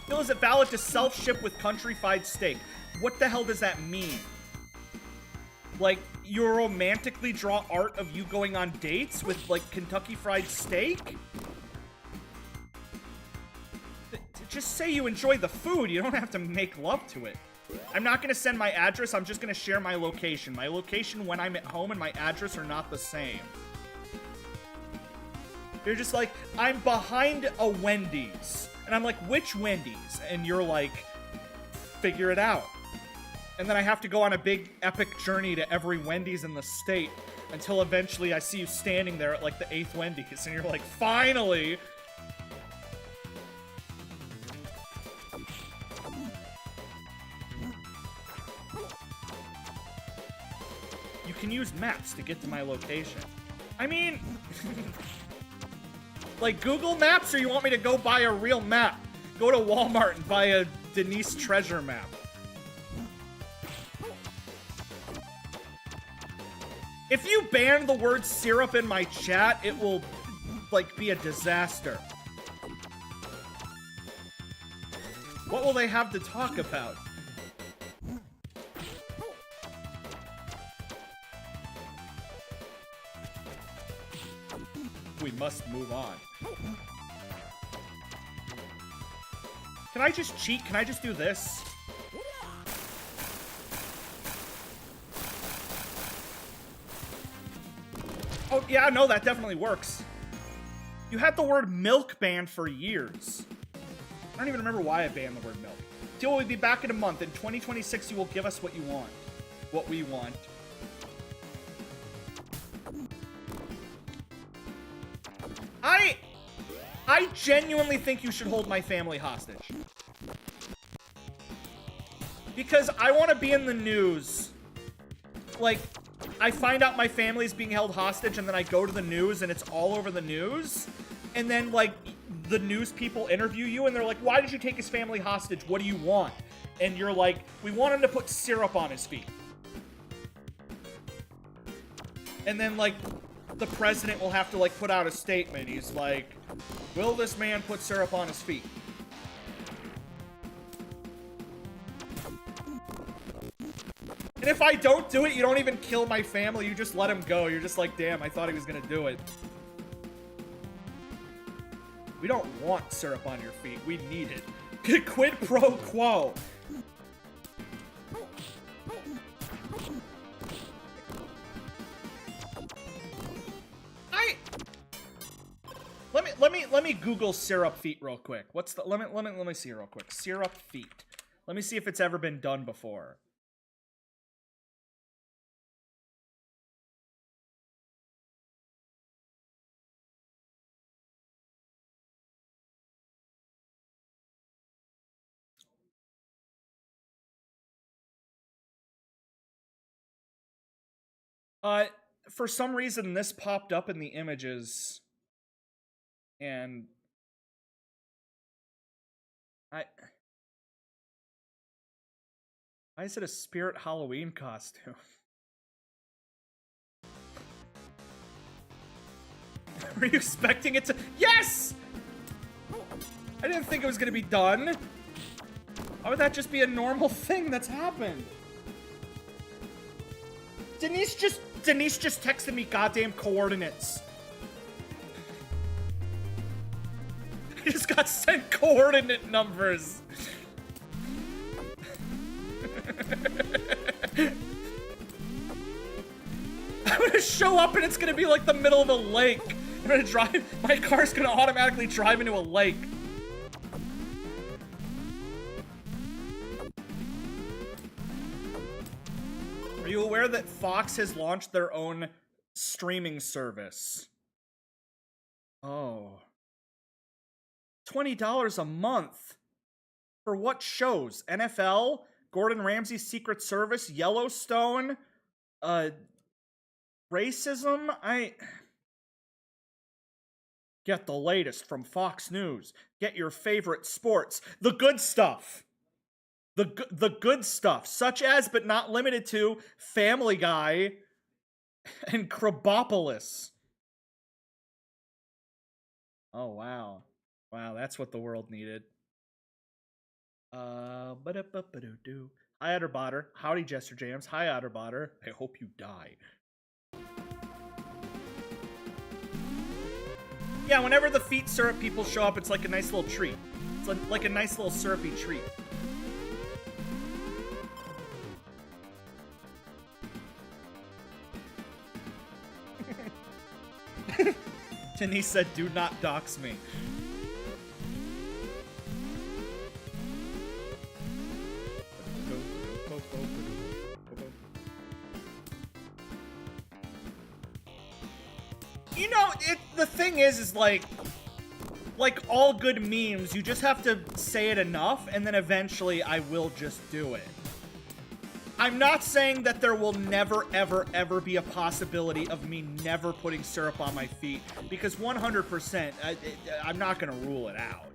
S1: Still, is it valid to self-ship with Country Fried Steak? What the hell does that mean? Like, you romantically draw art of you going on dates with, like, Kentucky Fried Steak? Just say you enjoy the food. You don't have to make love to it. I'm not going to send my address. I'm just going to share my location. My location when I'm at home and my address are not the same. You're just like, I'm behind a Wendy's. And I'm like, which Wendy's? And you're like, figure it out. And then I have to go on a big epic journey to every Wendy's in the state until eventually I see you standing there at like the 8th Wendy's. And you're like, finally! You can use maps to get to my location. I mean... like Google Maps, or you want me to go buy a real map? Go to Walmart and buy a Denise treasure map. If you ban the word syrup in my chat, it will, like, be a disaster. What will they have to talk about? We must move on. Can I just cheat? Can I just do this? Oh, yeah, no, that definitely works. You had the word milk banned for years. I don't even remember why I banned the word milk. Till we'll be back in a month. In 2026, you will give us what you want. What we want. I genuinely think you should hold my family hostage. Because I want to be in the news. Like, I find out my family is being held hostage, and then I go to the news, and it's all over the news. And then, like, the news people interview you, and they're like, why did you take his family hostage? What do you want? And you're like, we want him to put syrup on his feet. And then, like, the president will have to, like, put out a statement. He's like, will this man put syrup on his feet? And if I don't do it, you don't even kill my family. You just let him go. You're just like, damn, I thought he was gonna do it. We don't want syrup on your feet. We need it. Quid pro quo. Let me Google syrup feet real quick. What's the let me see real quick. Syrup feet. Let me see if it's ever been done before. For some reason this popped up in the images and why is it a spirit Halloween costume? Were you expecting it to? Yes! I didn't think it was gonna be done. Why would that just be a normal thing that's happened? Denise just texted me goddamn coordinates. I just got sent coordinate numbers. I'm gonna show up and it's gonna be like the middle of a lake. I'm gonna drive, my car's gonna automatically drive into a lake. Are you aware that Fox has launched their own streaming service? Oh. $20 a month. For what shows? NFL? Gordon Ramsay's Secret Service? Yellowstone? Racism? Get the latest from Fox News. Get your favorite sports. The good stuff. The good stuff, such as, but not limited to, Family Guy and Krabopolis. Oh, wow. Wow, that's what the world needed. Ba-da-ba-ba-doo-doo. Hi, Otterbotter. Howdy, Jester Jams. Hi, Otterbotter. I hope you die. Yeah, whenever the feet syrup people show up, it's like a nice little treat. It's like a nice little syrupy treat. Denise said, do not dox me. You know, the thing is like all good memes, you just have to say it enough, and then eventually I will just do it. I'm not saying that there will never, ever, ever be a possibility of me never putting syrup on my feet, because 100%, I'm not gonna rule it out.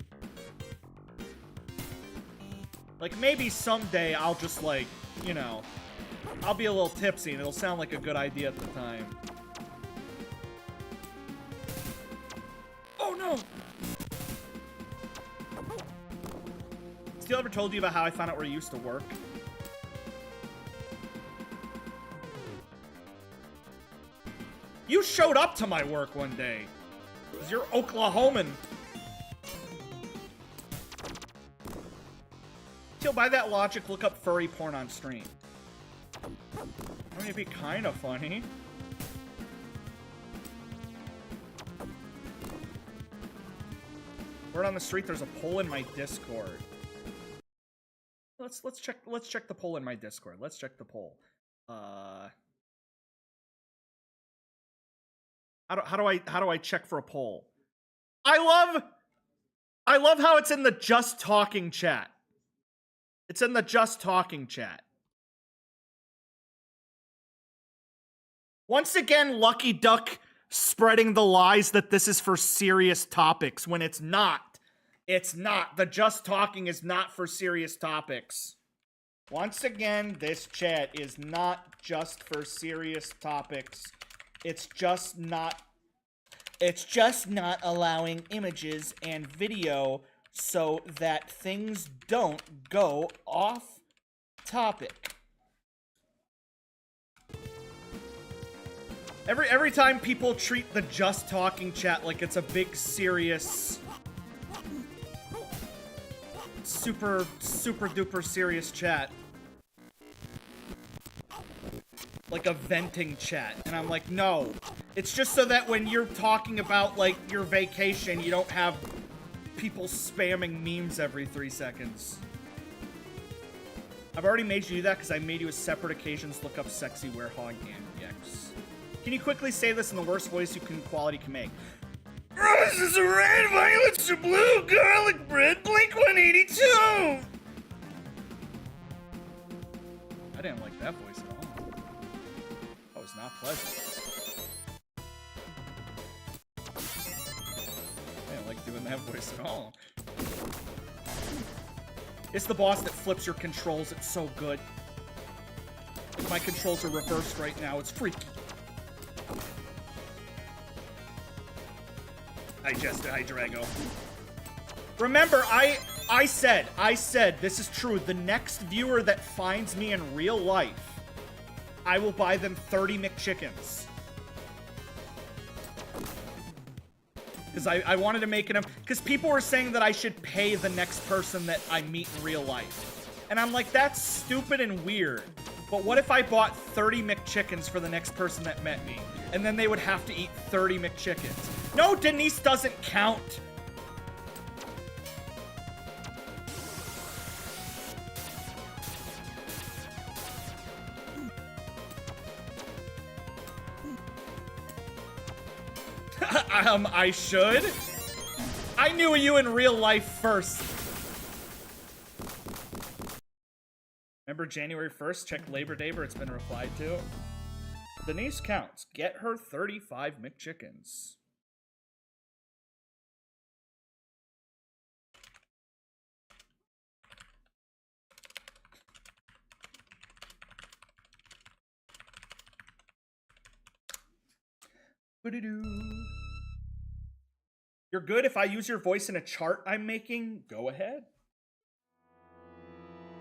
S1: Like, maybe someday I'll just, like, you know, I'll be a little tipsy and it'll sound like a good idea at the time. Oh, no! Steel ever told you about how I found out where you used to work? You showed up to my work one day. Because you're Oklahoman. Till by that logic, look up furry porn on stream. I mean, it'd be kind of funny. Word on the street, there's a poll in my Discord. Let's check the poll in my Discord. Let's check the poll. How do I check for a poll? I love how it's in the Just Talking chat. It's in the Just Talking chat. Once again, Lucky Duck spreading the lies that this is for serious topics when it's not. It's not. The Just Talking is not for serious topics. Once again, this chat is not just for serious topics. It's just not allowing images and video so that things don't go off topic. Every time people treat the Just Talking chat like it's a big serious super duper serious chat. Like a venting chat. And I'm like, no. It's just so that when you're talking about, like, your vacation, you don't have people spamming memes every 3 seconds. I've already made you do that because I made you a separate occasions look up sexy werehog and yes. Can you quickly say this in the worst voice quality can make? Roses are red, violets are blue, garlic bread, Blink 182! I didn't like that voice at all. That was not pleasant. I didn't like doing that voice at all. It's the boss that flips your controls. It's so good. My controls are reversed right now. It's freaky. Hi, Drago. Remember, I said, this is true. The next viewer that finds me in real life, I will buy them 30 McChickens. Because I wanted to make it, because people were saying that I should pay the next person that I meet in real life. And I'm like, that's stupid and weird. But what if I bought 30 McChickens for the next person that met me? And then they would have to eat 30 McChickens. No, Denise doesn't count. I should? I knew you in real life first. Remember January 1st? Check Labor Day, but it's been replied to. Denise counts. Get her 35 McChickens. You're good if I use your voice in a chart I'm making? Go ahead.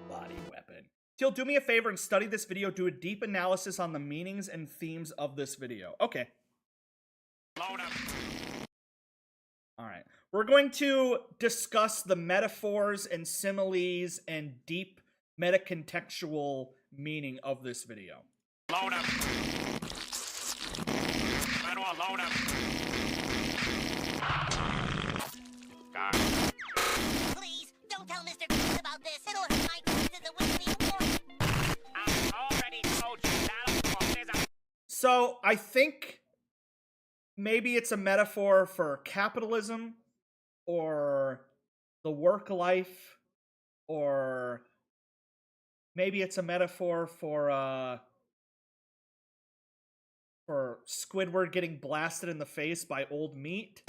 S1: Body weapon. Teal, do me a favor and study this video. Do a deep analysis on the meanings and themes of this video. Okay. Alright. We're going to discuss the metaphors and similes and deep meta-contextual meaning of this video.
S15: Load up. Load up.
S3: Please, don't tell Mr. Krabs about this. It'll hurt my chances of winning the award.
S15: I already told you that.
S1: So, I think maybe it's a metaphor for capitalism, or the work life, or maybe it's a metaphor for Squidward getting blasted in the face by old meat.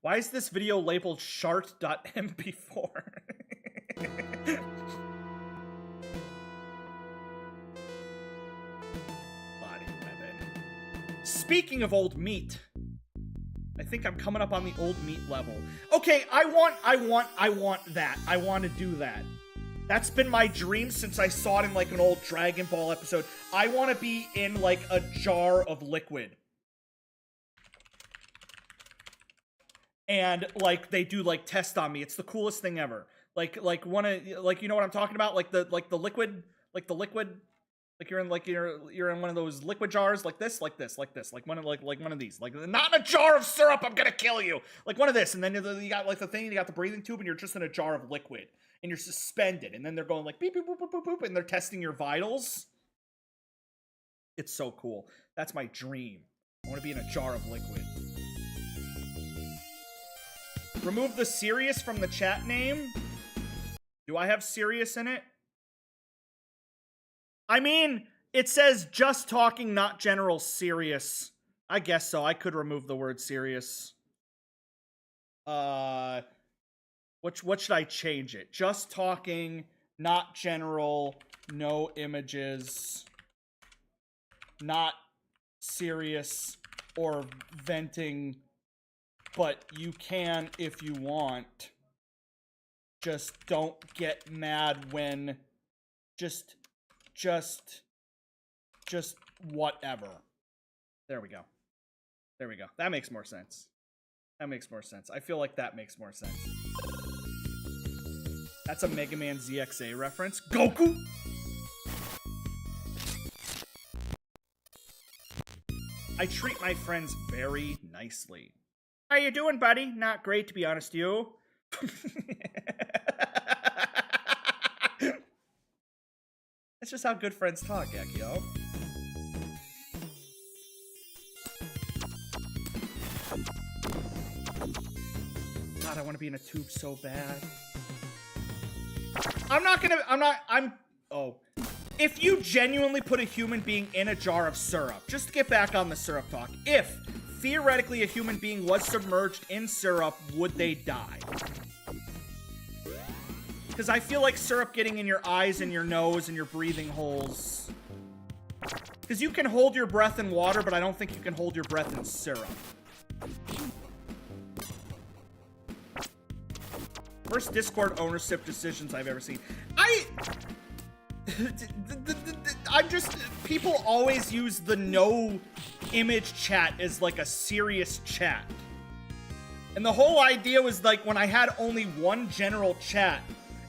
S1: Why is this video labeled shart.mp4? Body weapon. Speaking of old meat, I think I'm coming up on the old meat level. Okay, I want that. I want to do that. That's been my dream since I saw it in like an old Dragon Ball episode. I want to be in like a jar of liquid. And like they do like test on me. It's the coolest thing ever. Like you know what I'm talking about? Like the liquid, like you're in one of those liquid jars like this, like one of these, like not in a jar of syrup, I'm gonna kill you, like one of this, and then you got like the thing, you got the breathing tube, and you're just in a jar of liquid, and you're suspended, and then they're going like beep beep boop boop boop boop, and they're testing your vitals. It's so cool. That's my dream. I want to be in a jar of liquid. Remove the serious from the chat name. Do I have serious in it? I mean, it says just talking, not general serious. I guess so. I could remove the word serious. What should I change it? Just talking, not general, no images, not serious or venting, but you can if you want. Just don't get mad when Just whatever. There we go. There we go. That makes more sense. That makes more sense. I feel like that makes more sense. That's a Mega Man ZXA reference. Goku! I treat my friends very nicely. How you doing, buddy? Not great, to be honest with you. That's just how good friends talk, Akio. God, I want to be in a tube so bad. Oh. If you genuinely put a human being in a jar of syrup, just to get back on the syrup talk, if theoretically a human being was submerged in syrup, would they die? Because I feel like syrup getting in your eyes and your nose and your breathing holes. Because you can hold your breath in water, but I don't think you can hold your breath in syrup. Worst Discord ownership decisions I've ever seen. I'm just, people always use the no image chat as like a serious chat. And the whole idea was like when I had only one general chat,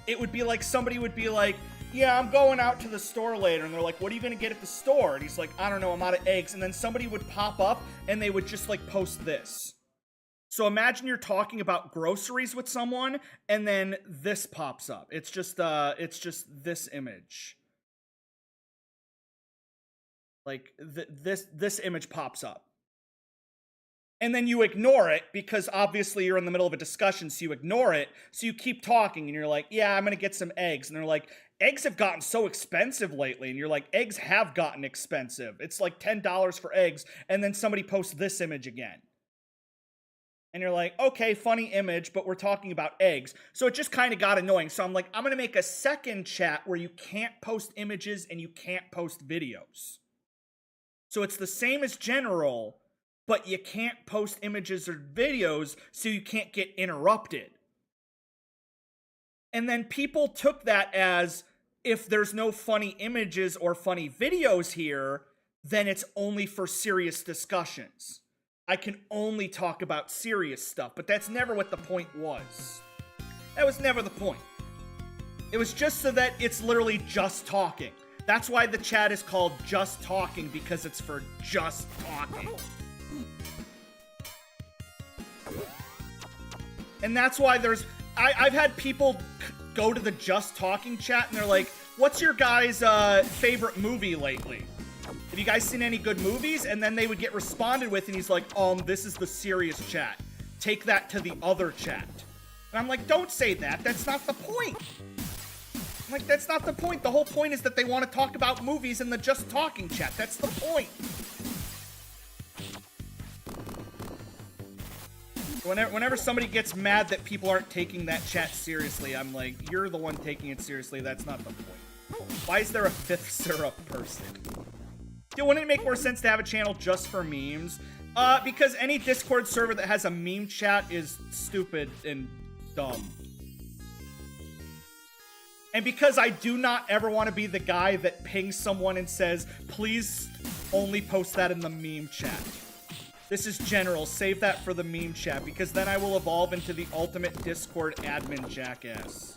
S1: it would be like somebody would be like, yeah, I'm going out to the store later. And they're like, what are you going to get at the store? And he's like, I don't know, I'm out of eggs. And then somebody would pop up and they would just like post this. So imagine you're talking about groceries with someone and then this pops up. It's just this image. Like this image pops up. And then you ignore it because obviously you're in the middle of a discussion, so you ignore it. So you keep talking and you're like, yeah, I'm going to get some eggs. And they're like, eggs have gotten so expensive lately. And you're like, eggs have gotten expensive. It's like $10 for eggs. And then somebody posts this image again. And you're like, okay, funny image, but we're talking about eggs. So it just kind of got annoying. So I'm like, I'm going to make a second chat where you can't post images and you can't post videos. So it's the same as general, but you can't post images or videos, so you can't get interrupted. And then people took that as, if there's no funny images or funny videos here, then it's only for serious discussions. I can only talk about serious stuff, but that's never what the point was. That was never the point. It was just so that it's literally just talking. That's why the chat is called Just Talking, because it's for just talking. And that's why I've had people go to the Just Talking chat and they're like, what's your guys' favorite movie lately? Have you guys seen any good movies? And then they would get responded with, and he's like, this is the serious chat. Take that to the other chat. And I'm like, don't say that. That's not the point. I'm like, that's not the point. The whole point is that they want to talk about movies in the Just Talking chat. That's the point. Whenever somebody gets mad that people aren't taking that chat seriously, I'm like, you're the one taking it seriously. That's not the point. Why is there a fifth syrup person? Dude, wouldn't it make more sense to have a channel just for memes? Because any Discord server that has a meme chat is stupid and dumb. And because I do not ever want to be the guy that pings someone and says, please only post that in the meme chat. This is general. Save that for the meme chat, because then I will evolve into the ultimate Discord admin jackass.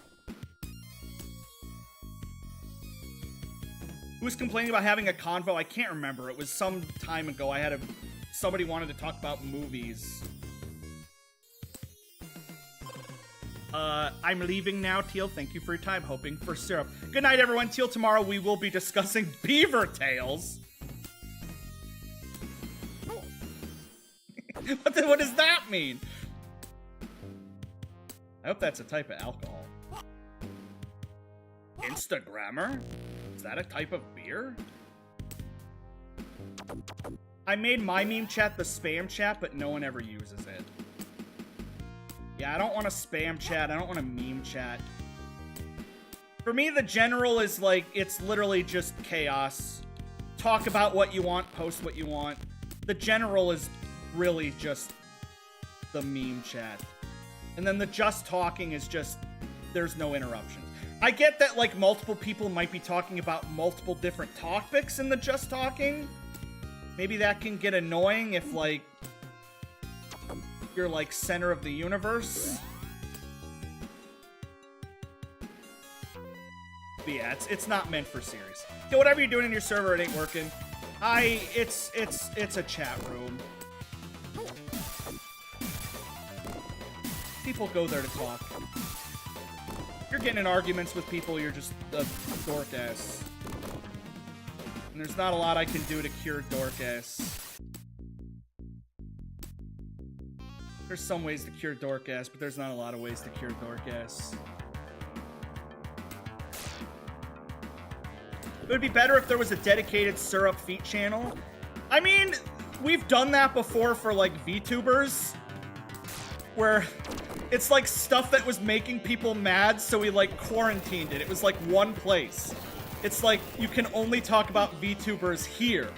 S1: Who was complaining about having a convo? I can't remember. It was some time ago. Somebody wanted to talk about movies. I'm leaving now, Teal. Thank you for your time. Hoping for syrup. Good night, everyone. Teal, tomorrow we will be discussing beaver tails. What does that mean? I hope that's a type of alcohol. Instagrammer? Is that a type of beer? I made my meme chat the spam chat, but no one ever uses it. Yeah, I don't want a spam chat. I don't want a meme chat. For me, the general is like, it's literally just chaos. Talk about what you want, post what you want. The general is really just the meme chat. And then the just talking is just, there's no interruptions. I get that, like, multiple people might be talking about multiple different topics in the Just Talking. Maybe that can get annoying if, like, you're, like, center of the universe. But yeah, it's not meant for serious. Yeah, whatever you're doing in your server, it ain't working. It's a chat room. People go there to talk. You're getting in arguments with people, you're just a dork ass. And there's not a lot I can do to cure dork ass. There's some ways to cure dork ass, but there's not a lot of ways to cure dork ass. It would be better if there was a dedicated syrup feet channel. I mean, we've done that before for, like, VTubers. Where it's, like, stuff that was making people mad, so we, like, quarantined it. It was, like, one place. It's like, you can only talk about VTubers here.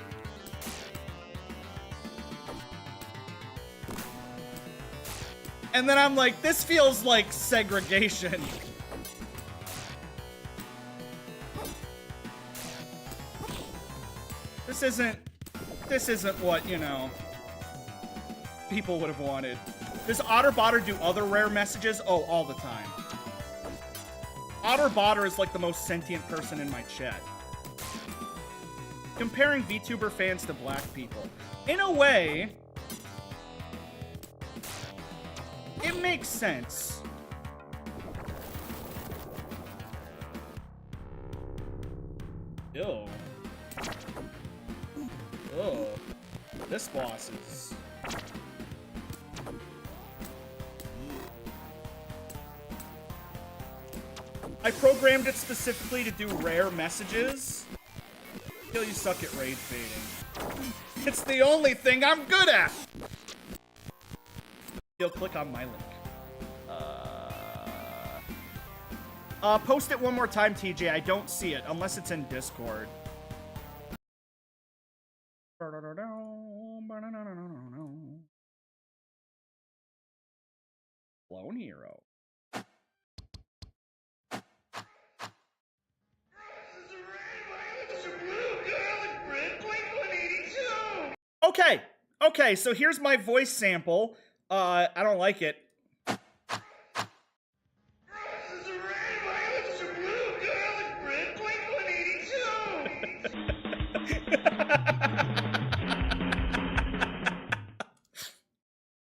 S1: And then I'm like, this feels like segregation. This isn't what, you know, people would have wanted. Does Otterbotter do other rare messages? Oh, all the time. Otterbotter is like the most sentient person in my chat. Comparing VTuber fans to black people. In a way, it makes sense. Ew. Oh, this boss is... I programmed it specifically to do rare messages. Feel you suck at raid baiting. It's the only thing I'm good at! You'll click on my link. Post it one more time, TJ. I don't see it, unless it's in Discord. Lone Hero. Okay, okay, so here's my voice sample. I don't like it.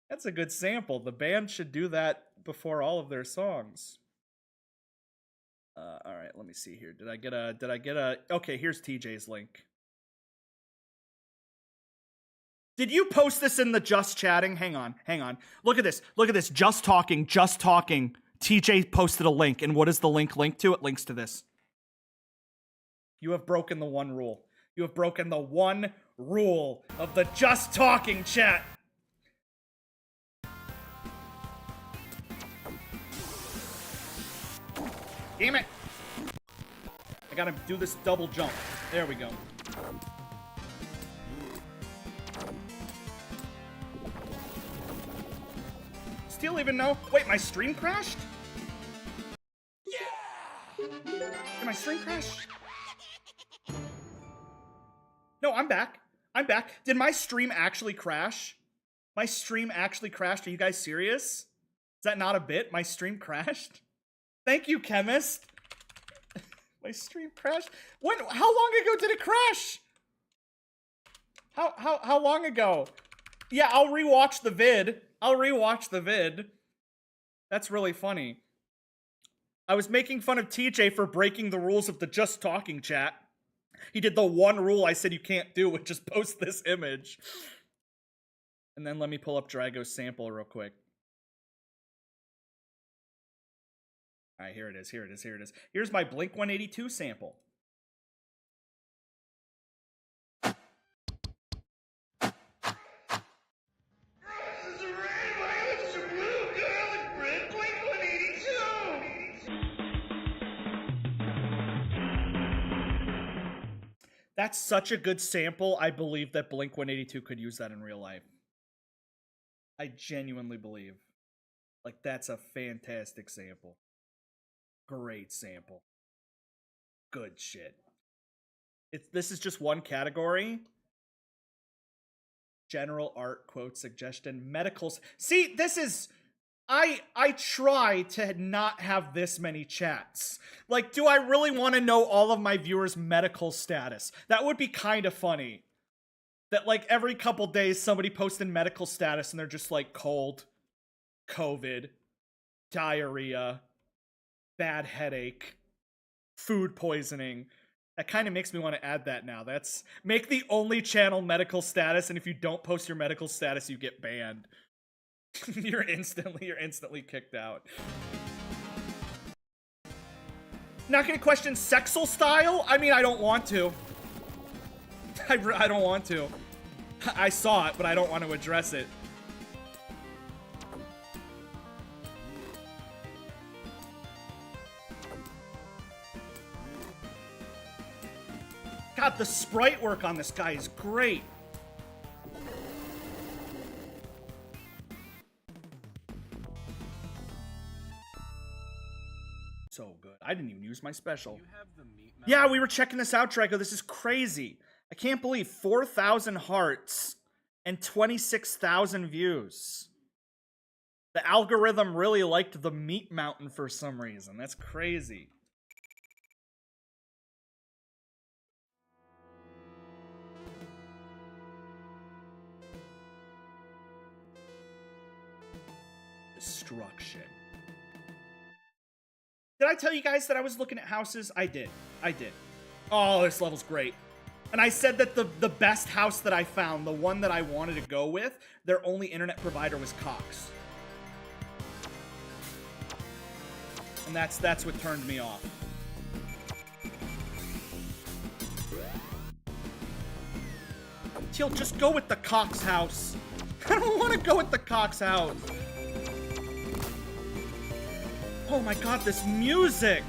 S1: That's a good sample. The band should do that before all of their songs. All right, let me see here. Did I get a, okay, here's TJ's link. Did you post this in the Just Chatting? Hang on. Look at this. Just Talking. TJ posted a link, and what does the link link to? It links to this. You have broken the one rule. You have broken the one rule of the Just Talking chat. Damn it. I gotta do this double jump. There we go. Still even know? Wait, my stream crashed? Yeah! Did my stream crash? No, I'm back. Did my stream actually crash? My stream actually crashed. Are you guys serious? Is that not a bit? My stream crashed? Thank you, Chemist. My stream crashed? When? How long ago did it crash? How long ago? Yeah, I'll rewatch the vid. That's really funny. I was making fun of TJ for breaking the rules of the Just Talking chat. He did the one rule I said you can't do, which is post this image. And then let me pull up Drago's sample real quick. All right, here it is. Here's my Blink-182 sample. That's such a good sample, I believe that Blink-182 could use that in real life. I genuinely believe. Like, that's a fantastic sample. Great sample. good shit. This is just one category. General art quote suggestion. Medicals. See, this is... I try to not have this many chats. Like, do I really want to know all of my viewers' medical status? That would be kind of funny. That, like, every couple days somebody posts in medical status and they're just like cold, COVID, diarrhea, bad headache, food poisoning. That kind of makes me want to add that now. Make the only channel medical status, and if you don't post your medical status, you get banned. You're instantly kicked out. Not gonna question sexual style? I mean, I don't want to. I don't want to. I saw it, but I don't want to address it. God, the sprite work on this guy is great. So good. I didn't even use my special. Yeah, we were checking this out, Draco. This is crazy. I can't believe 4,000 hearts and 26,000 views. The algorithm really liked the meat mountain for some reason. That's crazy. Destruction. Did I tell you guys that I was looking at houses? I did. Oh, this level's great. And I said that the best house that I found, the one that I wanted to go with, their only internet provider was Cox. And that's what turned me off. Teal, just go with the Cox house. I don't want to go with the Cox house. Oh my god, this music!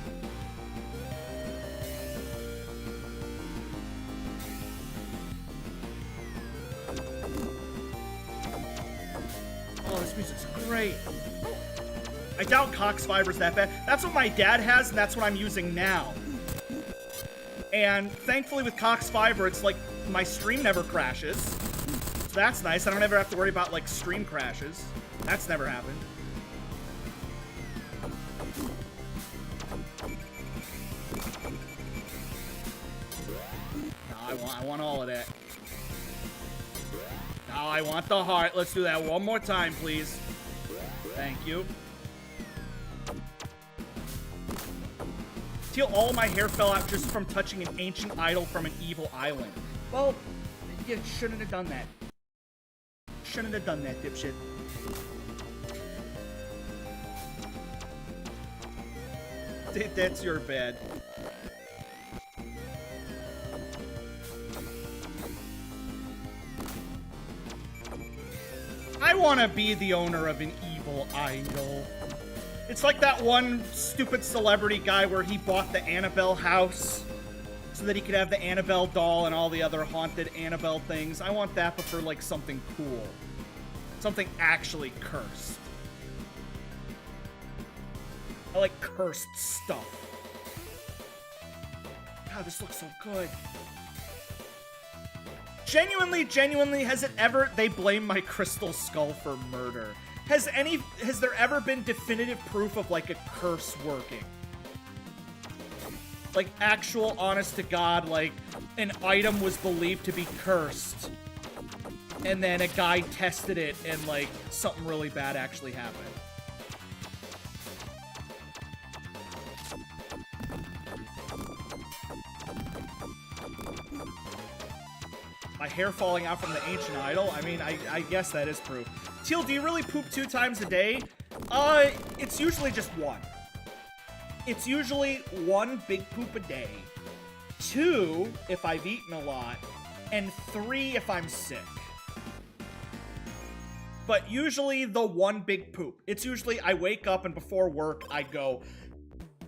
S1: Oh, this music's great. I doubt Cox Fiber's that bad. That's what my dad has, and that's what I'm using now. And thankfully with Cox Fiber, it's like my stream never crashes. So that's nice. I don't ever have to worry about like stream crashes. That's never happened. I want all of that. Now I want the heart. Let's do that one more time, please. Thank you. Teal, all my hair fell out just from touching an ancient idol from an evil island. Well, you shouldn't have done that. Shouldn't have done that, dipshit. That's your bad. I want to be the owner of an evil idol. It's like that one stupid celebrity guy where he bought the Annabelle house so that he could have the Annabelle doll and all the other haunted Annabelle things. I want that, but for like something cool. Something actually cursed. I like cursed stuff. God, this looks so good. Genuinely, has it ever... They blame my crystal skull for murder. Has there ever been definitive proof of, like, a curse working? Like, actual, honest-to-God, like, an item was believed to be cursed. And then a guy tested it, and, like, something really bad actually happened. My hair falling out from the ancient idol? I mean, I guess that is proof. Teal, do you really poop 2 times a day? It's usually just one. It's usually 1 big poop a day. 2 if I've eaten a lot. And 3 if I'm sick. But usually the 1 big poop. It's usually I wake up and before work I go,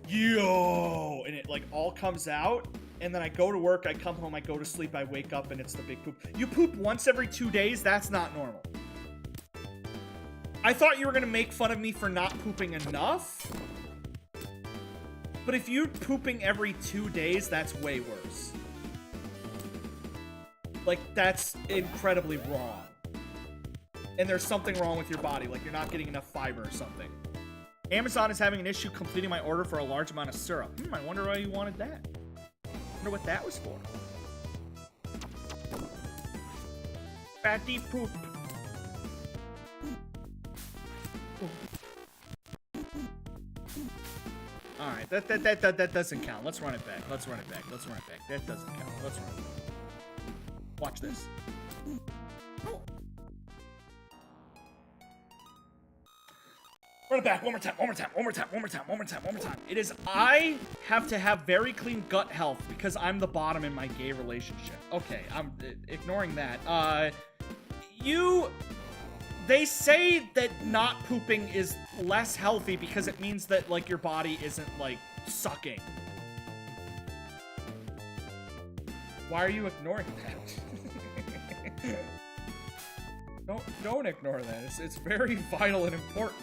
S1: yo, and it like all comes out. And then I go to work, I come home, I go to sleep, I wake up, and it's the big poop. You poop once every 2 days? That's not normal. I thought you were going to make fun of me for not pooping enough. But if you're pooping every 2 days, that's way worse. Like, that's incredibly wrong. And there's something wrong with your body, like you're not getting enough fiber or something. Amazon is having an issue completing my order for a large amount of syrup. I wonder why you wanted that. Wonder what that was for. Fatty poop. Alright, that doesn't count. Let's run it back. Let's run it back. Let's run it back. That doesn't count. Let's run it back. Watch this. Run it back. One more time. One more time. One more time. One more time. One more time. One more time. It is I have to have very clean gut health because I'm the bottom in my gay relationship. Okay, I'm ignoring that. They say that not pooping is less healthy because it means that, like, your body isn't, like, sucking. Why are you ignoring that? Don't ignore that. It's very vital and important.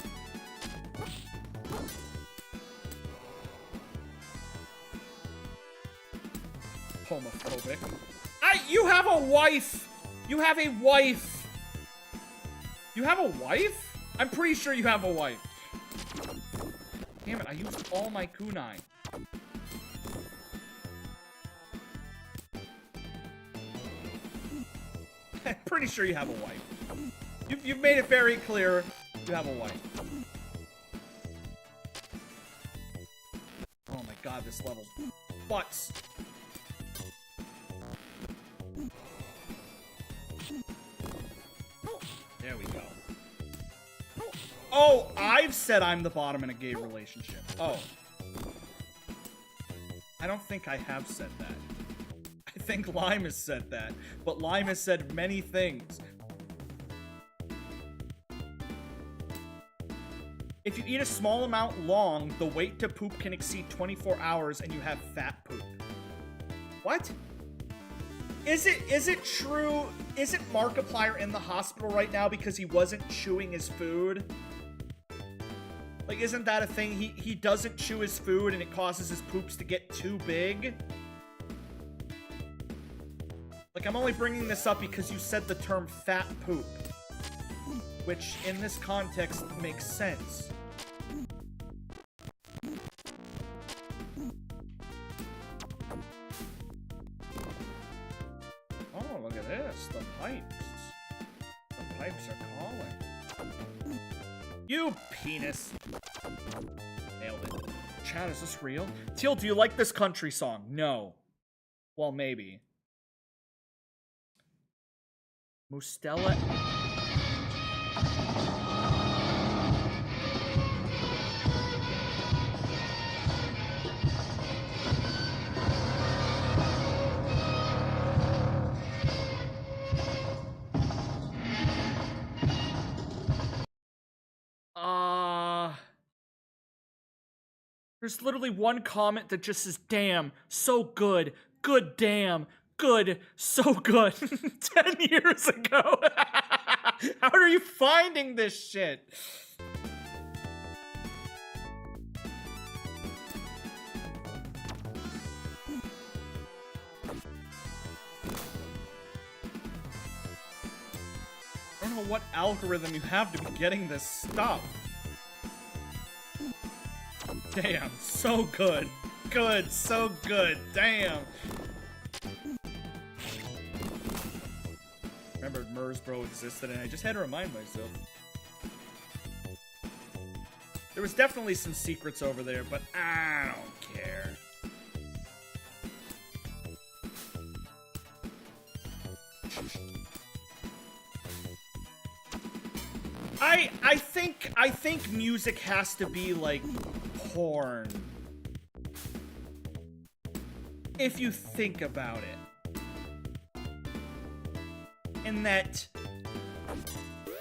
S1: Homophobic. You have a wife! You have a wife! You have a wife? I'm pretty sure you have a wife. Damn it, I used all my kunai. I'm pretty sure you have a wife. You've made it very clear you have a wife. Oh my god, this level's butts. There we go. Oh, I've said I'm the bottom in a gay relationship. Oh. I don't think I have said that. I think Lime has said that. But Lime has said many things. If you eat a small amount long, the wait to poop can exceed 24 hours and you have fat poop. What? Is it true? Isn't Markiplier in the hospital right now because he wasn't chewing his food? Like, isn't that a thing? He doesn't chew his food and it causes his poops to get too big? Like, I'm only bringing this up because you said the term fat poop. Which, in this context, makes sense. Oh, look at this. The pipes. The pipes are calling. You penis. Nailed it. Chat, is this real? Teal, do you like this country song? No. Well, maybe. Mustela. There's literally one comment that just says, damn, so good, good damn, good, so good. 10 years ago. How are you finding this shit? I don't know what algorithm you have to be getting this stuff. Damn, so good. Good, so good. Damn. Remembered Mersbro existed and I just had to remind myself. There was definitely some secrets over there, but I don't care. I think music has to be like porn. If you think about it. In that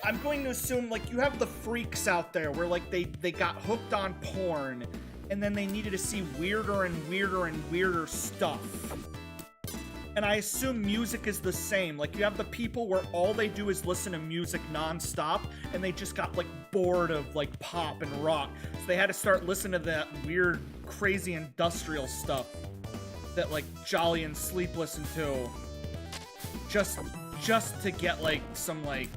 S1: I'm going to assume like you have the freaks out there where like they got hooked on porn and then they needed to see weirder and weirder and weirder stuff. And I assume music is the same. Like, you have the people where all they do is listen to music non-stop, and they just got, like, bored of, like, pop and rock. So they had to start listening to that weird, crazy industrial stuff that, like, Jolly and Sleep listen to. Just to get, like, some, like,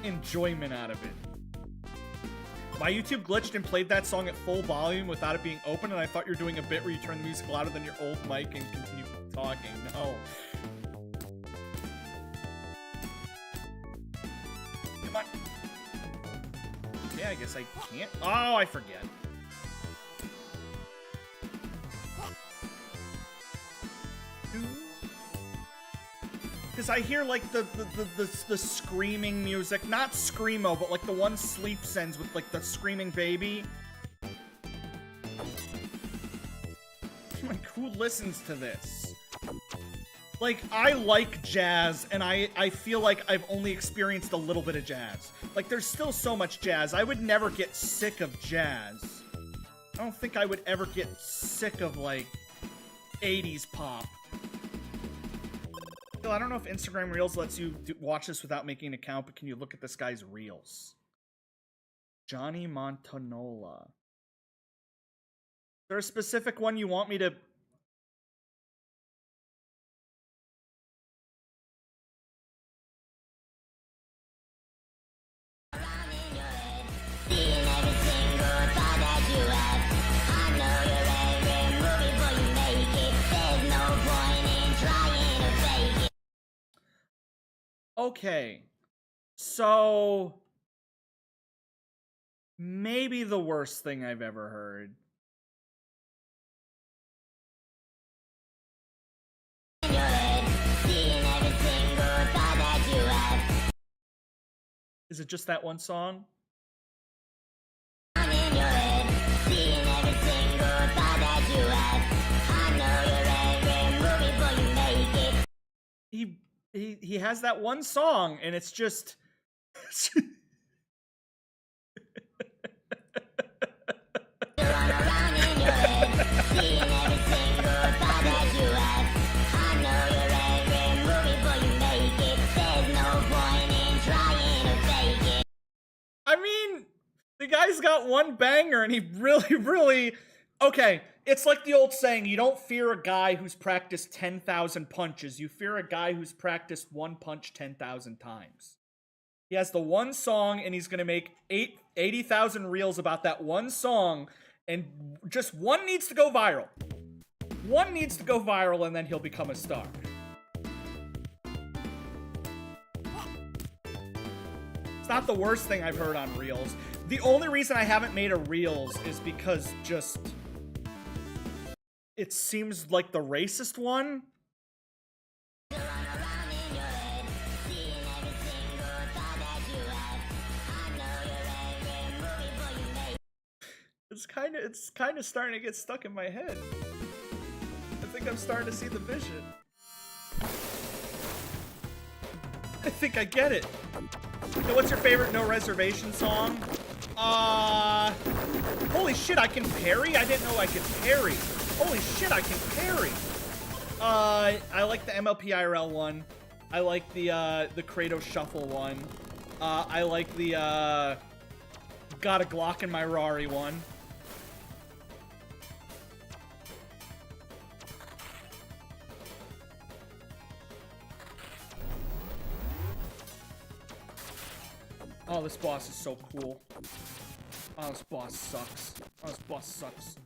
S1: enjoyment out of it. My YouTube glitched and played that song at full volume without it being open, and I thought you were doing a bit where you turn the music louder than your old mic and continue talking. No. Come on. Yeah, I guess I can't. Oh, I forget. Because I hear, like, the screaming music. Not Screamo, but, like, the one Sleep sends with, like, the screaming baby. Like, who listens to this? Like, I like jazz, and I feel like I've only experienced a little bit of jazz. Like, there's still so much jazz. I would never get sick of jazz. I don't think I would ever get sick of, like, 80s pop. I don't know if Instagram Reels lets you watch this without making an account, but can you look at this guy's Reels? Johnny Montanola. Is there a specific one you want me to... Okay, so maybe the worst thing I've ever heard. Is it just that one song? He has that one song, and it's just... I mean, the guy's got one banger, and he really... Okay, it's like the old saying, you don't fear a guy who's practiced 10,000 punches. You fear a guy who's practiced one punch 10,000 times. He has the one song, and he's going to make 80,000 reels about that one song, and just one needs to go viral. One needs to go viral, and then he'll become a star. It's not the worst thing I've heard on Reels. The only reason I haven't made a Reels is because just... it seems like the racist one. It's kind of starting to get stuck in my head. I think I'm starting to see the vision. I think I get it. So what's your favorite No Reservation song? Holy shit, I can parry? I didn't know I could parry. Holy shit, I can parry. I like the MLP IRL one. I like the Kratos Shuffle one. I like the, Got a Glock in my Rari one. Oh, this boss is so cool. Oh, this boss sucks. Oh, this boss sucks.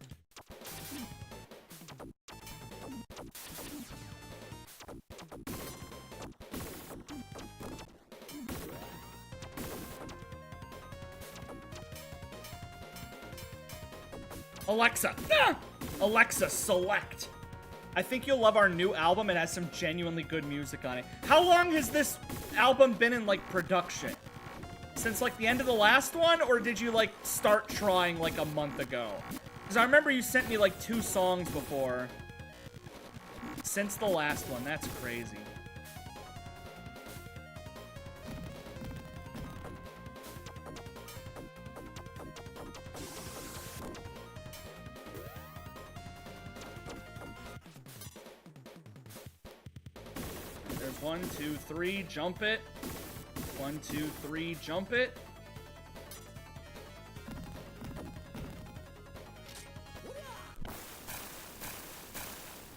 S1: Alexa! Ah! Alexa, select. I think you'll love our new album. It has some genuinely good music on it. How long has this album been in, like, production? Since, like, the end of the last one? Or did you, like, start trying, like, a month ago? Because I remember you sent me, like, 2 songs before. Since the last one. That's crazy. There's 1, 2, 3, jump it. 1, 2, 3, jump it.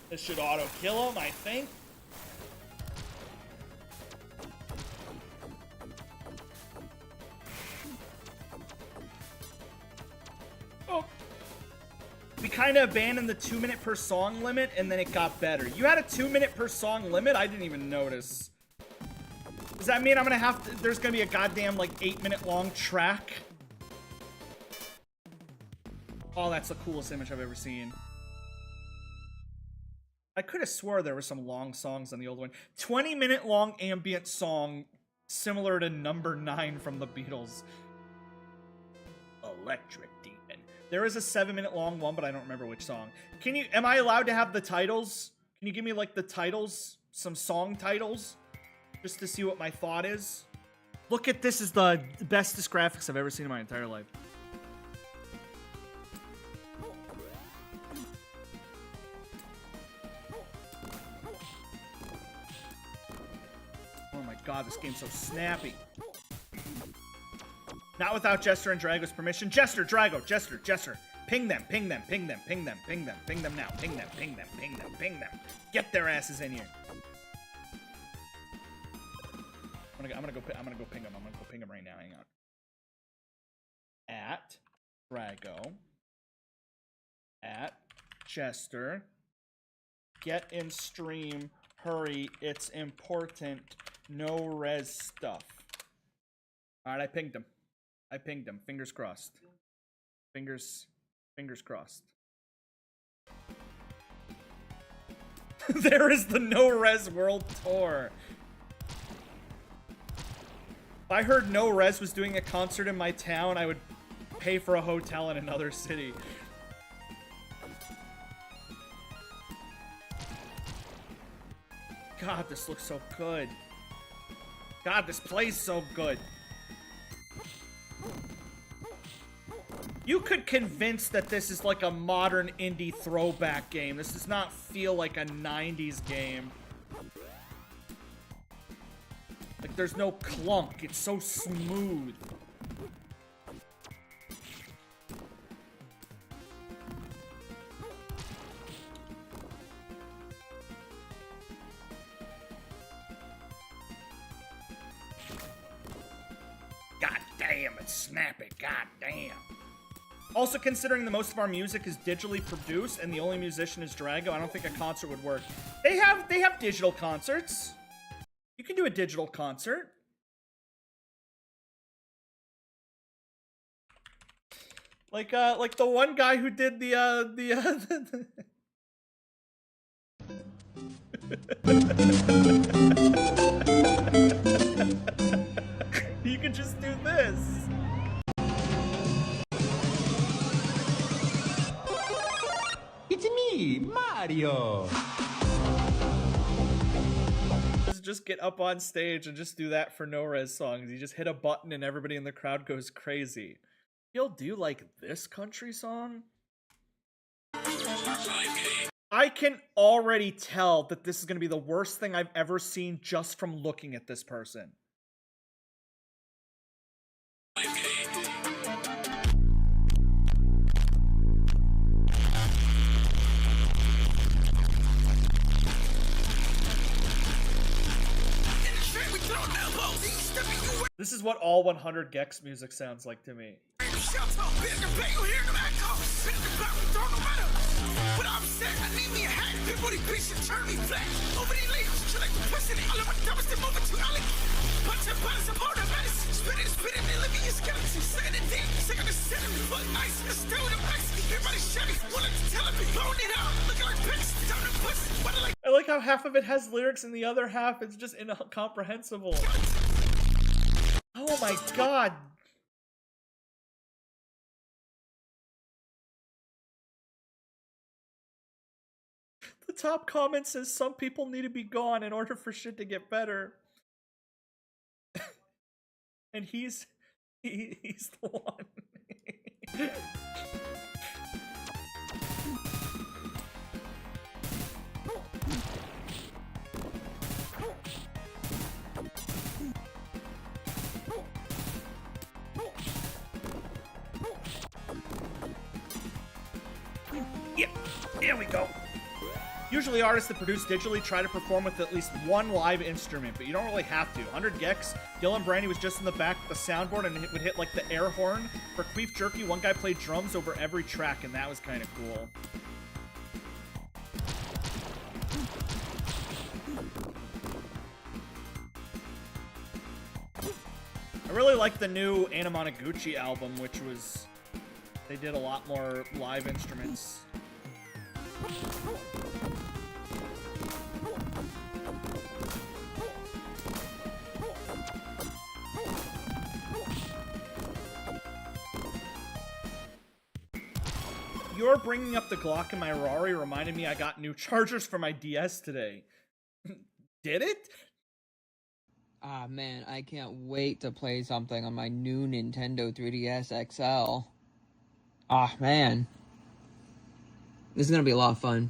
S1: This should auto-kill him, I think. Oh. We kind of abandoned the 2-minute per song limit, and then it got better. You had a 2-minute per song limit? I didn't even notice. Does that mean I'm gonna have to... There's gonna be a goddamn, like, 8-minute long track? Oh, that's the coolest image I've ever seen. I could have swore there were some long songs on the old one. 20-minute long ambient song similar to Number 9 from the Beatles. Electric Demon. There is a 7-minute long one, but I don't remember which song. Am I allowed to have the titles? Can you give me, like, the titles? Some song titles? Just to see what my thought is? Look at this, is the bestest graphics I've ever seen in my entire life. Oh my god, this game's so snappy. Not without Jester and Drago's permission. Jester, Drago, Jester, Jester. Ping them, ping them, ping them, ping them, ping them, ping them now. Ping them, ping them, ping them, ping them. Get their asses in here. I'm gonna go ping him. I'm gonna go ping him right now. Hang on. At Drago. At Jester. Get in stream. Hurry. It's important. No res stuff. Alright, I pinged him. I pinged him. Fingers crossed. Fingers crossed. There is the No Res World Tour. If I heard No Res was doing a concert in my town, I would pay for a hotel in another city. God, this looks so good. God, this plays so good. You could convince that this is like a modern indie throwback game. This does not feel like a 90s game. Like, there's no clunk. It's so smooth. God damn, it's snappy. God damn. Also, considering that most of our music is digitally produced and the only musician is Drago, I don't think a concert would work. They have digital concerts. You can do a digital concert. Like the one guy who did You can just do this.
S16: It's me, Mario.
S1: Just get up on stage and just do that for no-res songs. You just hit a button and everybody in the crowd goes crazy. He'll do like this country song? I can already tell that this is going to be the worst thing I've ever seen just from looking at this person. This is what all 100 Gex music sounds like to me. I like how half of it has lyrics and the other half is just incomprehensible. Oh my god. The top comment says some people need to be gone in order for shit to get better. And he's the one. Here we go. Usually artists that produce digitally try to perform with at least one live instrument, but you don't really have to. 100 Gex, Dylan Brandy was just in the back with the soundboard and would hit like the air horn. For Queef Jerky, one guy played drums over every track, and that was kind of cool. I really like the new Anna Monoguchi album, which was... They did a lot more live instruments. Your bringing up the Glock in my Rari reminded me I got new chargers for my DS today. Did it?
S17: Ah, man, I can't wait to play something on my new Nintendo 3DS XL. Ah, man. This is gonna be a lot of fun.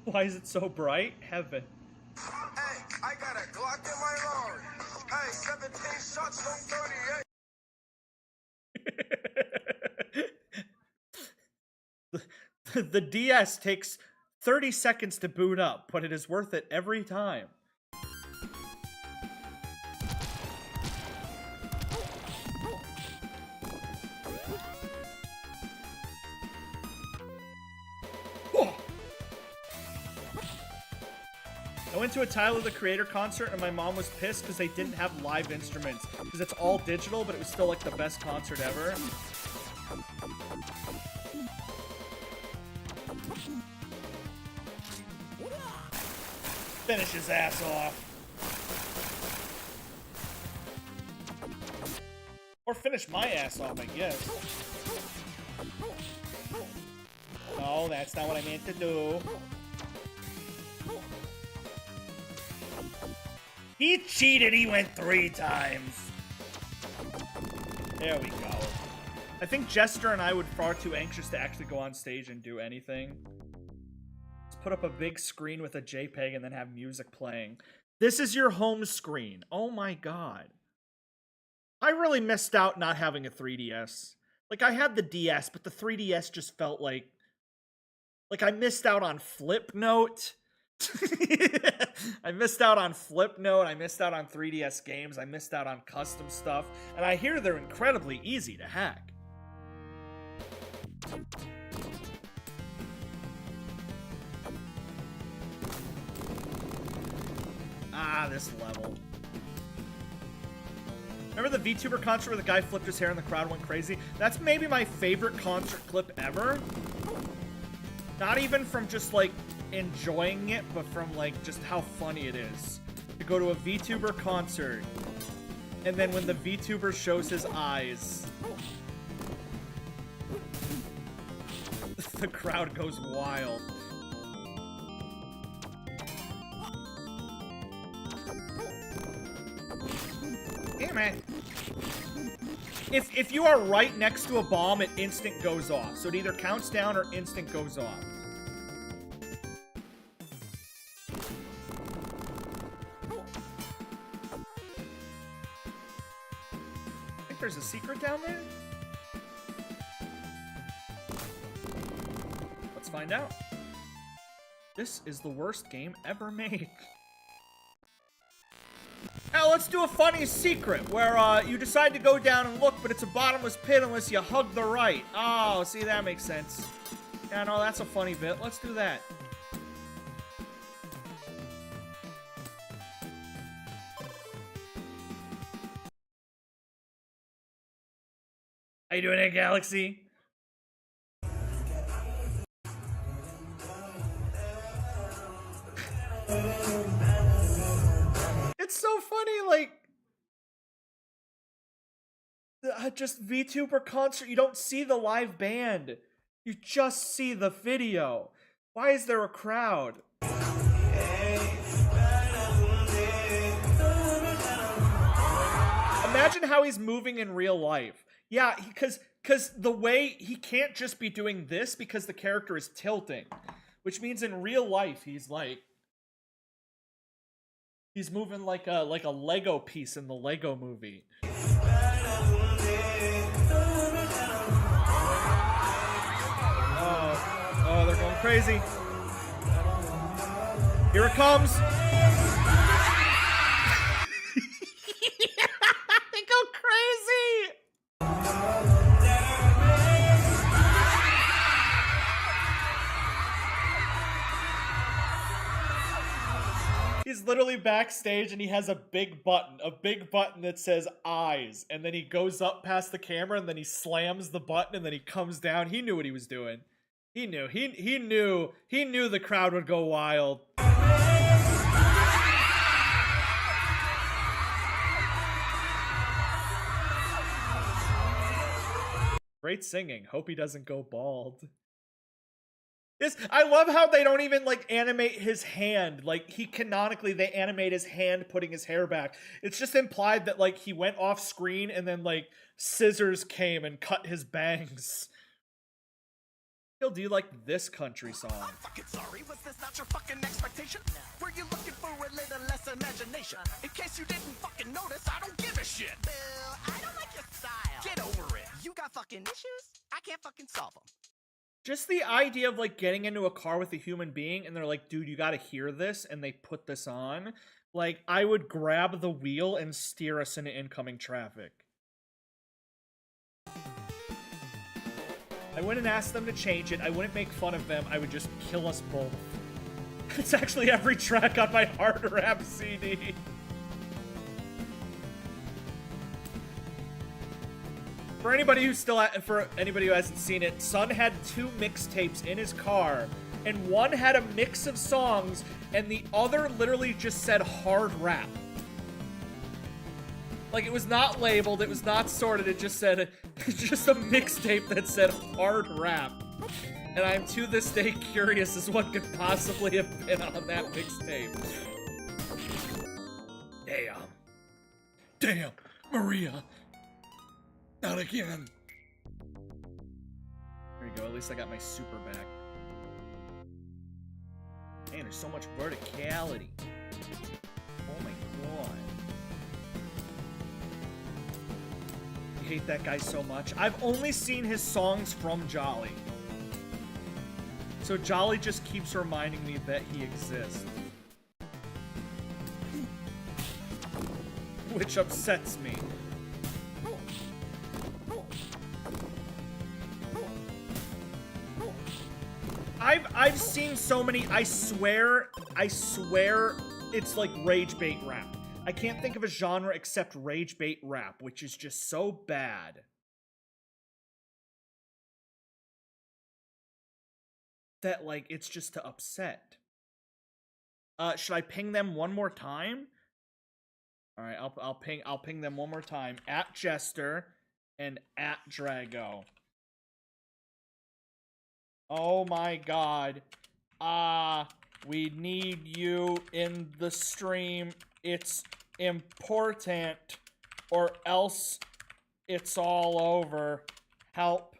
S1: Why is it so bright? Heaven.
S11: Hey, I got a Glock in my Rari. Hey, 17 shots, no 38.
S1: The DS takes 30 seconds to boot up, but it is worth it every time. I went to a Tyler, the Creator concert, and my mom was pissed because they didn't have live instruments. Because it's all digital, but it was still like the best concert ever. Finish his ass off. Or finish my ass off, I guess. No, that's not what I meant to do. He cheated, he went 3 times. There we go. I think Jester and I would far too anxious to actually go on stage and do anything. Let's put up a big screen with a JPEG and then have music playing. This is your home screen. Oh my god. I really missed out not having a 3DS. Like, I had the DS, but the 3DS just felt like I missed out on Flipnote. I missed out on Flipnote, I missed out on 3DS games, I missed out on custom stuff, and I hear they're incredibly easy to hack. Ah, this level. Remember the VTuber concert where the guy flipped his hair and the crowd went crazy? That's maybe my favorite concert clip ever. Not even from just, like, enjoying it, but from, like, just how funny it is. To go to a VTuber concert, and then when the VTuber shows his eyes, the crowd goes wild. Damn it. If you are right next to a bomb, it instant goes off. So it either counts down or instant goes off. I think there's a secret down there. Let's find out. This is the worst game ever made. Now let's do a funny secret where you decide to go down and look, but it's a bottomless pit unless you hug the right. Oh, see, that makes sense. Yeah, no, that's a funny bit. Let's do that. How you doing there, Galaxy? It's so funny, like, just VTuber concert, you don't see the live band. You just see the video. Why is there a crowd? Imagine how he's moving in real life. Yeah, because the way, he can't just be doing this because the character is tilting. Which means in real life, he's like... He's moving like a Lego piece in the Lego movie. Oh, they're going crazy. Here it comes. They go crazy. He's literally backstage and he has a big button that says eyes, and then he goes up past the camera and then he slams the button and then he comes down. He knew what he was doing. He knew the crowd would go wild. Great singing. Hope he doesn't go bald. I love how they don't even like animate his hand. Like they animate his hand putting his hair back. It's just implied that like he went off screen and then like scissors came and cut his bangs. Do you like this country song?
S11: I'm fucking sorry, was this not your fucking expectation? Were you looking for a little less imagination? In case you didn't fucking notice, I don't give a shit. Bill, I don't like your style. Get over it. You got fucking issues? I can't fucking solve them.
S1: Just the idea of like getting into a car with a human being and they're like, dude, you gotta hear this, and they put this on. Like, I would grab the wheel and steer us into incoming traffic. I wouldn't ask them to change it. I wouldn't make fun of them. I would just kill us both. It's actually every track on my hard rap CD. For anybody who hasn't seen it, Son had 2 mixtapes in his car, and one had a mix of songs, and the other literally just said hard rap. Like, it was not labeled, it was not sorted, it just said, just a mixtape that said hard rap. And I'm to this day curious as what could possibly have been on that mixtape. Damn, Maria. Not again. There you go, at least I got my super back. Man, there's so much verticality. Oh my god. I hate that guy so much. I've only seen his songs from Jolly. So Jolly just keeps reminding me that he exists. Which upsets me. I've seen so many, I swear it's like rage bait rap. I can't think of a genre except rage bait rap, which is just so bad. That like, it's just to upset. Should I ping them one more time? Alright, I'll ping them one more time. At Jester and at Drago. Oh my god. We need you in the stream. It's important, or else it's all over. Help.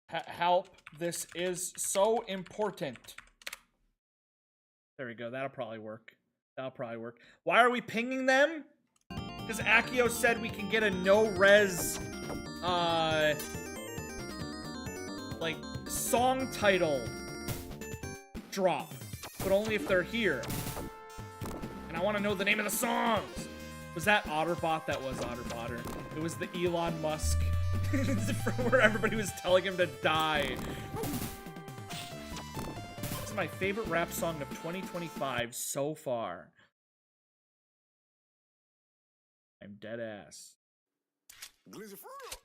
S1: Help. This is so important. There we go. That'll probably work. Why are we pinging them? Because Akio said we can get a no-res, like, song title drop, but only if they're here. And I want to know the name of the songs. Was that Otterbot? That was Otterbotter. It was the Elon Musk where everybody was telling him to die. This is my favorite rap song of 2025 so far. I'm dead ass.
S11: Glizzy for real.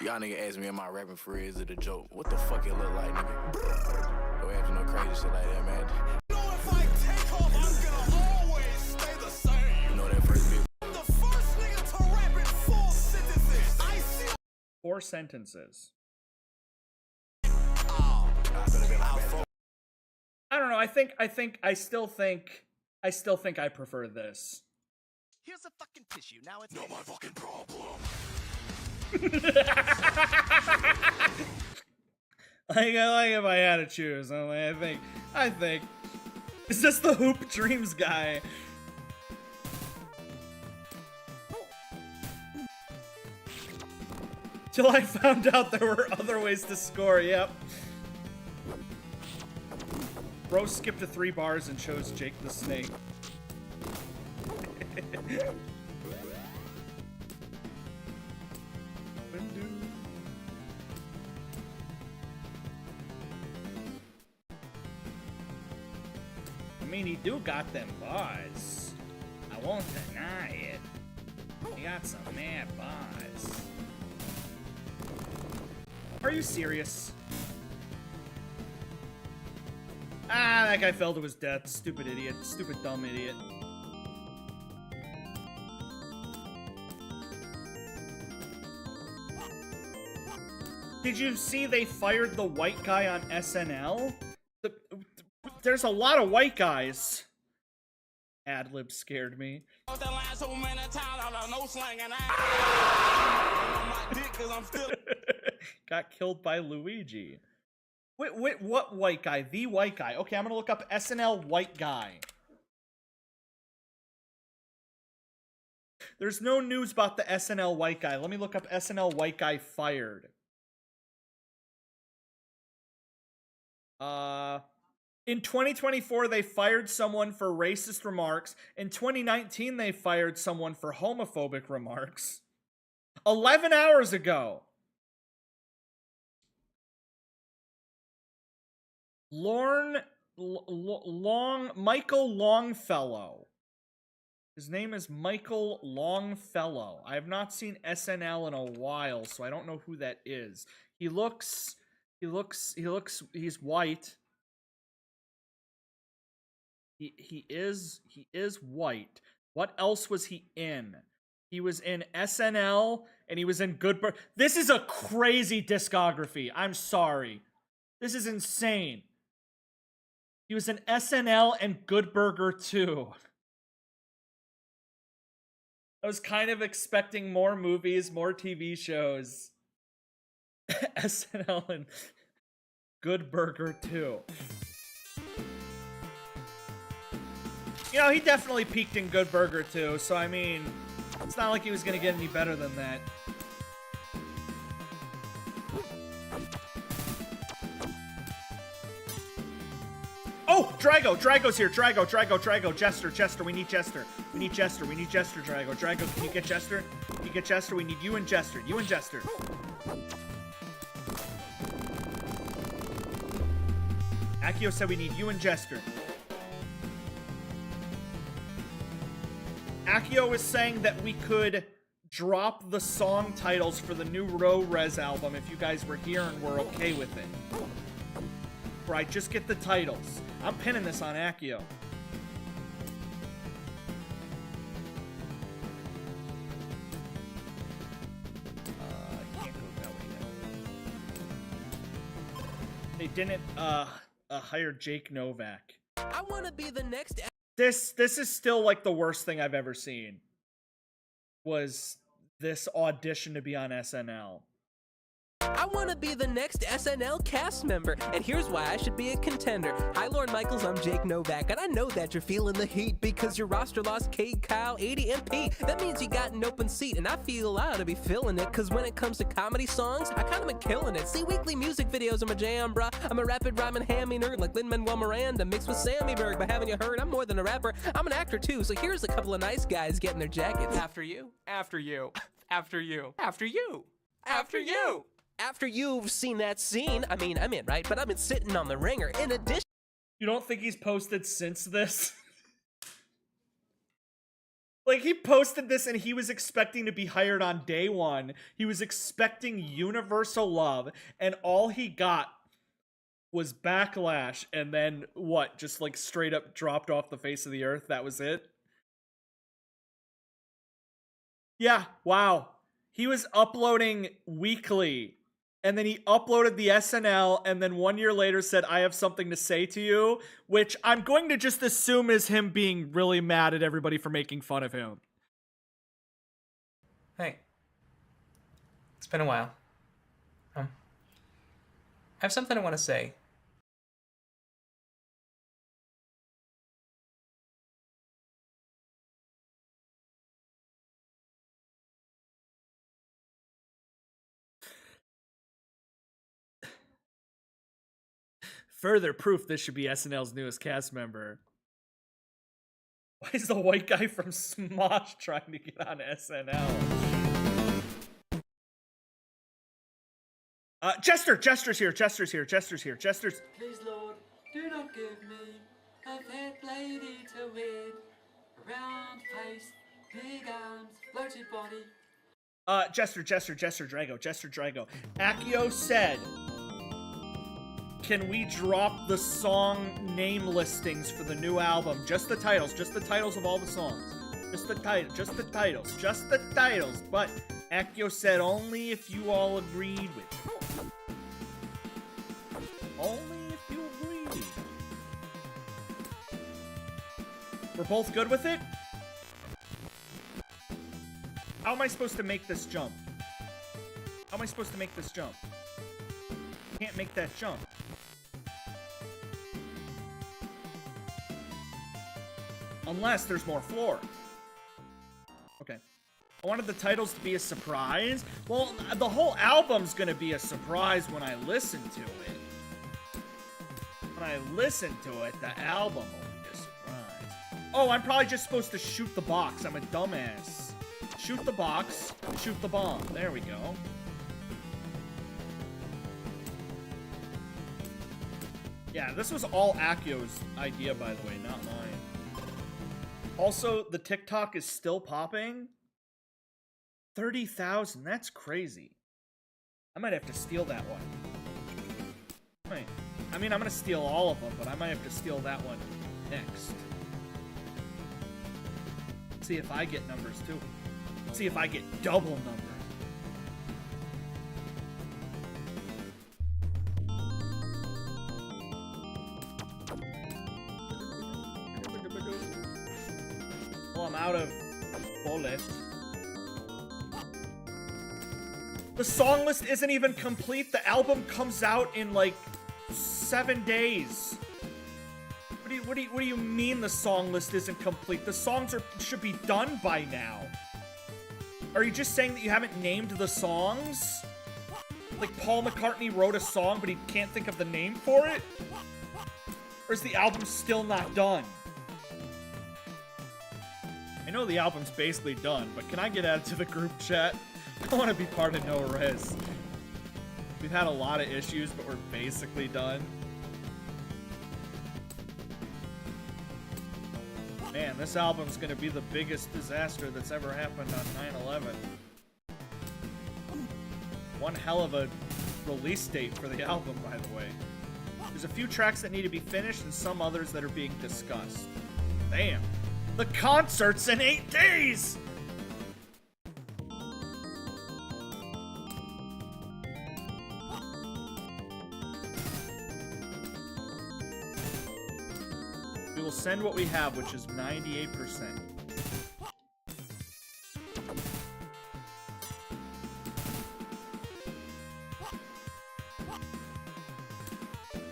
S11: Y'all nigga asked me, am I rapping for real? Is it a joke? What the fuck it look like, nigga? Don't have no crazy shit like that, man. You know if I take off, I'm gonna always stay the same. You know that first beat? I'm the first nigga to rap in 4 sentences. I see
S1: 4 sentences. I don't know. I still think I prefer this.
S11: Here's a fucking tissue. Now it's not my fucking problem.
S1: Like, if I had to choose. I think. Is this the Hoop Dreams guy? Till I found out there were other ways to score, yep. Bro skipped to 3 bars and chose Jake the Snake. I mean, he do got them bars. I won't deny it. He got some mad bars. Are you serious? Ah, that guy fell to his death. Stupid idiot. Stupid dumb idiot. Did you see they fired the white guy on SNL? There's a lot of white guys. Ad-lib scared me. Got killed by Luigi. Wait, what white guy? The white guy. Okay, I'm gonna look up SNL white guy. There's no news about the SNL white guy. Let me look up SNL white guy fired. In 2024, they fired someone for racist remarks. In 2019, they fired someone for homophobic remarks. 11 hours ago. Michael Longfellow. His name is Michael Longfellow. I have not seen SNL in a while, so I don't know who that is. He's white. He is white. What else was he in? He was in SNL and he was in Good Burger. This is a crazy discography. I'm sorry. This is insane. He was in SNL and Good Burger 2. I was kind of expecting more movies, more TV shows. SNL and Good Burger 2. You know, he definitely peaked in Good Burger 2, so I mean, it's not like he was gonna get any better than that. Oh, Drago's here. Drago. Chester, we need Chester, Drago, can you get Chester? We need you and Chester. Akio said we need you and Chester. Akio is saying that we could drop the song titles for the new Res album if you guys were here and were okay with it. Right, just get the titles. I'm pinning this on Akio. Can't go that way now. They didn't hire Jake Novak.
S11: I want to be the next.
S1: This is still like the worst thing I've ever seen. Was this audition to be on SNL.
S11: I want to be the next SNL cast member, and here's why I should be a contender. Hi, Lord Michaels, I'm Jake Novak, and I know that you're feeling the heat because your roster lost Cade, Kyle, 80, MP. That means you got an open seat, and I feel I ought to be feeling it, because when it comes to comedy songs, I kind of been killing it. See, weekly music videos are my jam, bruh. I'm a rapid rhyming hammy nerd like Lin-Manuel Miranda mixed with Sammy Berg, but haven't you heard, I'm more than a rapper, I'm an actor too, so here's a couple of nice guys getting their jackets. After you, after you, after you, after you, after you. After you've seen that scene, I mean, I'm in, right? But I've been sitting on the ringer. In addition...
S1: You don't think he's posted since this? Like, he posted this and he was expecting to be hired on day one. He was expecting universal love, and all he got was backlash, and then, what, just, like, straight up dropped off the face of the earth? That was it? Yeah, wow. He was uploading weekly. And then he uploaded the SNL, and then 1 year later said, I have something to say to you, which I'm going to just assume is him being really mad at everybody for making fun of him.
S18: Hey. It's been a while. I have something I want to say.
S1: Further proof this should be SNL's newest cast member. Why is the white guy from Smosh trying to get on SNL? Jester's here. Jester's.
S11: Please, Lord, do not give me a fat lady to wed. Round face, big arms, bloated body.
S1: Jester Drago. Akio said, can we drop the song name listings for the new album? Just the titles of all the songs. Just the titles. But Akio said only if you all agreed with it. Only if you agreed. We're both good with it? How am I supposed to make this jump? Can't make that jump. Unless there's more floor. Okay. I wanted the titles to be a surprise. Well, the whole album's gonna be a surprise when I listen to it. When I listen to it, the album will be a surprise. Oh, I'm probably just supposed to shoot the box. I'm a dumbass. Shoot the box, shoot the bomb. There we go. Yeah, this was all Akio's idea, by the way, not mine. Also, the TikTok is still popping. 30,000, that's crazy. I might have to steal that one. Wait, I mean, I'm gonna steal all of them, but I might have to steal that one next. See if I get numbers too. See if I get double numbers. Well, I'm out of bullet. The song list isn't even complete. The album comes out in like 7 days. What do you mean the song list isn't complete? The songs should be done by now. Are you just saying that you haven't named the songs? Like Paul McCartney wrote a song, but he can't think of the name for it? Or is the album still not done? I know the album's basically done, but can I get added to the group chat? I want to be part of No Res. We've had a lot of issues, but we're basically done. Man, this album's gonna be the biggest disaster that's ever happened on 9/11. One hell of a release date for the album, by the way. There's a few tracks that need to be finished and some others that are being discussed. Damn. The concert's in 8 days! We will send what we have, which is 98%.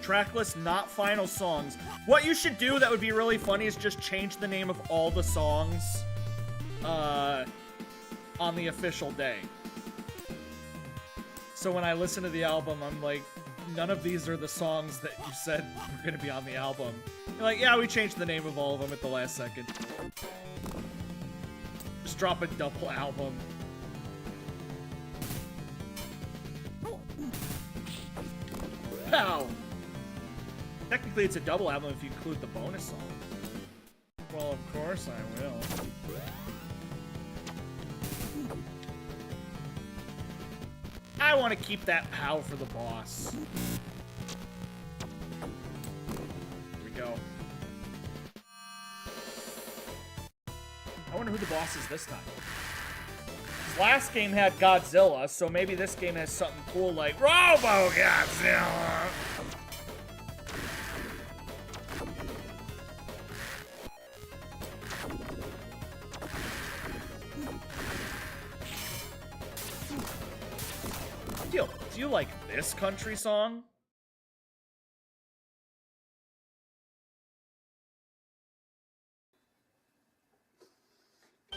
S1: Tracklist, not final songs. What you should do that would be really funny is just change the name of all the songs on the official day. So when I listen to the album, I'm like, none of these are the songs that you said were going to be on the album. You're like, yeah, we changed the name of all of them at the last second. Just drop a double album. Pow! Technically, it's a double album if you include the bonus song. Well, of course I will. I want to keep that POW for the boss. Here we go. I wonder who the boss is this time. This last game had Godzilla, so maybe this game has something cool like Robo Godzilla. Do you like this country song?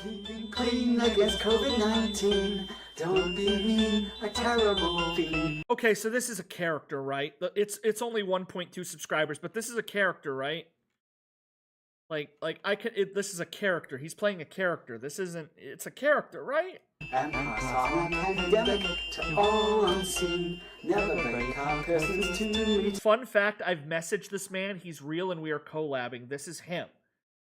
S11: Keeping clean against COVID-19. Don't be mean, a terrible fiend.
S1: Okay, so this is a character, right? It's only 1.2 subscribers, but this is a character, right? This is a character. He's playing a character. This isn't. It's a character, right?
S11: And pass on a pandemic to all unseen. Never break our persons to reach.
S1: Fun fact: I've messaged this man. He's real, and we are collabing. This is him.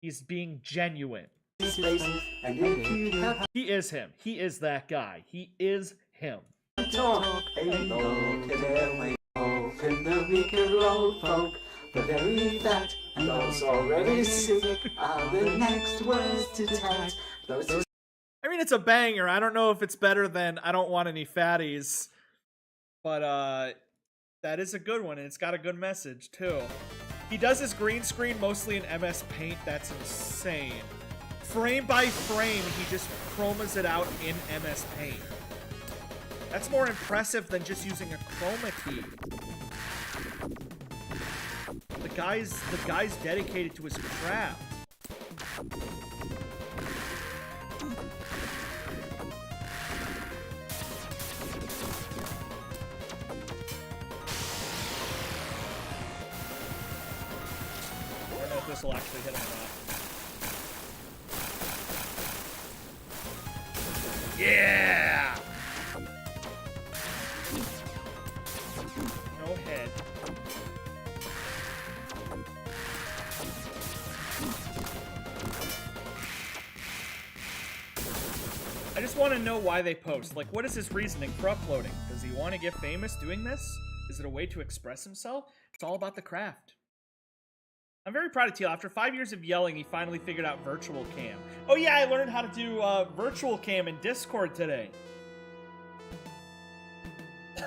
S1: He's being genuine.
S11: Space, and if you have
S1: He is him. He is that guy. He is him.
S11: talk, ain't no their way. Open the weak and old folk. The very fact, and those already sick are the next words to tax. Those who
S1: I mean, it's a banger. I don't know if it's better than I Don't Want Any Fatties, but that is a good one, and it's got a good message too. He does his green screen mostly in MS Paint. That's insane. Frame by frame, he just chromas it out in MS Paint. That's more impressive than just using a chroma key. The guy's dedicated to his craft. I don't know if this will actually hit him or not. Yeah! No head. I just want to know why they post. Like, what is his reasoning for uploading? Does he want to get famous doing this? Is it a way to express himself? It's all about the craft. I'm very proud of Teal. After 5 years of yelling, he finally figured out virtual cam. Oh yeah, I learned how to do virtual cam in Discord today.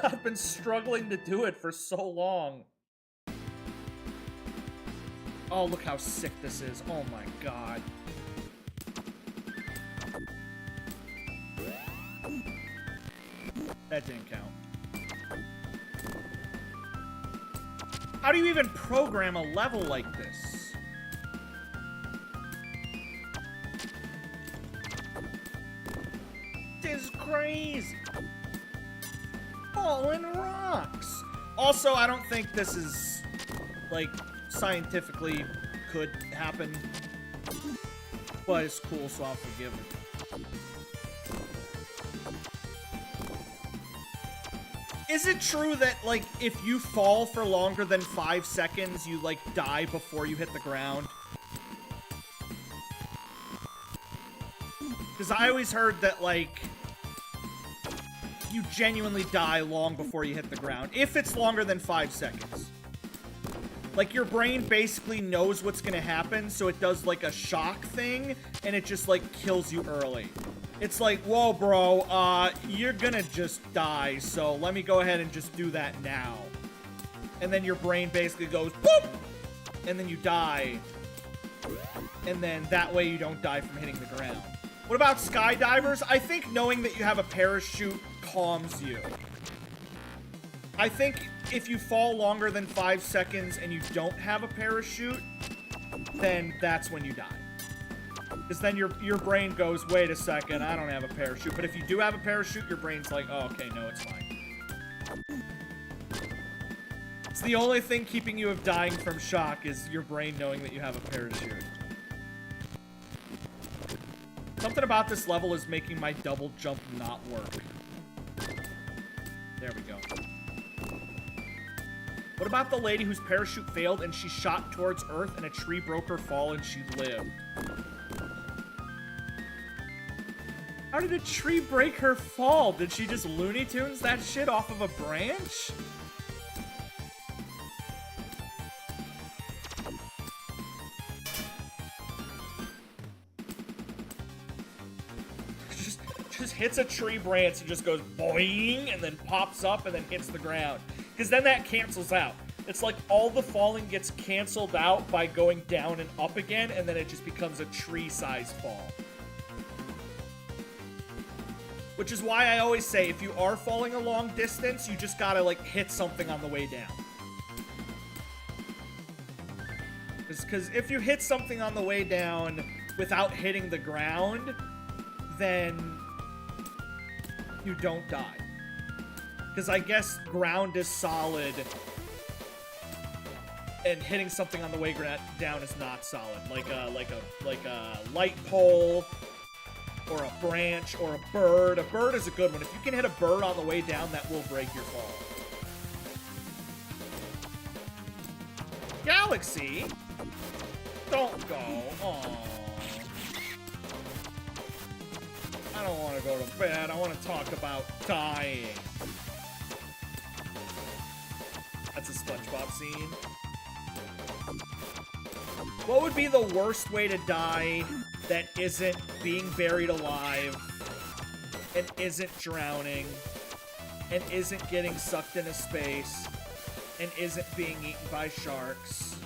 S1: I've been struggling to do it for so long. Oh, look how sick this is. Oh my god. That didn't count. How do you even program a level like this? This is crazy. Falling rocks. Also, I don't think this is, like, scientifically could happen. But it's cool, so I'll forgive it. Is it true that, like, if you fall for longer than 5 seconds, you, like, die before you hit the ground? Because I always heard that, like, you genuinely die long before you hit the ground. If it's longer than 5 seconds. Like, your brain basically knows what's gonna happen, so it does, like, a shock thing, and it just, like, kills you early. It's like, whoa, bro, you're gonna just die, so let me go ahead and just do that now. And then your brain basically goes, boop! And then you die. And then that way you don't die from hitting the ground. What about skydivers? I think knowing that you have a parachute calms you. I think if you fall longer than 5 seconds and you don't have a parachute, then that's when you die. Because then your brain goes, wait a second, I don't have a parachute. But if you do have a parachute, your brain's like, oh, okay, no, it's fine. It's the only thing keeping you of dying from shock is your brain knowing that you have a parachute. Something about this level is making my double jump not work. There we go. What about the lady whose parachute failed and she shot towards Earth and a tree broke her fall and she lived? How did a tree break her fall? Did she just Looney Tunes that shit off of a branch? Just hits a tree branch and just goes boing and then pops up and then hits the ground. Because then that cancels out. It's like all the falling gets canceled out by going down and up again, and then it just becomes a tree-sized fall. Which is why I always say, if you are falling a long distance, you just gotta, like, hit something on the way down. Because if you hit something on the way down without hitting the ground, then you don't die. Because I guess ground is solid, and hitting something on the way down is not solid. Like a light pole, or a branch, or a bird. A bird is a good one. If you can hit a bird on the way down, that will break your fall. Galaxy? Don't go. Aww. I don't want to go to bed. I want to talk about dying. That's a SpongeBob scene. What would be the worst way to die that isn't being buried alive, and isn't drowning, and isn't getting sucked into space, and isn't being eaten by sharks,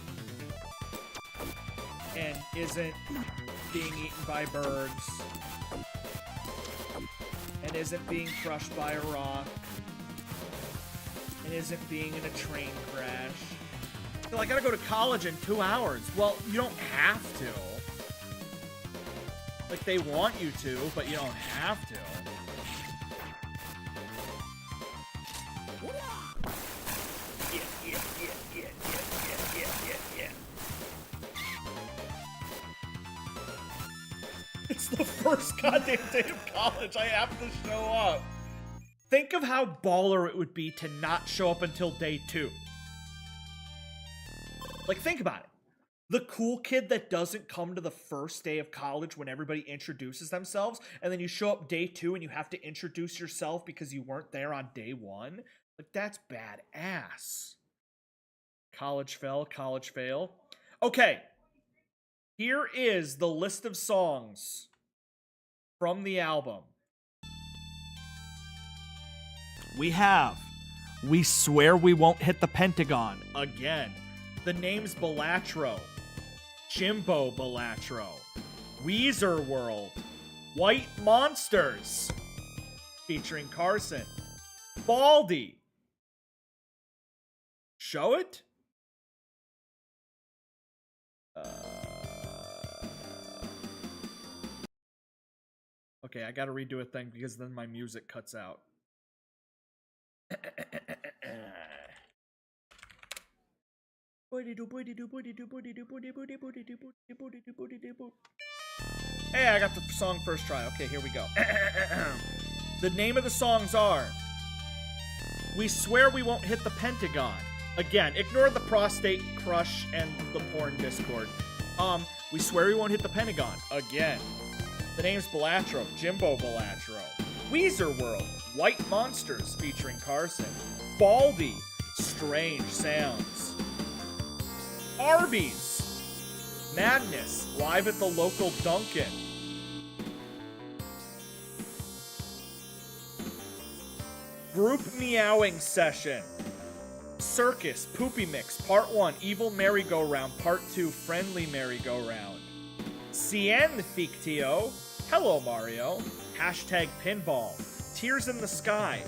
S1: and isn't being eaten by birds, and isn't being crushed by a rock, and isn't being in a train crash? So I gotta go to college in 2 hours. Well, you don't have to. Like, they want you to, but you don't have to. It's the first goddamn day of college. I have to show up. Think of how baller it would be to not show up until day 2. Like, think about it. The cool kid that doesn't come to the first day of college when everybody introduces themselves, and then you show up day 2 and you have to introduce yourself because you weren't there on day 1. Like, that's badass. College fell, college fail. Okay. Here is the list of songs from the album. We have We Swear We Won't Hit the Pentagon again. The name's Balatro. Jimbo Balatro. Weezer World. White Monsters. Featuring Carson. Baldy. Show It? Okay, I gotta redo a thing because then my music cuts out. Hey, I got the song first try. Okay, here we go. The name of the songs are We Swear We Won't Hit the Pentagon. Again, ignore the prostate crush and the porn Discord. We Swear We Won't Hit the Pentagon. Again. The name's Balatro. Jimbo Balatro. Weezer World. White Monsters featuring Carson. Baldy. Strange Sounds. Arby's. Madness. Live at the local Dunkin'. Group Meowing Session. Circus. Poopy Mix. Part 1. Evil Merry-Go-Round. Part 2. Friendly Merry-Go-Round. Cien Fictio. Hello Mario. Hashtag Pinball. Tears in the Sky.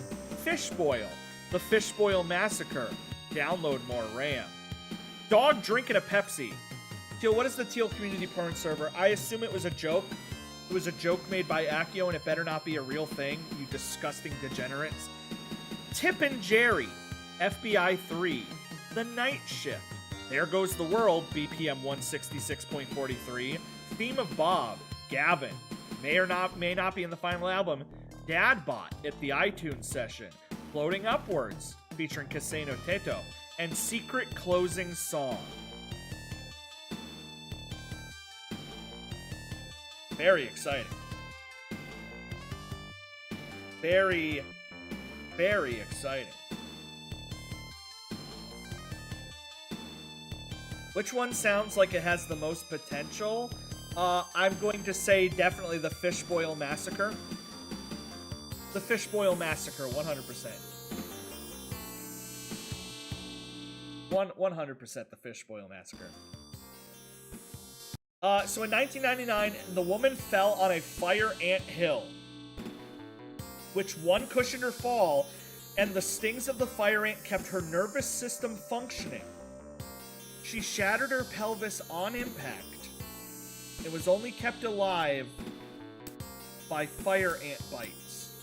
S1: Fishboil. The Fishboil Massacre. Download more RAM. Dog drinking a Pepsi. Teal, what is the Teal community porn server? I assume it was a joke. It was a joke made by Akio, and it better not be a real thing, you disgusting degenerates. Tip and Jerry. FBI 3. The Night Shift. There Goes the World. BPM 166.43. Theme of Bob. Gavin. May not be in the final album. Dadbot at the iTunes session. Floating Upwards, featuring Caseno Teto. And Secret Closing Song. Very exciting. Very, very exciting. Which one sounds like it has the most potential? I'm going to say definitely the Fishboil Massacre. The Fishboil Massacre, 100%. 100% the Fishboil Massacre. So in 1999, the woman fell on a fire ant hill, which one cushioned her fall, and the stings of the fire ant kept her nervous system functioning. She shattered her pelvis on impact and was only kept alive by fire ant bites.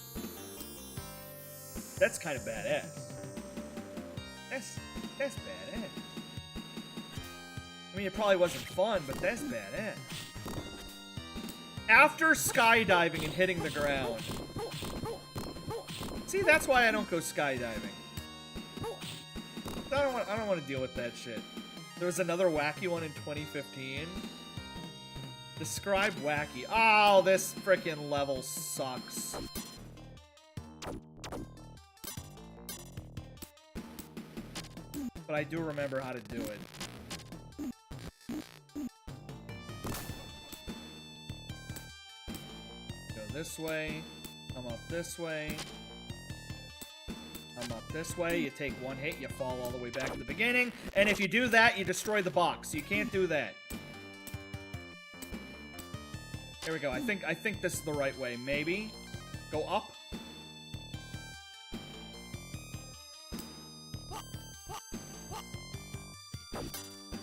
S1: That's kind of badass. That's badass. I mean, it probably wasn't fun, but that's badass. After skydiving and hitting the ground. See, that's why I don't go skydiving. I don't want to deal with that shit. There was another wacky one in 2015. Describe wacky. Oh, this freaking level sucks. But I do remember how to do it. Go this way. Come up this way. Come up this way. You take one hit, you fall all the way back to the beginning. And if you do that, you destroy the box. You can't do that. There we go. I think this is the right way. Maybe. Go up.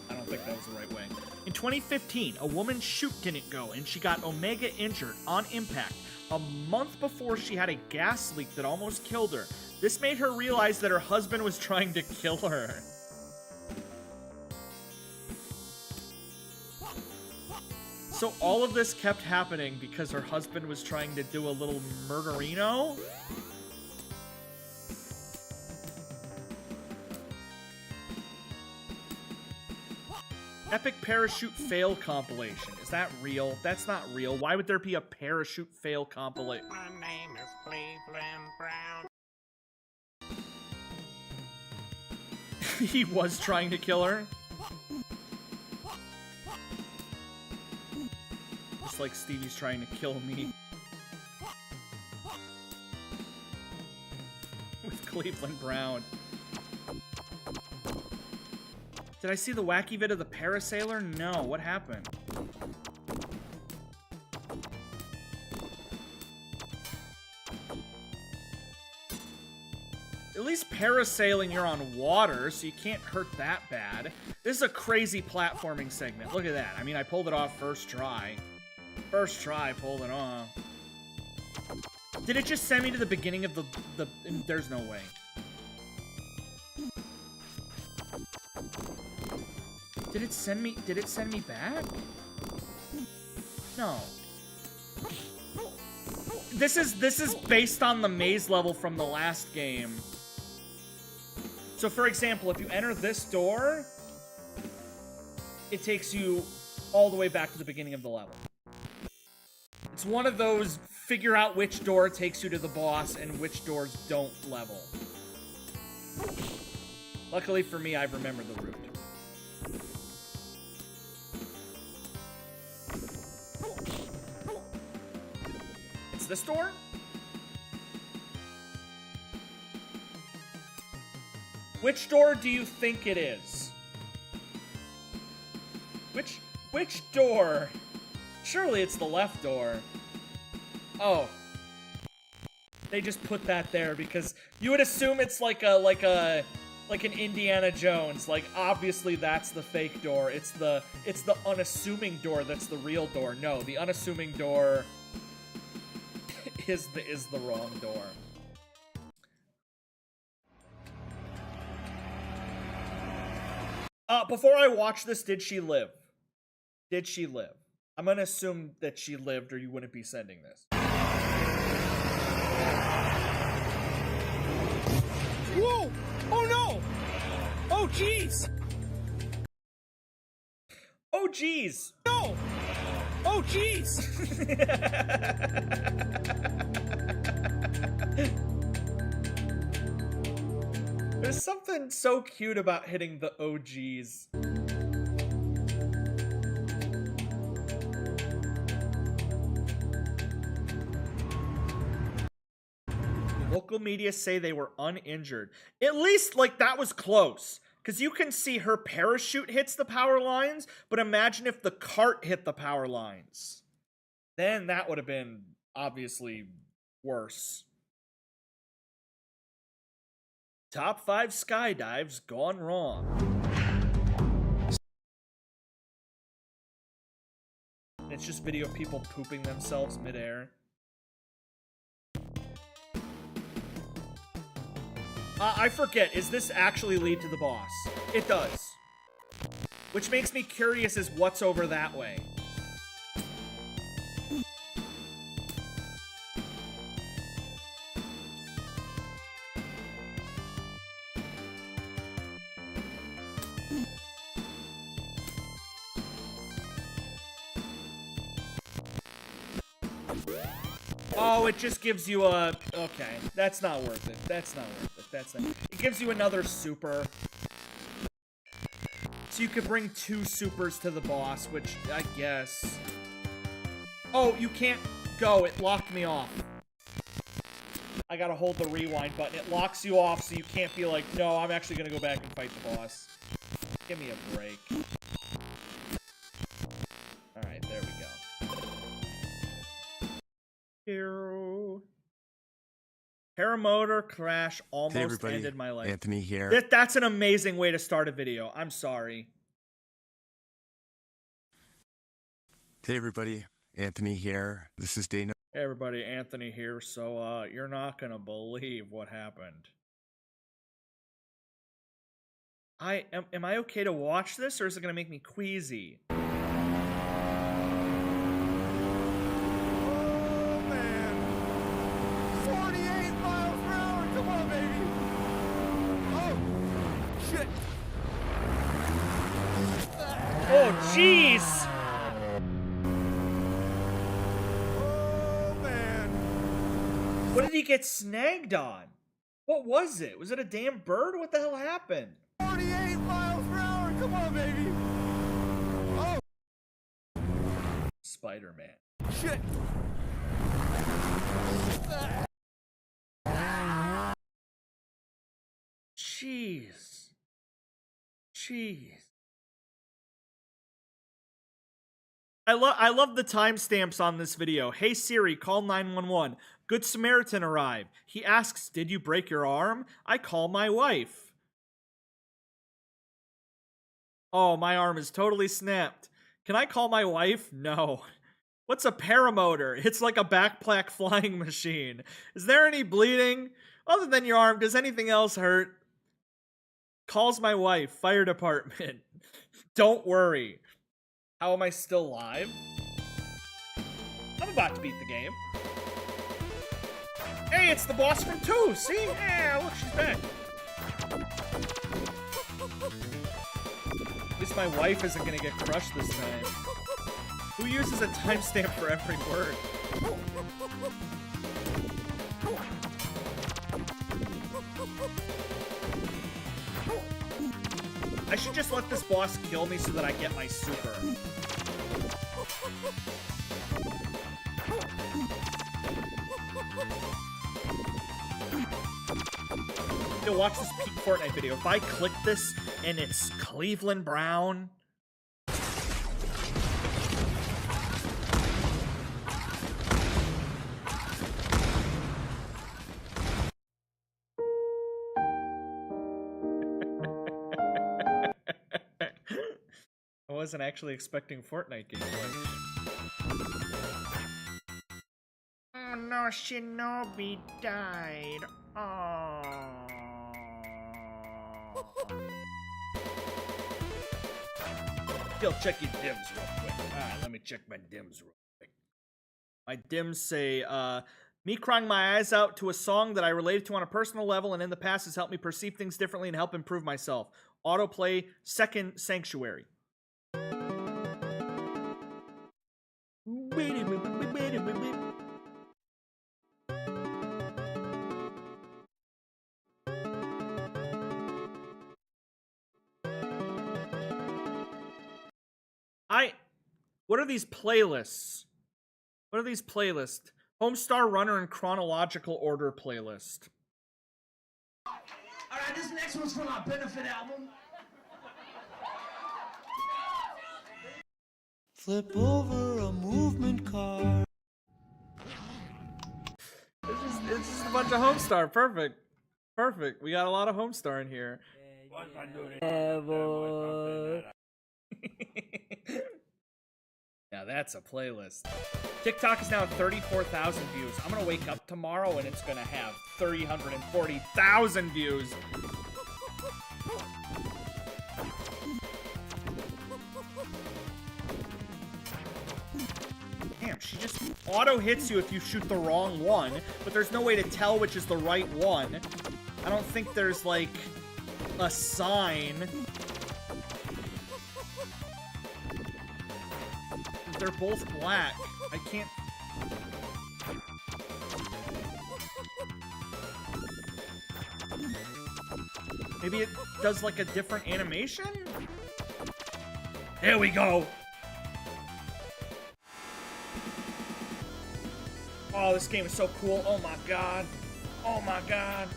S1: I don't think that was the right way. In 2015, a woman's chute didn't go, and she got Omega injured on impact a month before she had a gas leak that almost killed her. This made her realize that her husband was trying to kill her. So all of this kept happening because her husband was trying to do a little murderino? Epic parachute fail compilation. Is that real? That's not real. Why would there be a parachute fail compilation?
S15: My name is Cleveland Brown.
S1: He was trying to kill her? Just like Stevie's trying to kill me. With Cleveland Brown. Did I see the wacky vid of the parasailer? No, what happened? At least parasailing, you're on water, so you can't hurt that bad. This is a crazy platforming segment. Look at that. I mean, I pulled it off first try. First try, pulled it off. Did it just send me to the beginning of the there's no way. Did it send me back? No. This is based on the maze level from the last game. So for example, if you enter this door, it takes you all the way back to the beginning of the level. It's one of those figure out which door takes you to the boss and which doors don't level. Luckily for me, I've remembered the route. It's this door? Which door do you think it is? Which door? Surely it's the left door. Oh. They just put that there because you would assume it's like an Indiana Jones. Like obviously that's the fake door. It's the unassuming door that's the real door. No, the unassuming door is the wrong door. Before I watch this, did she live? Did she live? I'm gonna assume that she lived or you wouldn't be sending this.
S11: Whoa! Oh no! Oh jeez!
S1: Oh jeez!
S11: No! Oh jeez!
S1: There's something so cute about hitting the OGs. Local media say they were uninjured. At least, like, that was close. Because you can see her parachute hits the power lines, but imagine if the cart hit the power lines. Then that would have been, obviously, worse. Top 5 skydives gone wrong. It's just video of people pooping themselves midair. I forget. Is this actually lead to the boss? It does. Which makes me curious as what's over that way. Oh, it just gives you a... Okay, that's not worth it. That's not worth it. That's not... It gives you another super. So you could bring 2 supers to the boss, which I guess... Oh, you can't go. It locked me off. I gotta hold the rewind button. It locks you off, so you can't be like, no, I'm actually gonna go back and fight the boss. Give me a break. Alright, there we go. Paramotor crash almost ended my life.
S18: Anthony here.
S1: That's an amazing way to start a video. I'm sorry.
S18: Hey everybody, Anthony here. This is Dana.
S1: Hey everybody, Anthony here. So, you're not gonna believe what happened. Am I okay to watch this, or is it gonna make me queasy? Oh, jeez!
S11: Oh, man.
S1: What did he get snagged on? What was it? Was it a damn bird? What the hell happened?
S11: 48 miles per hour. Come on, baby. Oh.
S1: Spider-Man.
S11: Shit.
S1: Jeez. Jeez. I love the timestamps on this video. Hey Siri, call 911. Good Samaritan arrived. He asks, did you break your arm? I call my wife. Oh, my arm is totally snapped. Can I call my wife? No. What's a paramotor? It's like a backpack flying machine. Is there any bleeding? Other than your arm, does anything else hurt? Calls my wife. Fire department. Don't worry. How am I still live? I'm about to beat the game. Hey, it's the boss from 2. See? Yeah, look, she's back. At least my wife isn't gonna get crushed this time. Who uses a timestamp for every word? I should just let this boss kill me so that I get my super. Yo, watch this peak Fortnite video. If I click this and it's Cleveland Brown... I wasn't actually expecting Fortnite gameplay. Oh no, Shinobi died. Oh. Still check your dims real quick. Alright, let me check my dims real quick. My dims say, me crying my eyes out to a song that I related to on a personal level and in the past has helped me perceive things differently and help improve myself. Autoplay Second Sanctuary. What are these playlists? What are these playlists? Homestar Runner in chronological order playlist.
S11: Alright, this next one's from our benefit album. Flip over a movement car.
S1: It's just a bunch of Homestar. Perfect. Perfect. We got a lot of Homestar in here. Yeah, Yeah, that's a playlist. TikTok is now at 34,000 views. I'm gonna wake up tomorrow and it's gonna have 340,000 views. Damn, she just auto hits you if you shoot the wrong one, but there's no way to tell which is the right one. I don't think there's, like, a sign. They're both black. I can't... Maybe it does, like, a different animation? There we go! Oh, this game is so cool. Oh my god. Oh my god.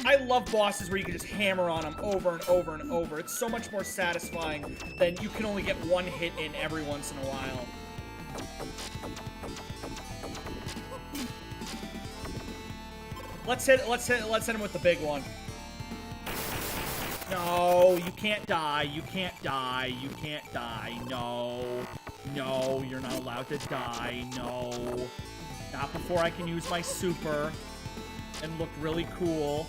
S1: I love bosses where you can just hammer on them over and over and over. It's so much more satisfying than you can only get one hit in every once in a while. Let's hit him with the big one. No, you can't die. You can't die. You can't die. No. No, you're not allowed to die. No. Not before I can use my super and look really cool.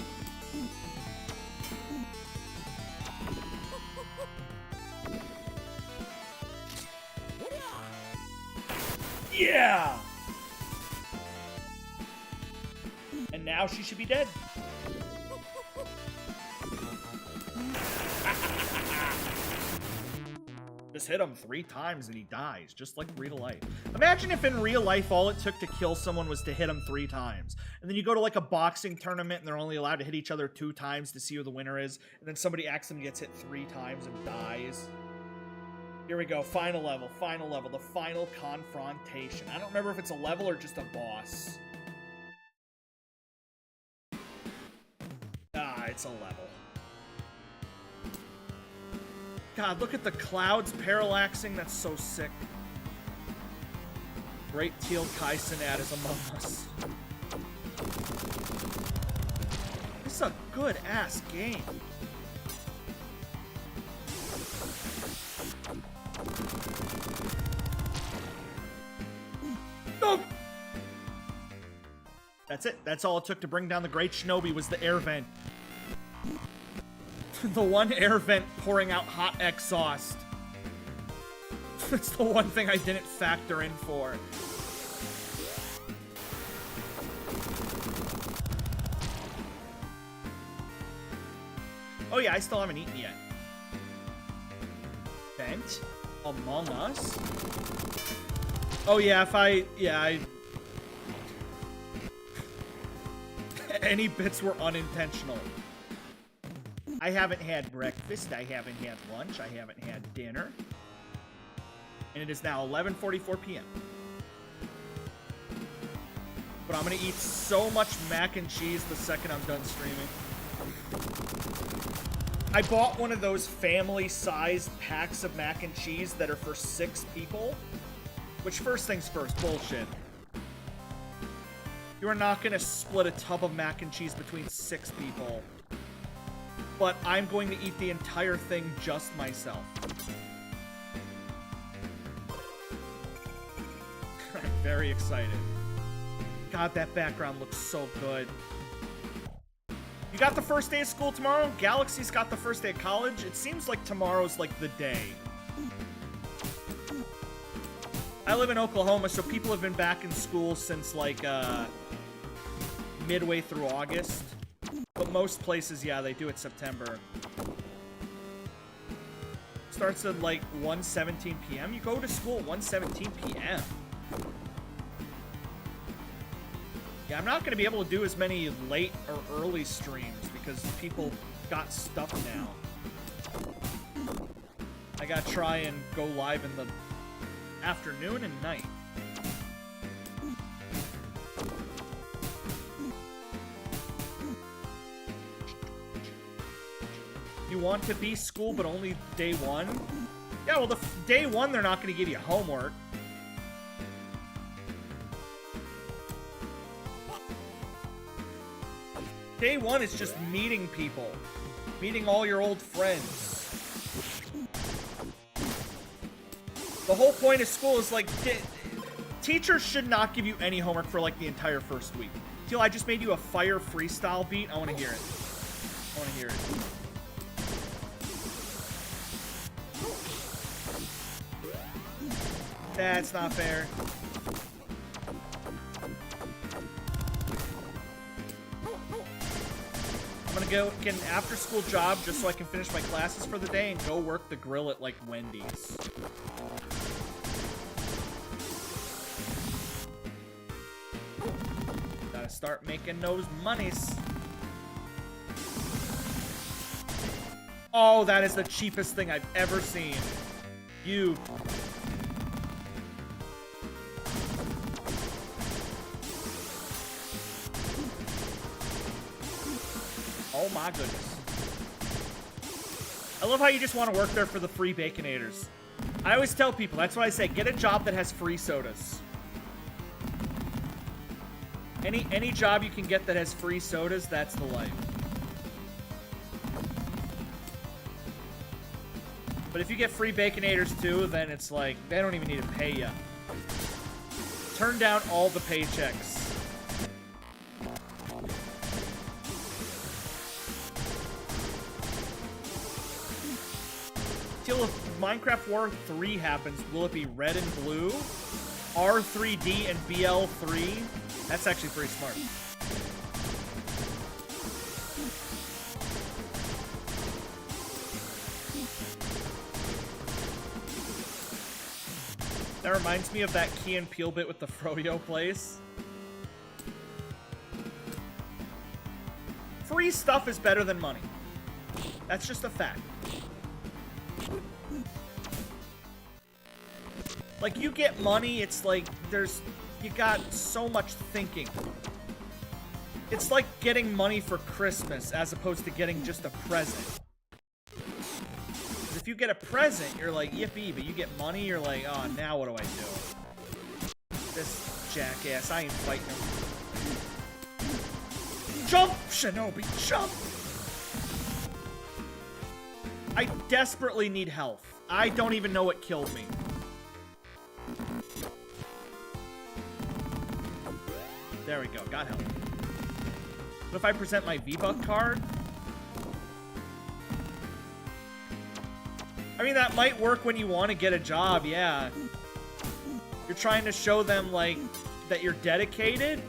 S1: Yeah! And now she should be dead. Just hit him 3 times and he dies, just like real life. Imagine if in real life all it took to kill someone was to hit him 3 times. And then you go to like a boxing tournament and they're only allowed to hit each other 2 times to see who the winner is. And then somebody accidentally gets hit 3 times and dies. Here we go, final level, the final confrontation. I don't remember if it's a level or just a boss. Ah, it's a level. God, look at the clouds parallaxing. That's so sick. Great Teal Kaisenat is among us. This is a good-ass game. No! That's it. That's all it took to bring down the Great Shinobi was the air vent. The one air vent pouring out hot exhaust. That's the one thing I didn't factor in for. Oh yeah, I still haven't eaten yet. Vent? Among Us? Oh yeah, any bits were unintentional. I haven't had breakfast, I haven't had lunch, I haven't had dinner. And it is now 11:44 p.m. But I'm gonna eat so much mac and cheese the second I'm done streaming. I bought one of those family-sized packs of mac and cheese that are for 6 people. Which, first things first, bullshit. You are not gonna split a tub of mac and cheese between 6 people. But I'm going to eat the entire thing just myself. I'm very excited. God, that background looks so good. You got the first day of school tomorrow? Galaxy's got the first day of college. It seems like tomorrow's like the day. I live in Oklahoma, so people have been back in school since like midway through August. But most places, yeah, they do it September. Starts at like 1:17 p.m. You go to school at 1:17 p.m. Yeah, I'm not going to be able to do as many late or early streams because people got stuff now. I got to try and go live in the afternoon and night. You want to be school, but only day 1? Yeah, well, day 1, they're not going to give you homework. Day one is just meeting people. Meeting all your old friends. The whole point of school is like, teachers should not give you any homework for like the entire first week. Teal, I just made you a fire freestyle beat. I want to hear it. I want to hear it. That's not fair. I'm gonna go get an after-school job just so I can finish my classes for the day and go work the grill at, like, Wendy's. Gotta start making those monies. Oh, that is the cheapest thing I've ever seen. You... Oh my goodness. I love how you just want to work there for the free Baconators. I always tell people, that's what I say, get a job that has free sodas. Any job you can get that has free sodas, that's the life. But if you get free Baconators too, then it's like, they don't even need to pay you. Turn down all the paychecks. Till if Minecraft War 3 happens, will it be red and blue? R3D and BL3? That's actually pretty smart. That reminds me of that Key and Peele bit with the Froyo place. Free stuff is better than money. That's just a fact. Like, you get money, it's like, you got so much thinking. It's like getting money for Christmas as opposed to getting just a present. 'Cause if you get a present, you're like, yippee, but you get money, you're like, oh, now what do I do? This jackass, I ain't fighting him. Jump, Shinobi, jump! I desperately need health. I don't even know what killed me. There we go, got help. What if I present my V-Buck card? I mean, that might work when you want to get a job, yeah. You're trying to show them, like, that you're dedicated,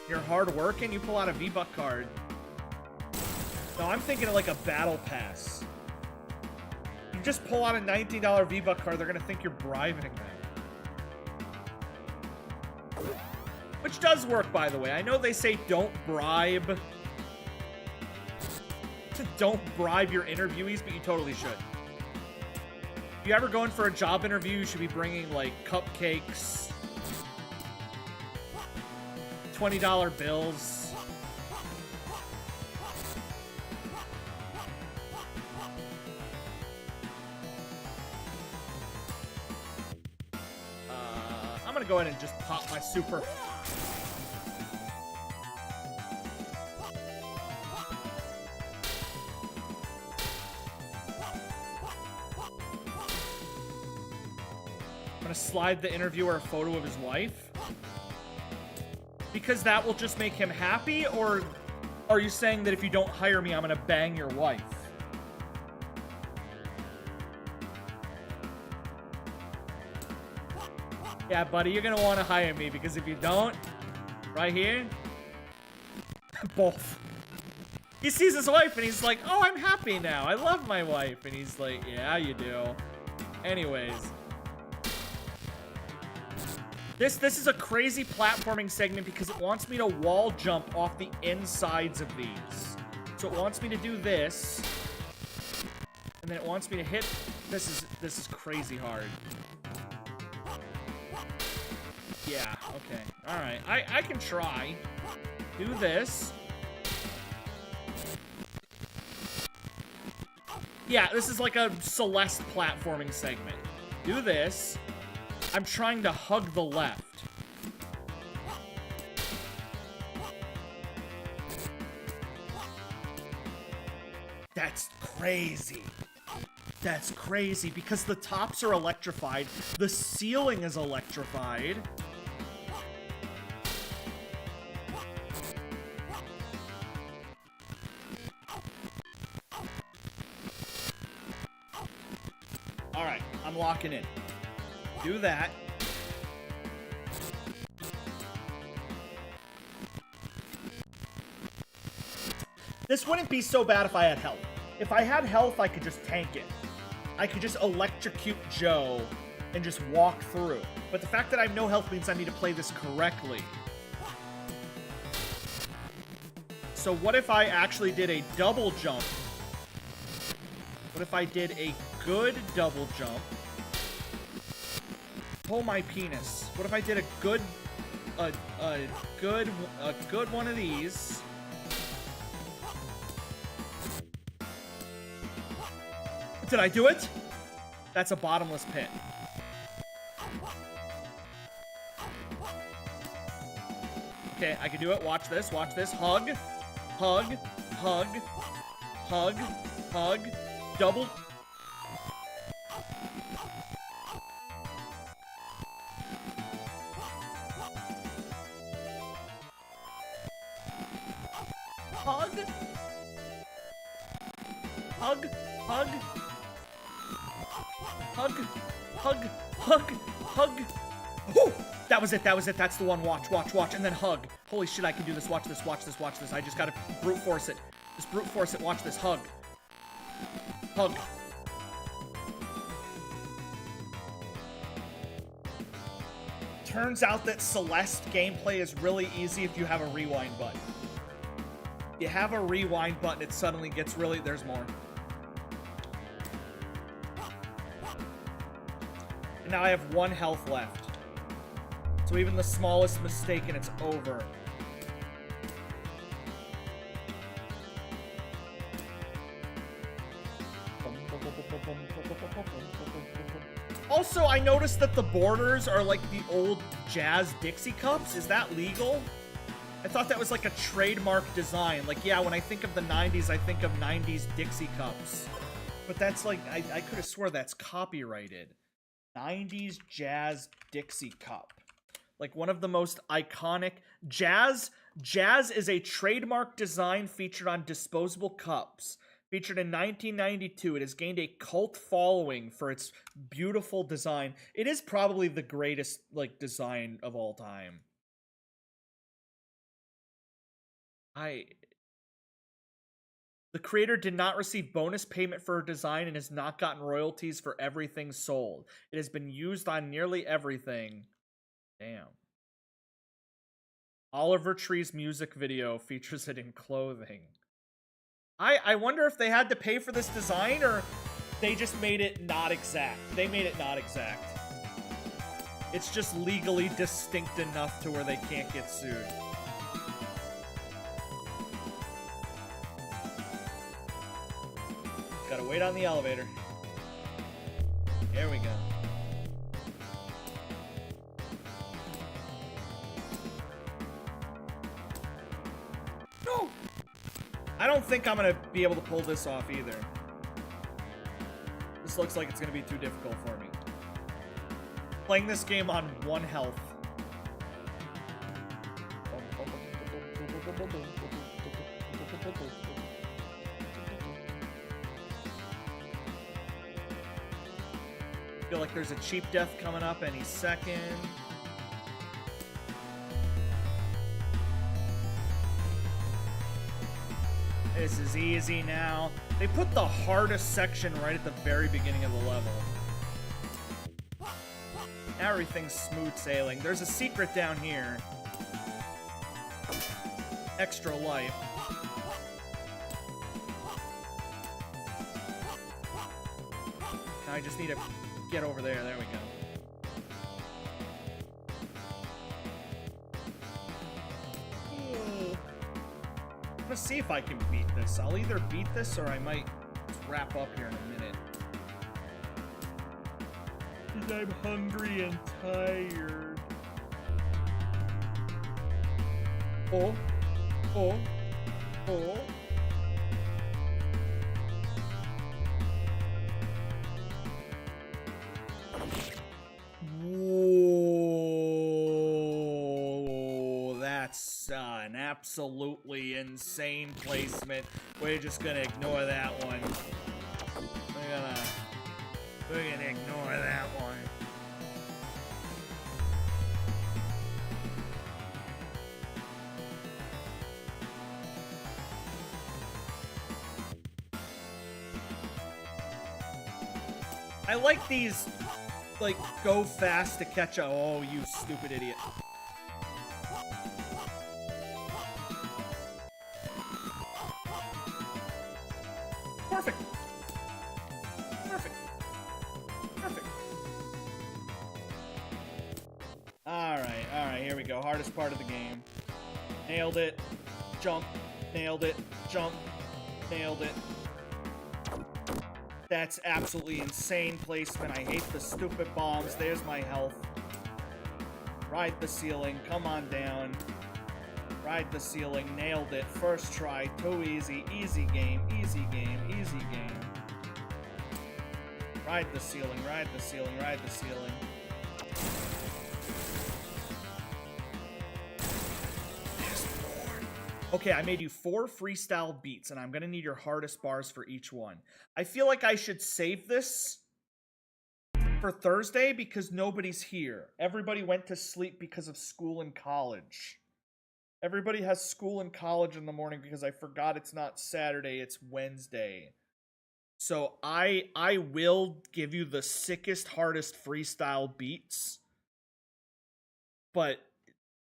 S1: you're hardworking, you pull out a V-Buck card. No, I'm thinking of, like, a battle pass. You just pull out a $19 V-Buck card, they're gonna think you're bribing them. Which does work, by the way. I know they say don't bribe. Don't bribe your interviewees, but you totally should. If you ever go in for a job interview, you should be bringing, like, cupcakes, $20 bills. I'm gonna go ahead and just pop my super... I'm gonna slide the interviewer a photo of his wife. Because that will just make him happy? Or are you saying that if you don't hire me, I'm gonna bang your wife? Yeah, buddy, you're gonna want to hire me because if you don't, right here, both. He sees his wife and he's like, oh, I'm happy now. I love my wife. And he's like, yeah, you do. Anyways. This is a crazy platforming segment because it wants me to wall jump off the insides of these. So it wants me to do this. And then it wants me to hit... This is crazy hard. Yeah, okay. Alright. I can try. Do this. Yeah, this is like a Celeste platforming segment. Do this. I'm trying to hug the left. That's crazy. That's crazy because the tops are electrified. The ceiling is electrified. All right, I'm locking in. Do that. This wouldn't be so bad if I had health. If I had health, I could just tank it. I could just electrocute Joe and just walk through. But the fact that I have no health means I need to play this correctly. So what if I actually did a double jump? What if I did a good double jump? Oh, my penis. What if I did a good one of these? Did I do it? That's a bottomless pit. Okay, I can do it. Watch this. Watch this. Hug. Hug. Hug. Hug. Hug. Double. Hug. Hug. Hug. Hug, hug, hug, hug. Whew! That was it, that was it. That's the one. Watch, watch, watch, and then hug. Holy shit, I can do this. Watch this, watch this, watch this. I just gotta brute force it. Just brute force it. Watch this. Hug. Hug. Turns out that Celeste gameplay is really easy if you have a rewind button. You have a rewind button, it suddenly gets really... There's more. And now I have 1 health left. So even the smallest mistake and it's over. Also, I noticed that the borders are like the old Jazz Dixie cups. Is that legal? I thought that was like a trademark design. Like, yeah, when I think of the 90s, I think of 90s Dixie cups. But that's like, I could have swore that's copyrighted. 90s Jazz Dixie cup. Like one of the most iconic. Jazz is a trademark design featured on disposable cups. Featured in 1992, it has gained a cult following for its beautiful design. It is probably the greatest, like, design of all time. The creator did not receive bonus payment for her design and has not gotten royalties for everything sold. It has been used on nearly everything. Damn. Oliver Tree's music video features it in clothing. I wonder if they had to pay for this design or they just made it not exact. They made it not exact. It's just legally distinct enough to where they can't get sued. Gotta wait on the elevator. There we go. No! I don't think I'm gonna be able to pull this off either. This looks like it's gonna be too difficult for me. Playing this game on 1 health. Feel like there's a cheap death coming up any second. This is easy now. They put the hardest section right at the very beginning of the level. Now everything's smooth sailing. There's a secret down here. Extra life. Now I just need to get over there. There we go. I'm gonna see if I can beat this. I'll either beat this or I might wrap up here in a minute. Because I'm hungry and tired. Oh. Oh. Oh. An absolutely insane placement. We're just gonna ignore that one. We're gonna ignore that one. I like these, like, go fast to catch a— oh, you stupid idiot. Perfect. Perfect. Perfect. Alright, here we go. Hardest part of the game. Nailed it. Jump. Nailed it. Jump. Nailed it. That's absolutely insane placement. I hate the stupid bombs. There's my health. Ride the ceiling. Come on down. Ride the ceiling. Nailed it. First try. Too easy. Easy game. Easy game. Easy game. Ride the ceiling. Ride the ceiling. Ride the ceiling. Okay, I made you 4 freestyle beats, and I'm gonna need your hardest bars for each one. I feel like I should save this for Thursday because nobody's here. Everybody went to sleep because of school and college. Everybody has school and college in the morning because I forgot it's not Saturday, it's Wednesday. So I will give you the sickest, hardest freestyle beats, but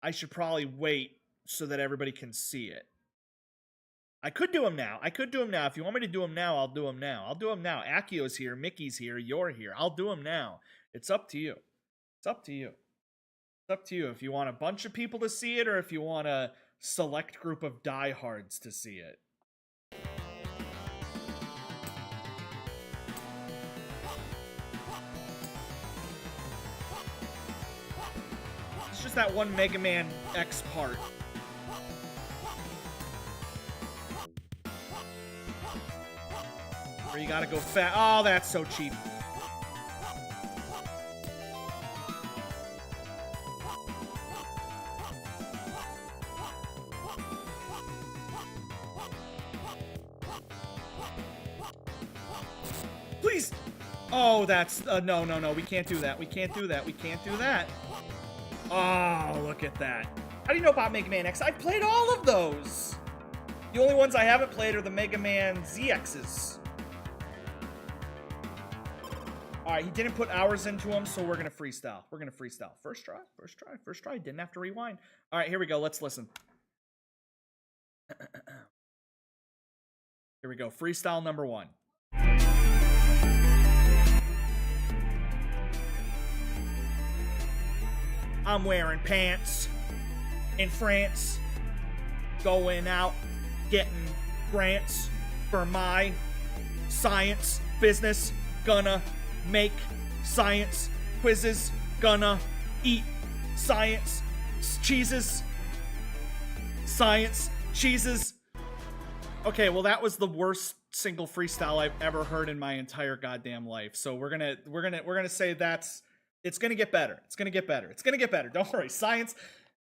S1: I should probably wait so that everybody can see it. I could do them now. I could do them now. If you want me to do them now, I'll do them now. I'll do them now. Akio's here. Mickey's here. You're here. I'll do them now. It's up to you. It's up to you. It's up to you if you want a bunch of people to see it or if you want a select group of diehards to see it. It's just that one Mega Man X part. Where you gotta go fast. Oh, that's so cheap. Please! Oh, that's... no, no, no. We can't do that. We can't do that. We can't do that. Oh, look at that. How do you know about Mega Man X? I've played all of those. The only ones I haven't played are the Mega Man ZXs. Alright, he didn't put hours into them, so we're gonna freestyle. We're gonna freestyle. First try, first try, first try. Didn't have to rewind. Alright, here we go. Let's listen. Here we go. Freestyle number 1. I'm wearing pants in France, going out, getting grants for my science business, gonna make science quizzes, gonna eat science cheeses, science cheeses. Okay, well that was the worst single freestyle I've ever heard in my entire goddamn life. So we're gonna say it's gonna get better. It's gonna get better. It's gonna get better. Don't worry. Science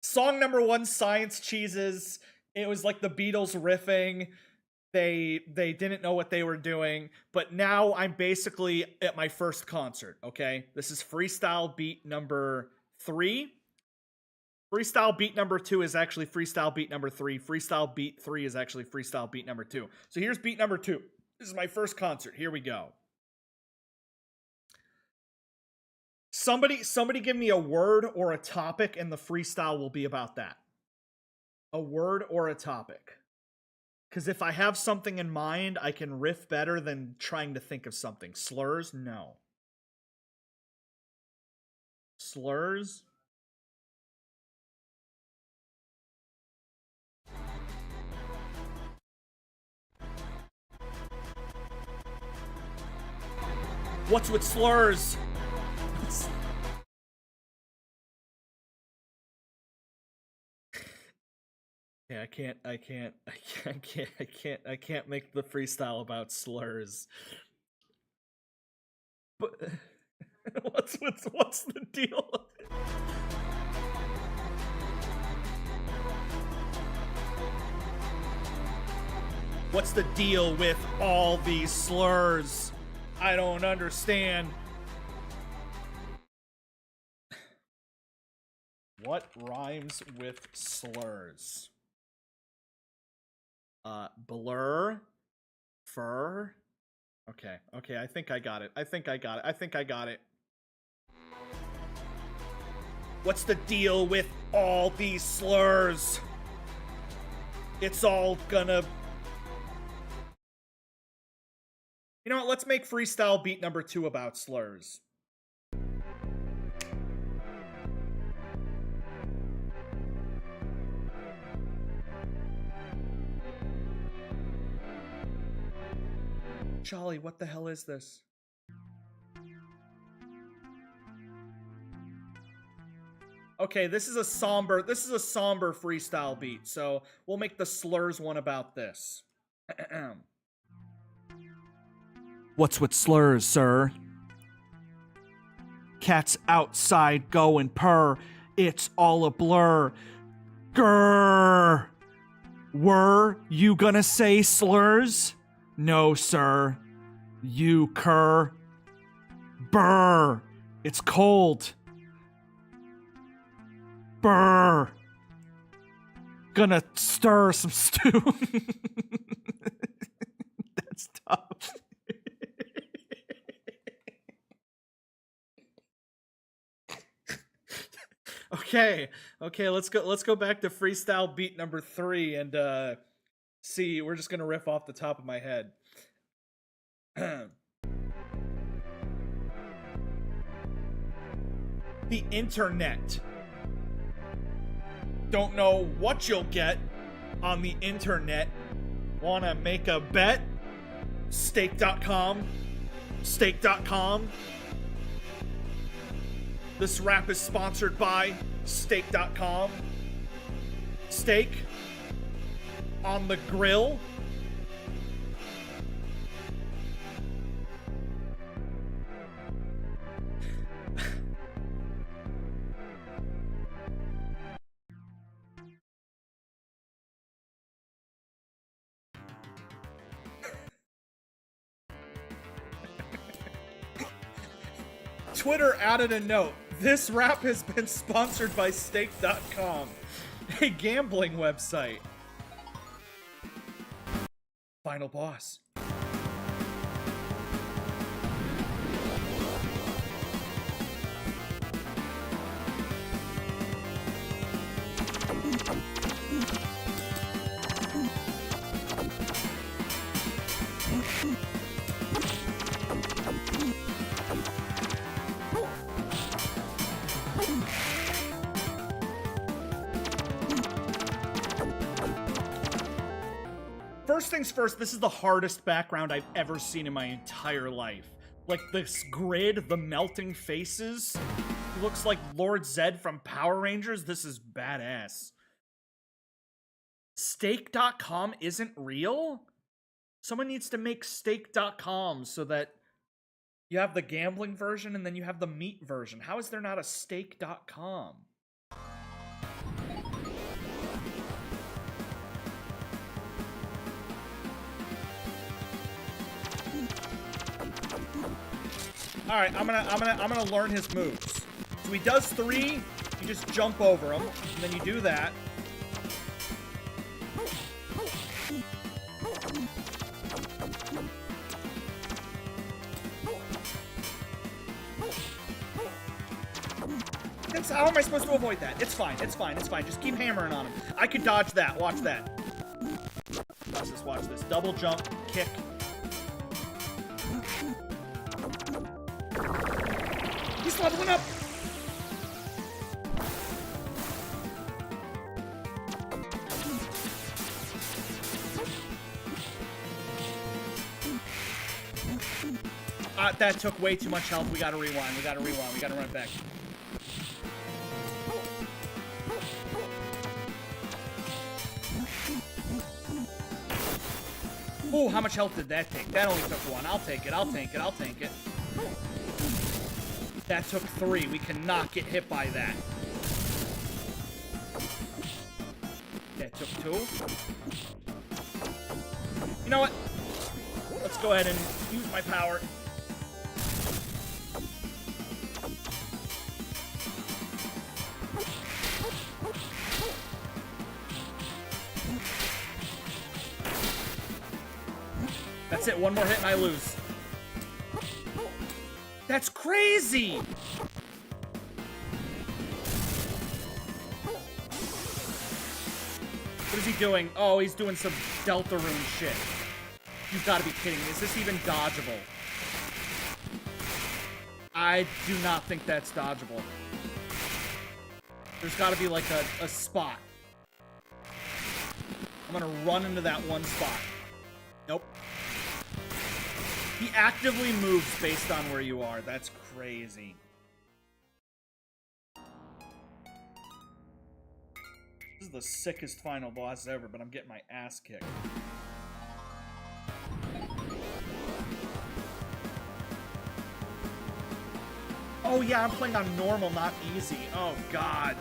S1: song number 1, Science Cheeses. It was like the Beatles riffing. They didn't know what they were doing, but now I'm basically at my first concert, okay? This is freestyle beat number 3. Freestyle beat number 2 is actually freestyle beat number 3. Freestyle beat 3 is actually freestyle beat number 2. So here's beat number 2. This is my first concert. Here we go. Somebody give me a word or a topic, and the freestyle will be about that. A word or a topic. Because if I have something in mind, I can riff better than trying to think of something. Slurs? No. Slurs? What's with slurs? Yeah, I can't make the freestyle about slurs. But what's the deal? What's the deal with all these slurs? I don't understand. What rhymes with slurs? Blur, fur. Okay, I think I got it. I think I got it. What's the deal with all these slurs? It's all gonna... You know what? Let's make freestyle beat number 2 about slurs. Charlie, what the hell is this? Okay, this is a somber freestyle beat, so we'll make the slurs one about this. What's with slurs, sir? Cats outside go and purr. It's all a blur. Grrr. Were you gonna say slurs? No, sir. You cur. Brr. It's cold. Brr. Gonna stir some stew. That's tough. Okay, let's go back to freestyle beat number 3 and see. We're just gonna riff off the top of my head. The internet. Don't know what you'll get on the internet. Wanna make a bet? Stake.com. Stake.com. This rap is sponsored by Stake.com. Steak on the grill. Twitter added a note. This rap has been sponsored by Stake.com, a gambling website. Final boss. First things first, this is the hardest background I've ever seen in my entire life. Like, this grid, the melting faces, it looks like Lord Zed from Power Rangers. This is badass. Stake.com isn't real? Someone needs to make Stake.com so that you have the gambling version and then you have the meat version. How is there not a Stake.com? All right, I'm gonna learn his moves. So he does 3, you just jump over him, and then you do that. How am I supposed to avoid that? It's fine, it's fine, it's fine. Just keep hammering on him. I can dodge that. Watch that. Watch this, watch this. Double jump, kick. He's leveling up! That took way too much health. We gotta rewind. We gotta rewind. We gotta run it back. Oh, how much health did that take? That only took 1. I'll take it. I'll tank it. I'll tank it. That took 3. We cannot get hit by that. That took 2. You know what? Let's go ahead and use my power. That's it. One more hit and I lose. That's crazy! What is he doing? Oh, he's doing some Deltarune shit. You've got to be kidding me. Is this even dodgeable? I do not think that's dodgeable. There's got to be like a spot. I'm gonna run into that one spot. Nope. He actively moves based on where you are. That's crazy. This is the sickest final boss ever, but I'm getting my ass kicked. Oh yeah, I'm playing on normal, not easy. Oh god.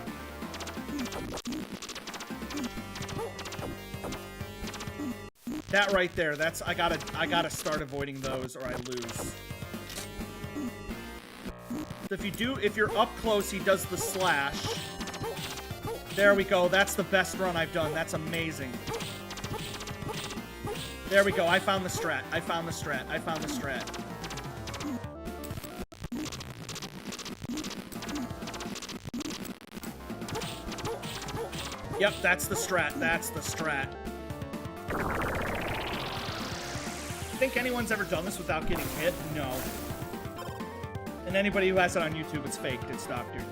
S1: That right there, that's I gotta start avoiding those or I lose. If you're up close, he does the slash. There we go, that's the best run I've done. That's amazing. There we go, I found the strat. I found the strat. I found the strat. Yep, that's the strat. That's the strat. Think anyone's ever done this without getting hit? No. And anybody who has it on YouTube, it's faked. It's doctored.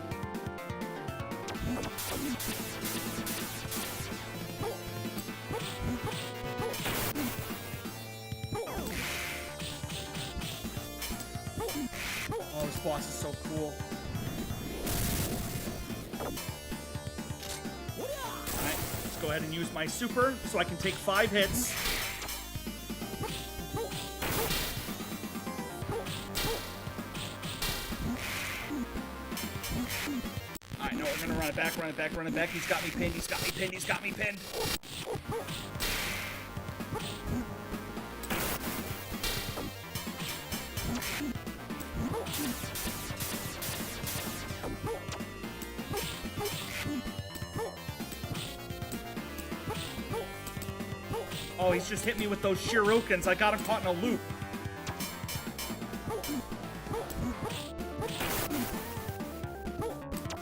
S1: Oh, this boss is so cool. Alright, let's go ahead and use my super so I can take 5 hits. Alright, no, we're gonna run it back, run it back, run it back. He's got me pinned, he's got me pinned, he's got me pinned. Oh, he's just hit me with those shurikens. I got him caught in a loop.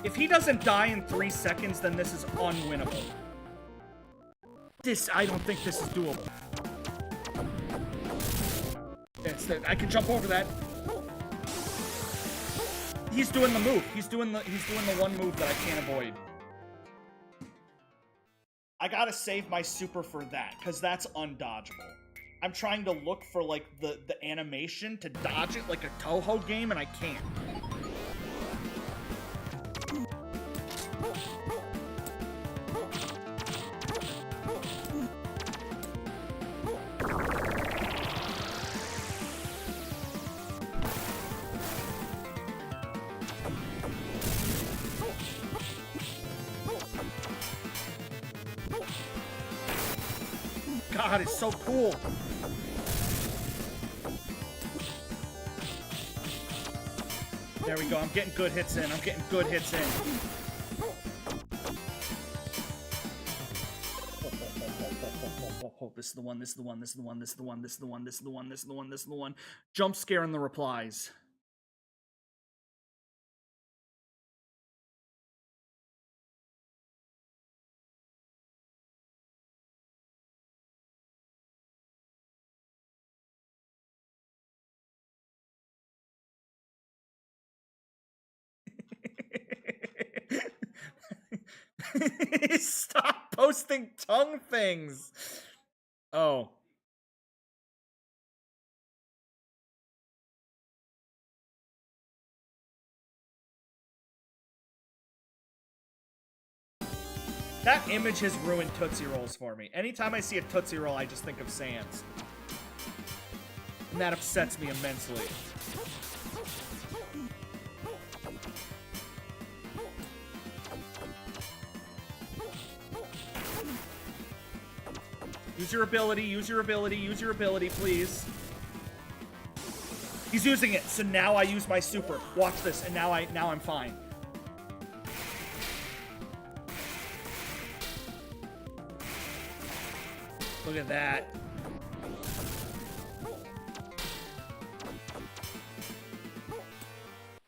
S1: If he doesn't die in 3 seconds, then this is unwinnable. I don't think this is doable. I can jump over that. He's doing the move. He's doing the one move that I can't avoid. I gotta save my super for that, because that's undodgeable. I'm trying to look for, like, the animation to dodge it like a Toho game, and I can't. God, it's so cool. There we go. I'm getting good hits in. I'm getting good hits in. This is the one. This is the one. This is the one. This is the one. This is the one. This is the one. This is the one. This is the one. Jump scare in the replies. Stop posting tongue things. Oh. That image has ruined Tootsie Rolls for me. Anytime I see a Tootsie Roll, I just think of Sans. And that upsets me immensely. Use your ability, use your ability, use your ability, please. He's using it, so now I use my super. Watch this, and now I'm fine. Look at that.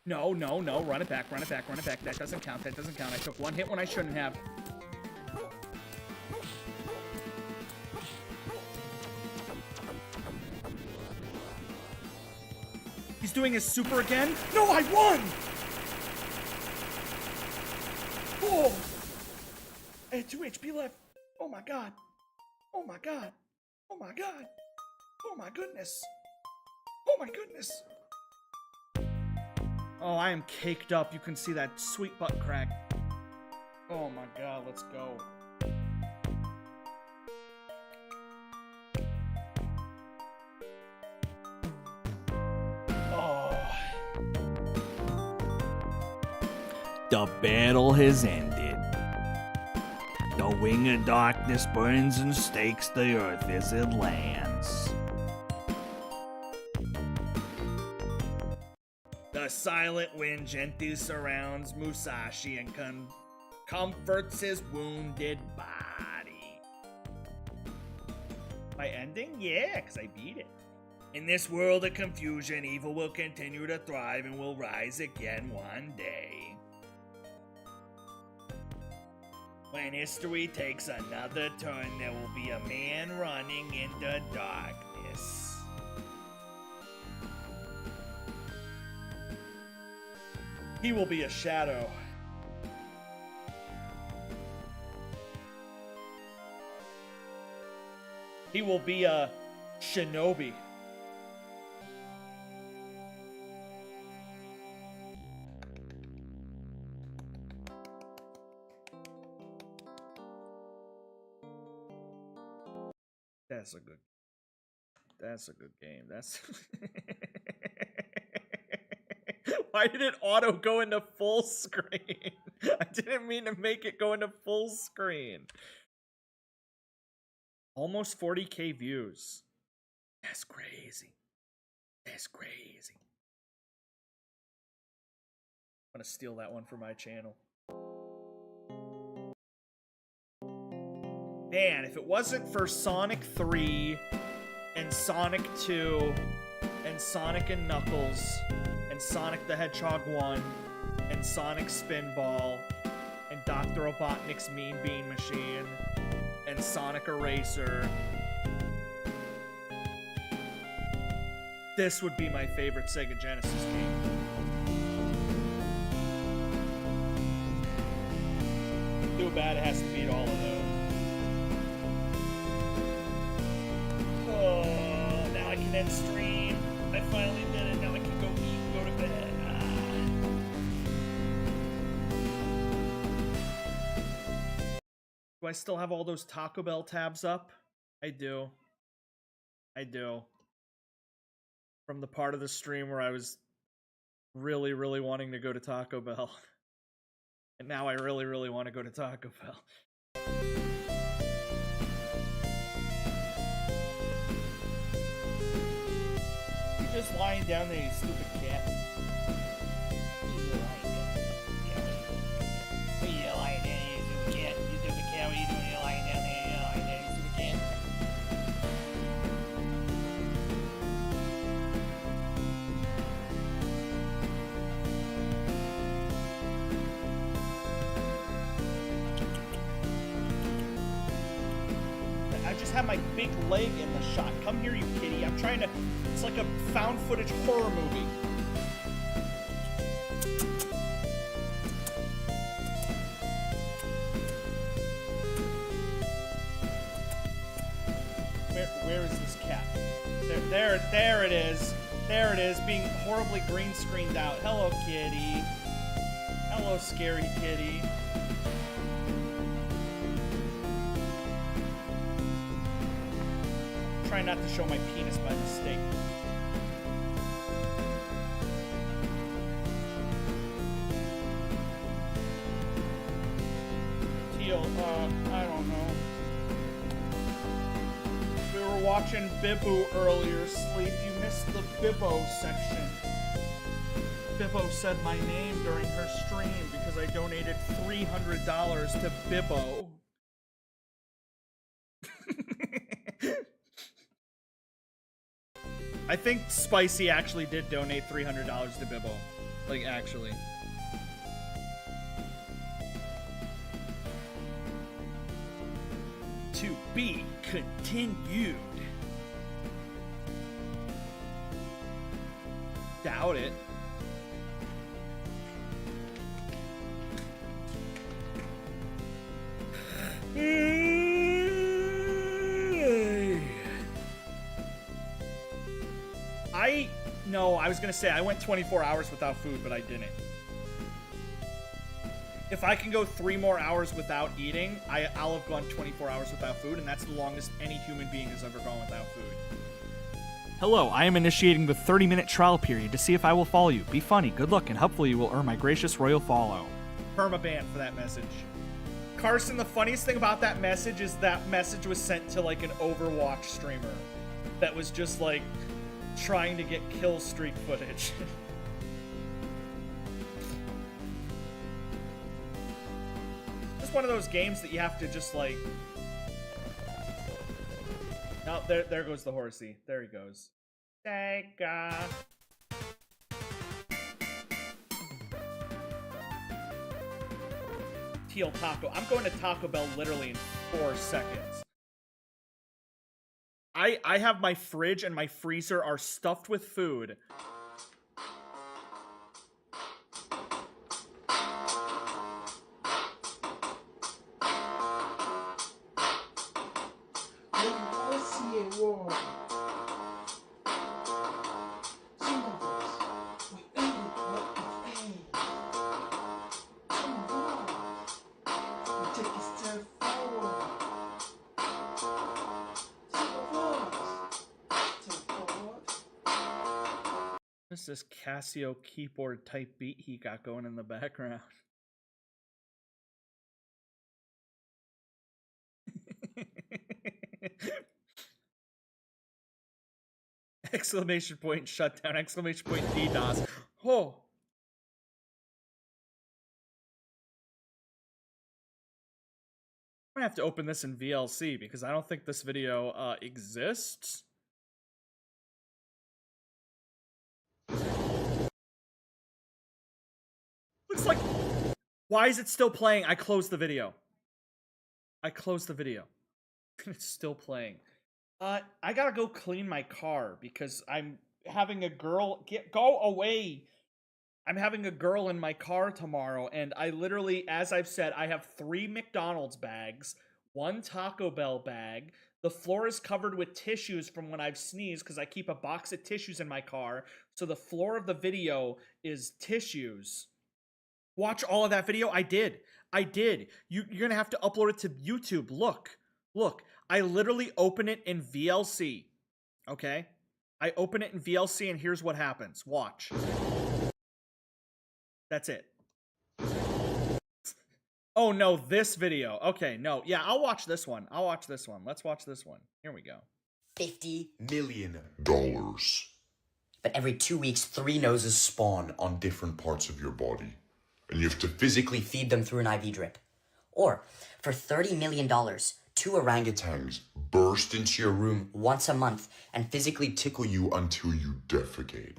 S1: No, no, no. Run it back, run it back, run it back. That doesn't count, that doesn't count. I took one hit when I shouldn't have. He's doing his super again. No, I won! Oh! I had 2 HP left. Oh my god. Oh my god. Oh my god. Oh my goodness. Oh my goodness. Oh, I am caked up. You can see that sweet butt crack. Oh my god, let's go. Oh.
S19: The battle has ended. The wing of darkness burns and stakes the earth as it lands.
S1: The silent wind gently surrounds Musashi and comforts his wounded body. By ending? Yeah, because I beat it. In this world of confusion, evil will continue to thrive and will rise again one day. When history takes another turn, there will be a man running in the darkness. He will be a shadow. He will be a shinobi. That's a good game. That's Why did it auto go into full screen? I didn't mean to make it go into full screen. Almost 40k views. That's crazy. That's crazy. I'm gonna steal that one for my channel. Man, if it wasn't for Sonic 3 and Sonic 2 and Sonic and Knuckles and Sonic the Hedgehog 1 and Sonic Spinball and Dr. Robotnik's Mean Bean Machine and Sonic Eraser, this would be my favorite Sega Genesis game. Too bad it has to beat all of those. Oh, now I can end stream. I finally did it. Now I can go eat and go to bed. Do I still have all those Taco Bell tabs up? I do. I do. From the part of the stream where I was really, really wanting to go to Taco Bell. And now I really, really want to go to Taco Bell. You're just lying down there, you stupid cat. You're lying down there, you stupid cat. You stupid cat, what are you doing? You're lying down there, you're lying down, you stupid cat. I just have my big leg in the shot. Come here, you kitty. I'm trying to... It's like a found footage horror movie. Where is this cat? There it is. There it is, being horribly green screened out. Hello, kitty. Hello, scary kitty. Try not to show my penis by mistake. Teal, I don't know. watching Bibbo earlier, Sleep. You missed the Bibbo section. Bibbo said my name during her stream because I donated $300 to Bibbo. I think Spicy actually did donate $300 to Bibbo. Like, actually. To be continued. Doubt it. I was gonna say I went 24 hours without food, but I didn't. If I can go 3 more hours without eating, I'll have gone 24 hours without food, and that's the longest any human being has ever gone without food. Hello, I am initiating the 30-minute trial period to see if I will follow you. Be funny, good luck, and hopefully you will earn my gracious royal follow. Permaban for that message. Carson, the funniest thing about that message is that message was sent to like an Overwatch streamer that was just like trying to get kill streak footage. Just one of those games that you have to just like... Oh, there goes the horsey. There he goes. Sega. Teal Taco. I'm going to Taco Bell literally in 4 seconds. I have my fridge and my freezer are stuffed with food. What's this Casio keyboard type beat he got going in the background? Exclamation point shutdown, exclamation point DDoS. Oh. I'm gonna have to open this in VLC because I don't think this video exists. Looks like... Why is it still playing? I closed the video. It's still playing. I gotta go clean my car because I'm having a girl... Go away! I'm having a girl in my car tomorrow, and I literally, as I've said, I have 3 McDonald's bags, 1 Taco Bell bag. The floor is covered with tissues from when I've sneezed because I keep a box of tissues in my car. So the floor of the video is tissues. Watch all of that video. I did. You're going to have to upload it to YouTube. Look. I literally open it in VLC. Okay? I open it in VLC and here's what happens. Watch. That's it. Oh no, this video. Okay, no. Yeah, I'll watch this one. Let's watch this one. Here we go.
S20: $50 million. But every 2 weeks, 3 noses spawn on different parts of your body. And you have to physically feed them through an IV drip. Or, for $30 million, 2 orangutans burst into your room once a month and physically tickle you until you defecate.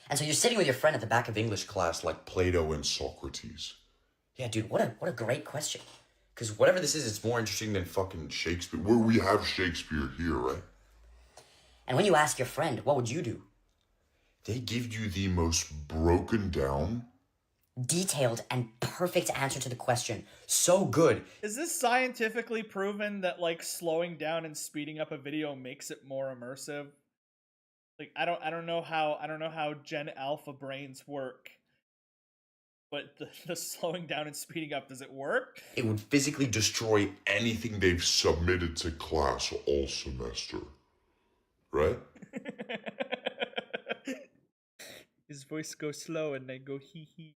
S20: And so you're sitting with your friend at the back of English class like Plato and Socrates. Yeah, dude, what a great question. Because whatever this is, it's more interesting than fucking Shakespeare. Where we have Shakespeare here, right? And when you ask your friend, what would you do? They give you the most broken down, detailed, and perfect answer to the question. So good.
S1: Is this scientifically proven that like slowing down and speeding up a video makes it more immersive? Like I don't know how Gen Alpha brains work. But the slowing down and speeding up, does it work?
S20: It would physically destroy anything they've submitted to class all semester. Right?
S1: His voice goes slow and they go hee hee.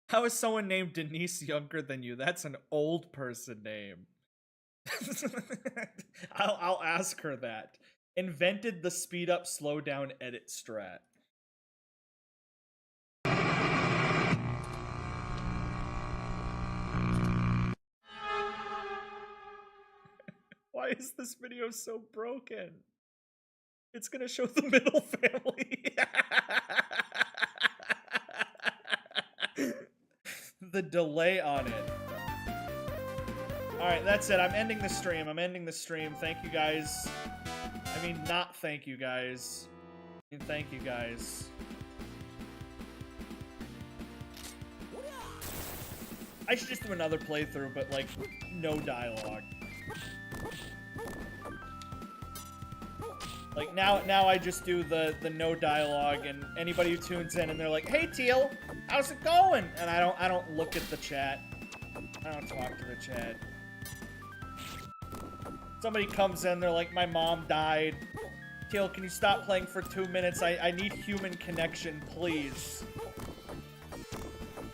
S1: How is someone named Denise younger than you? That's an old person name. I'll ask her that. Invented the speed up, slow down, edit strat. Why is this video so broken? It's gonna show the middle family. The delay on it. Alright, that's it. I'm ending the stream. Thank you guys. I mean, not thank you guys. I mean, thank you guys. I should just do another playthrough, but, like, no dialogue. Like, now I just do the no dialogue, and anybody who tunes in and they're like, "Hey, Teal, how's it going?" And I don't look at the chat. I don't talk to the chat. Somebody comes in, they're like, "My mom died. Teal, can you stop playing for 2 minutes? I need human connection, please.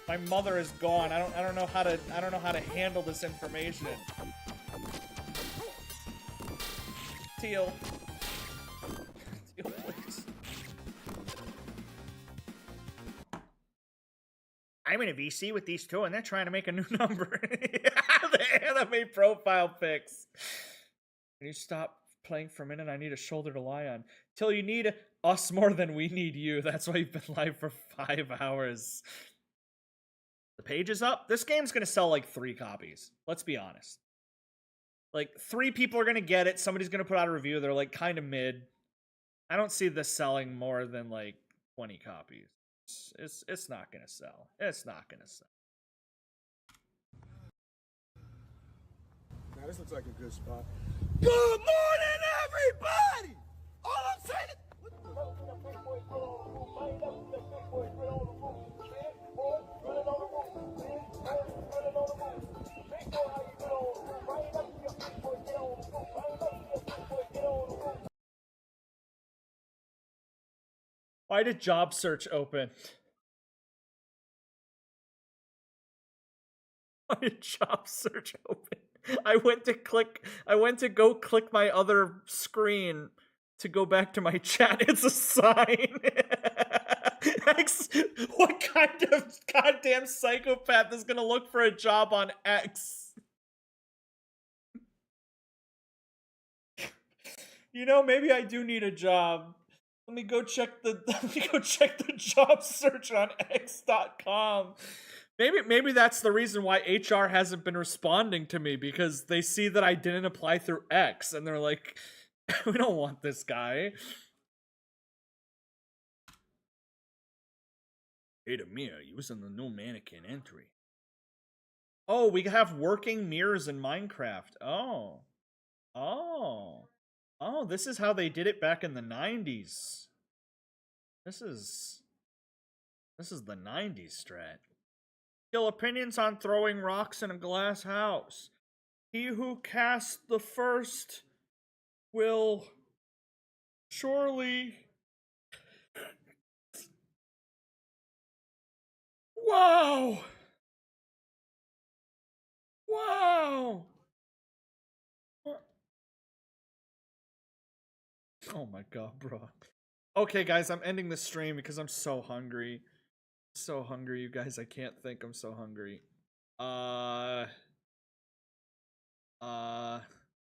S1: My mother is gone. I don't know how to handle this information." Teal. Teal, please. I'm in a VC with these two, and they're trying to make a new number. The anime profile pics. Can you stop playing for a minute? I need a shoulder to lie on. Till you need us more than we need you. That's why you've been live for 5 hours. The page is up. This game's gonna sell like 3 copies. Let's be honest. Like 3 people are gonna get it. Somebody's gonna put out a review. They're like kind of mid. I don't see this selling more than like 20 copies. It's not gonna sell. It's not gonna sell.
S11: Now this looks like a good spot. Good morning, everybody! All I'm saying is...
S1: Why did job search open? Why did job search open? I went to go click my other screen to go back to my chat. It's a sign. X, what kind of goddamn psychopath is gonna look for a job on X? You know, maybe I do need a job. Let me go check the job search on X.com. Maybe that's the reason why HR hasn't been responding to me, because they see that I didn't apply through X and they're like, we don't want this guy. Hey, Mia, using the new mannequin entry. Oh, we have working mirrors in Minecraft. Oh, this is how they did it back in the 90s. This is the 90s strat. Still opinions on throwing rocks in a glass house. He who casts the first will surely... Wow! Wow! Oh my god, bro. Okay, guys, I'm ending the stream because I'm so hungry. So hungry, you guys. I can't think. I'm so hungry. I'm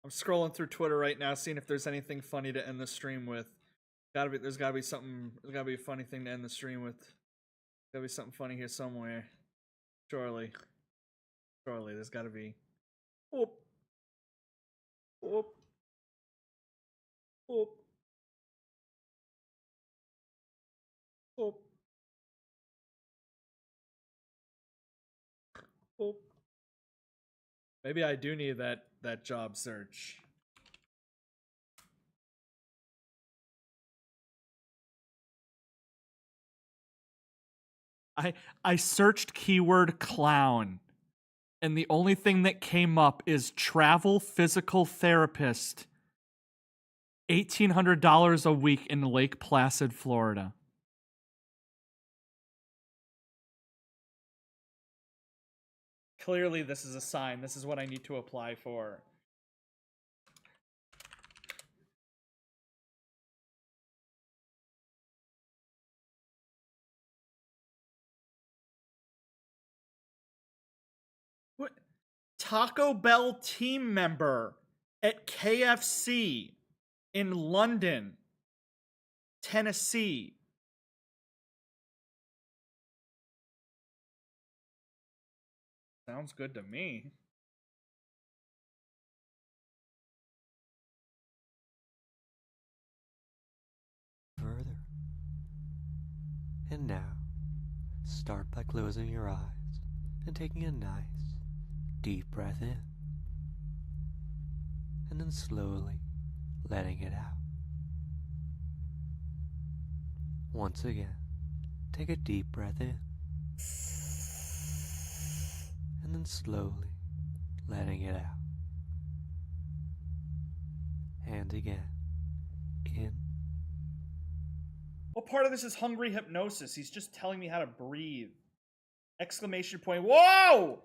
S1: scrolling through Twitter right now, seeing if there's anything funny to end the stream with. There's gotta be something. There's gotta be a funny thing to end the stream with. Gotta be something funny here somewhere. Surely, there's gotta be. Whoop. Whoop. Whoop. Whoop. Whoop. Maybe I do need that job search. I searched keyword clown, and the only thing that came up is travel physical therapist. $1,800 a week in Lake Placid, Florida. Clearly, this is a sign. This is what I need to apply for. Taco Bell team member at KFC in London, Tennessee. Sounds good to me.
S21: Further. And now, start by closing your eyes and taking a nice, deep breath in. And then slowly letting it out. Once again, take a deep breath in. And then slowly letting it out. And again, in.
S1: What part of this is hungry hypnosis? He's just telling me how to breathe. Exclamation point. Whoa!